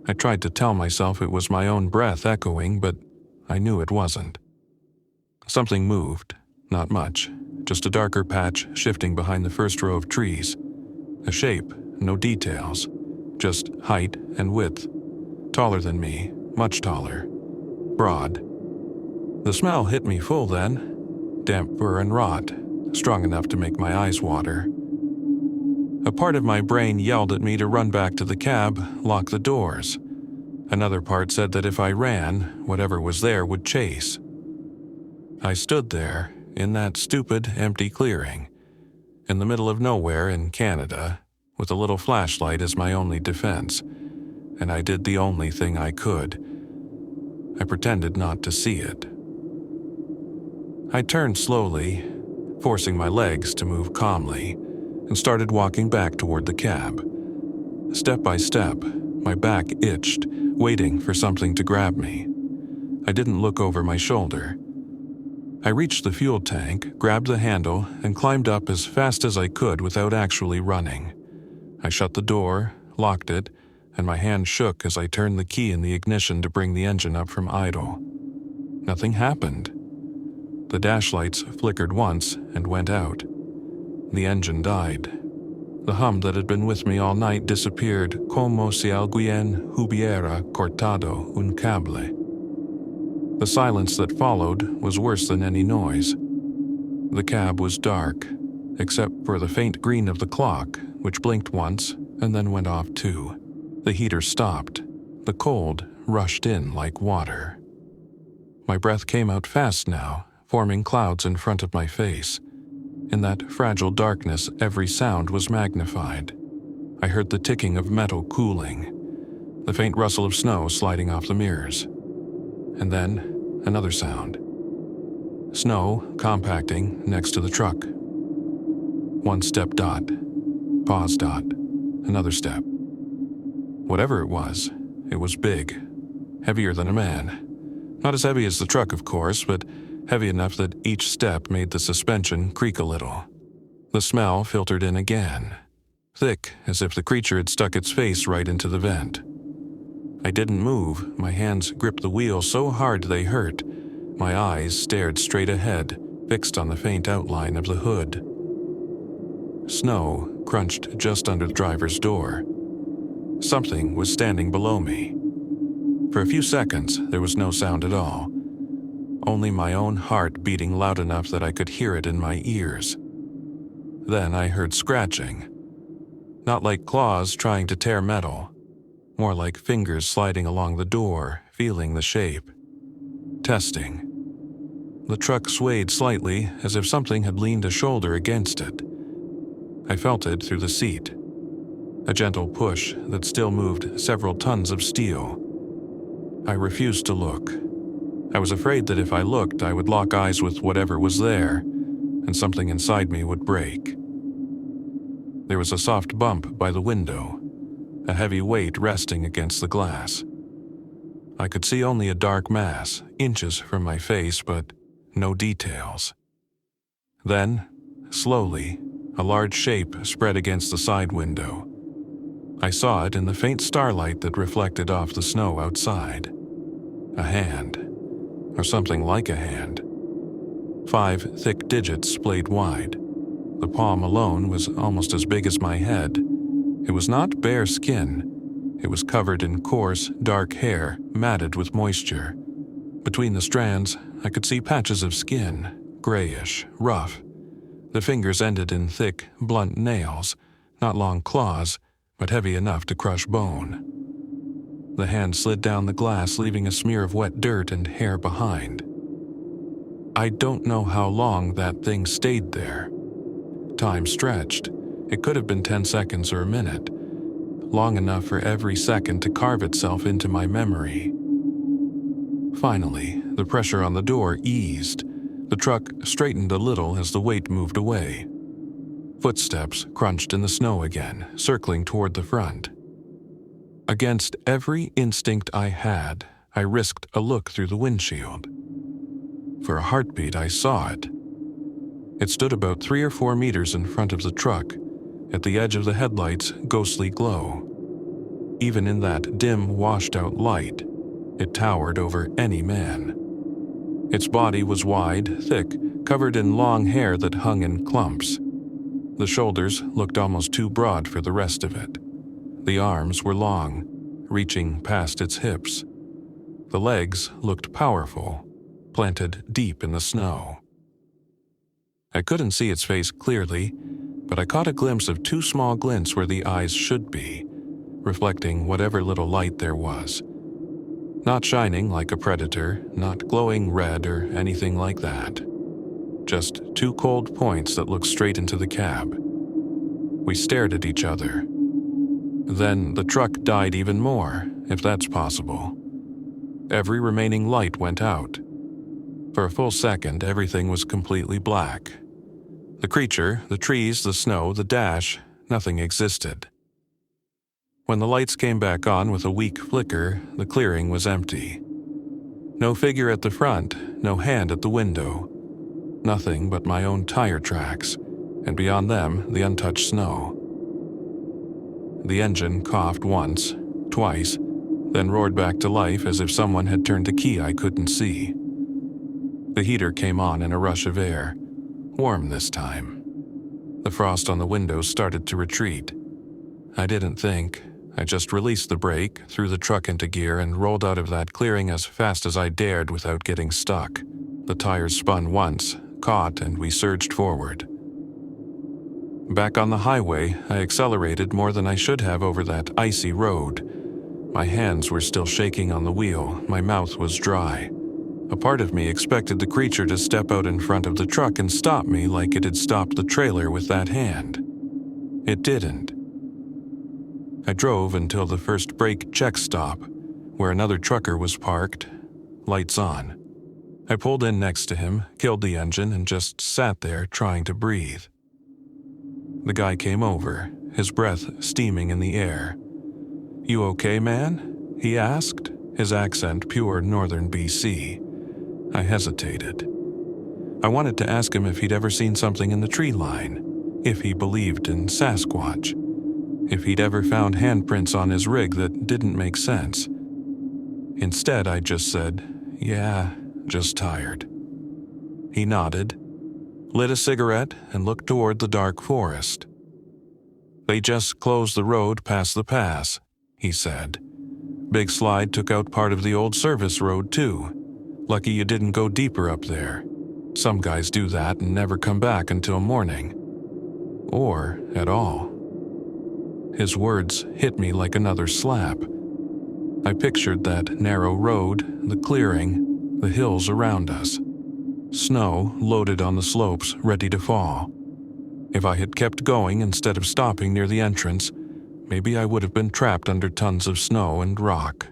I tried to tell myself it was my own breath echoing, but I knew it wasn't. Something moved. Not much. Just a darker patch shifting behind the first row of trees. A shape, no details. Just height and width. Taller than me, much taller. Broad. The smell hit me full then. Damp fur and rot, strong enough to make my eyes water. A part of my brain yelled at me to run back to the cab, lock the doors. Another part said that if I ran, whatever was there would chase. I stood there, in that stupid, empty clearing, in the middle of nowhere in Canada, with a little flashlight as my only defense, and I did the only thing I could. I pretended not to see it. I turned slowly, forcing my legs to move calmly, and started walking back toward the cab. Step by step, my back itched, waiting for something to grab me. I didn't look over my shoulder. I reached the fuel tank, grabbed the handle, and climbed up as fast as I could without actually running. I shut the door, locked it, and my hand shook as I turned the key in the ignition to bring the engine up from idle. Nothing happened. The dash lights flickered once and went out. The engine died. The hum that had been with me all night disappeared, como si alguien hubiera cortado un cable. The silence that followed was worse than any noise. The cab was dark, except for the faint green of the clock, which blinked once and then went off too. The heater stopped. The cold rushed in like water. My breath came out fast now, forming clouds in front of my face. In that fragile darkness, every sound was magnified. I heard the ticking of metal cooling, the faint rustle of snow sliding off the mirrors. And then, another sound. Snow compacting next to the truck. One step dot. Pause dot. Another step. Whatever it was big. Heavier than a man. Not as heavy as the truck, of course, but heavy enough that each step made the suspension creak a little. The smell filtered in again. Thick, as if the creature had stuck its face right into the vent. I didn't move. My hands gripped the wheel so hard they hurt. My eyes stared straight ahead, fixed on the faint outline of the hood. Snow crunched just under the driver's door. Something was standing below me. For a few seconds, there was no sound at all. Only my own heart beating loud enough that I could hear it in my ears. Then I heard scratching. Not like claws trying to tear metal, more like fingers sliding along the door, feeling the shape. Testing. The truck swayed slightly as if something had leaned a shoulder against it. I felt it through the seat. A gentle push that still moved several tons of steel. I refused to look. I was afraid that if I looked, I would lock eyes with whatever was there, and something inside me would break. There was a soft bump by the window, a heavy weight resting against the glass. I could see only a dark mass, inches from my face, but no details. Then, slowly, a large shape spread against the side window. I saw it in the faint starlight that reflected off the snow outside. A hand, or something like a hand. 5 thick digits splayed wide. The palm alone was almost as big as my head. It was not bare skin. It was covered in coarse, dark hair, matted with moisture. Between the strands, I could see patches of skin, grayish, rough. The fingers ended in thick, blunt nails, not long claws, but heavy enough to crush bone. The hand slid down the glass, leaving a smear of wet dirt and hair behind. I don't know how long that thing stayed there. Time stretched. It could have been 10 seconds or a minute, long enough for every second to carve itself into my memory. Finally, the pressure on the door eased. The truck straightened a little as the weight moved away. Footsteps crunched in the snow again, circling toward the front. Against every instinct I had, I risked a look through the windshield. For a heartbeat, I saw it. It stood about 3 or 4 meters in front of the truck, at the edge of the headlight's ghostly glow. Even in that dim, washed-out light, it towered over any man. Its body was wide, thick, covered in long hair that hung in clumps. The shoulders looked almost too broad for the rest of it. The arms were long, reaching past its hips. The legs looked powerful, planted deep in the snow. I couldn't see its face clearly, but I caught a glimpse of 2 small glints where the eyes should be, reflecting whatever little light there was. Not shining like a predator, not glowing red or anything like that. Just 2 cold points that looked straight into the cab. We stared at each other. Then the truck died even more, if that's possible. Every remaining light went out. For a full second, everything was completely black. The creature, the trees, the snow, the dash, nothing existed. When the lights came back on with a weak flicker, the clearing was empty. No figure at the front, no hand at the window. Nothing but my own tire tracks, and beyond them, the untouched snow. The engine coughed once, twice, then roared back to life as if someone had turned a key I couldn't see. The heater came on in a rush of air, warm this time. The frost on the windows started to retreat. I didn't think. I just released the brake, threw the truck into gear, and rolled out of that clearing as fast as I dared without getting stuck. The tires spun once, caught, and we surged forward. Back on the highway, I accelerated more than I should have over that icy road. My hands were still shaking on the wheel, my mouth was dry. A part of me expected the creature to step out in front of the truck and stop me like it had stopped the trailer with that hand. It didn't. I drove until the first brake check stop, where another trucker was parked, lights on. I pulled in next to him, killed the engine, and just sat there trying to breathe. The guy came over, his breath steaming in the air. "You okay, man?" he asked, his accent pure northern BC. I hesitated. I wanted to ask him if he'd ever seen something in the tree line, if he believed in Sasquatch, if he'd ever found handprints on his rig that didn't make sense. Instead, I just said, "Yeah, just tired." He nodded, lit a cigarette, and looked toward the dark forest. "They just closed the road past the pass," he said. "Big slide took out part of the old service road, too. Lucky you didn't go deeper up there. Some guys do that and never come back until morning. Or at all." His words hit me like another slap. I pictured that narrow road, the clearing, the hills around us. Snow loaded on the slopes, ready to fall. If I had kept going instead of stopping near the entrance, maybe I would have been trapped under tons of snow and rock.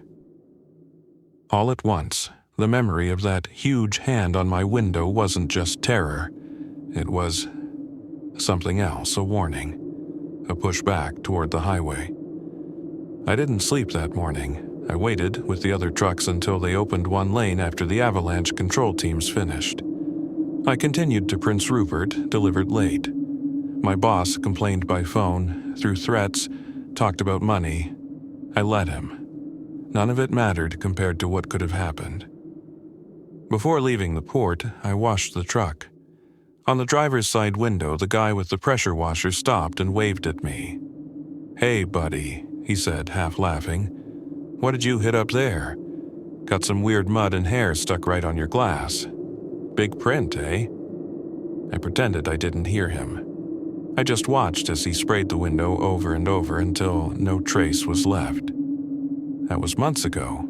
All at once, the memory of that huge hand on my window wasn't just terror. It was something else, a warning, a push back toward the highway. I didn't sleep that morning. I waited with the other trucks until they opened one lane after the avalanche control teams finished. I continued to Prince Rupert, delivered late. My boss complained by phone, threw threats, talked about money. I let him. None of it mattered compared to what could have happened. Before leaving the port, I washed the truck. On the driver's side window, the guy with the pressure washer stopped and waved at me. "Hey, buddy," he said, half laughing. "What did you hit up there? Got some weird mud and hair stuck right on your glass. Big print, eh?" I pretended I didn't hear him. I just watched as he sprayed the window over and over until no trace was left. That was months ago.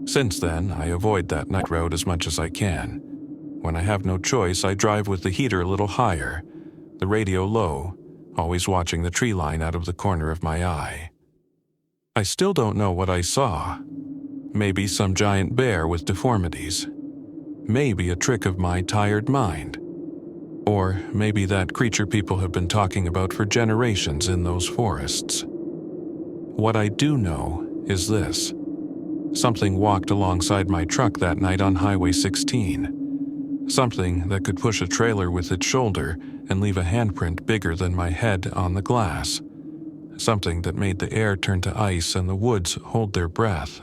Since then, I avoid that night road as much as I can. When I have no choice, I drive with the heater a little higher, the radio low, always watching the tree line out of the corner of my eye. I still don't know what I saw. Maybe some giant bear with deformities. Maybe a trick of my tired mind. Or maybe that creature people have been talking about for generations in those forests. What I do know is this. Something walked alongside my truck that night on Highway 16. Something that could push a trailer with its shoulder and leave a handprint bigger than my head on the glass. Something that made the air turn to ice and the woods hold their breath.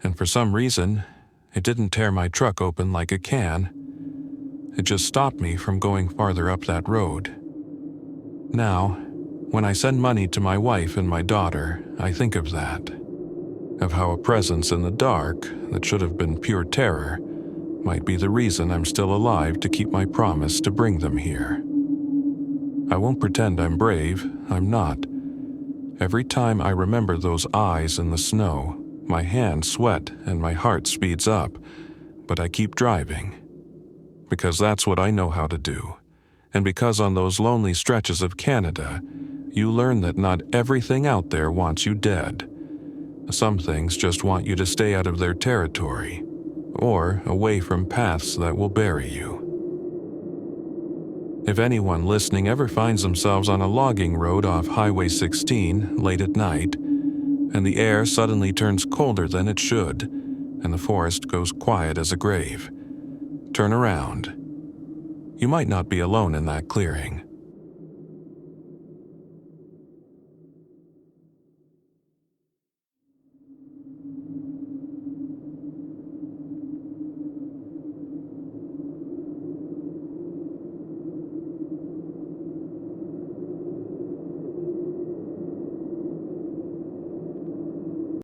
And for some reason, it didn't tear my truck open like a can. It just stopped me from going farther up that road. Now, when I send money to my wife and my daughter, I think of that. Of how a presence in the dark that should have been pure terror might be the reason I'm still alive to keep my promise to bring them here. I won't pretend I'm brave, I'm not. Every time I remember those eyes in the snow, my hands sweat and my heart speeds up, but I keep driving. Because that's what I know how to do. And because on those lonely stretches of Canada, you learn that not everything out there wants you dead. Some things just want you to stay out of their territory, or away from paths that will bury you. If anyone listening ever finds themselves on a logging road off Highway 16 late at night, and the air suddenly turns colder than it should, and the forest goes quiet as a grave, turn around. You might not be alone in that clearing.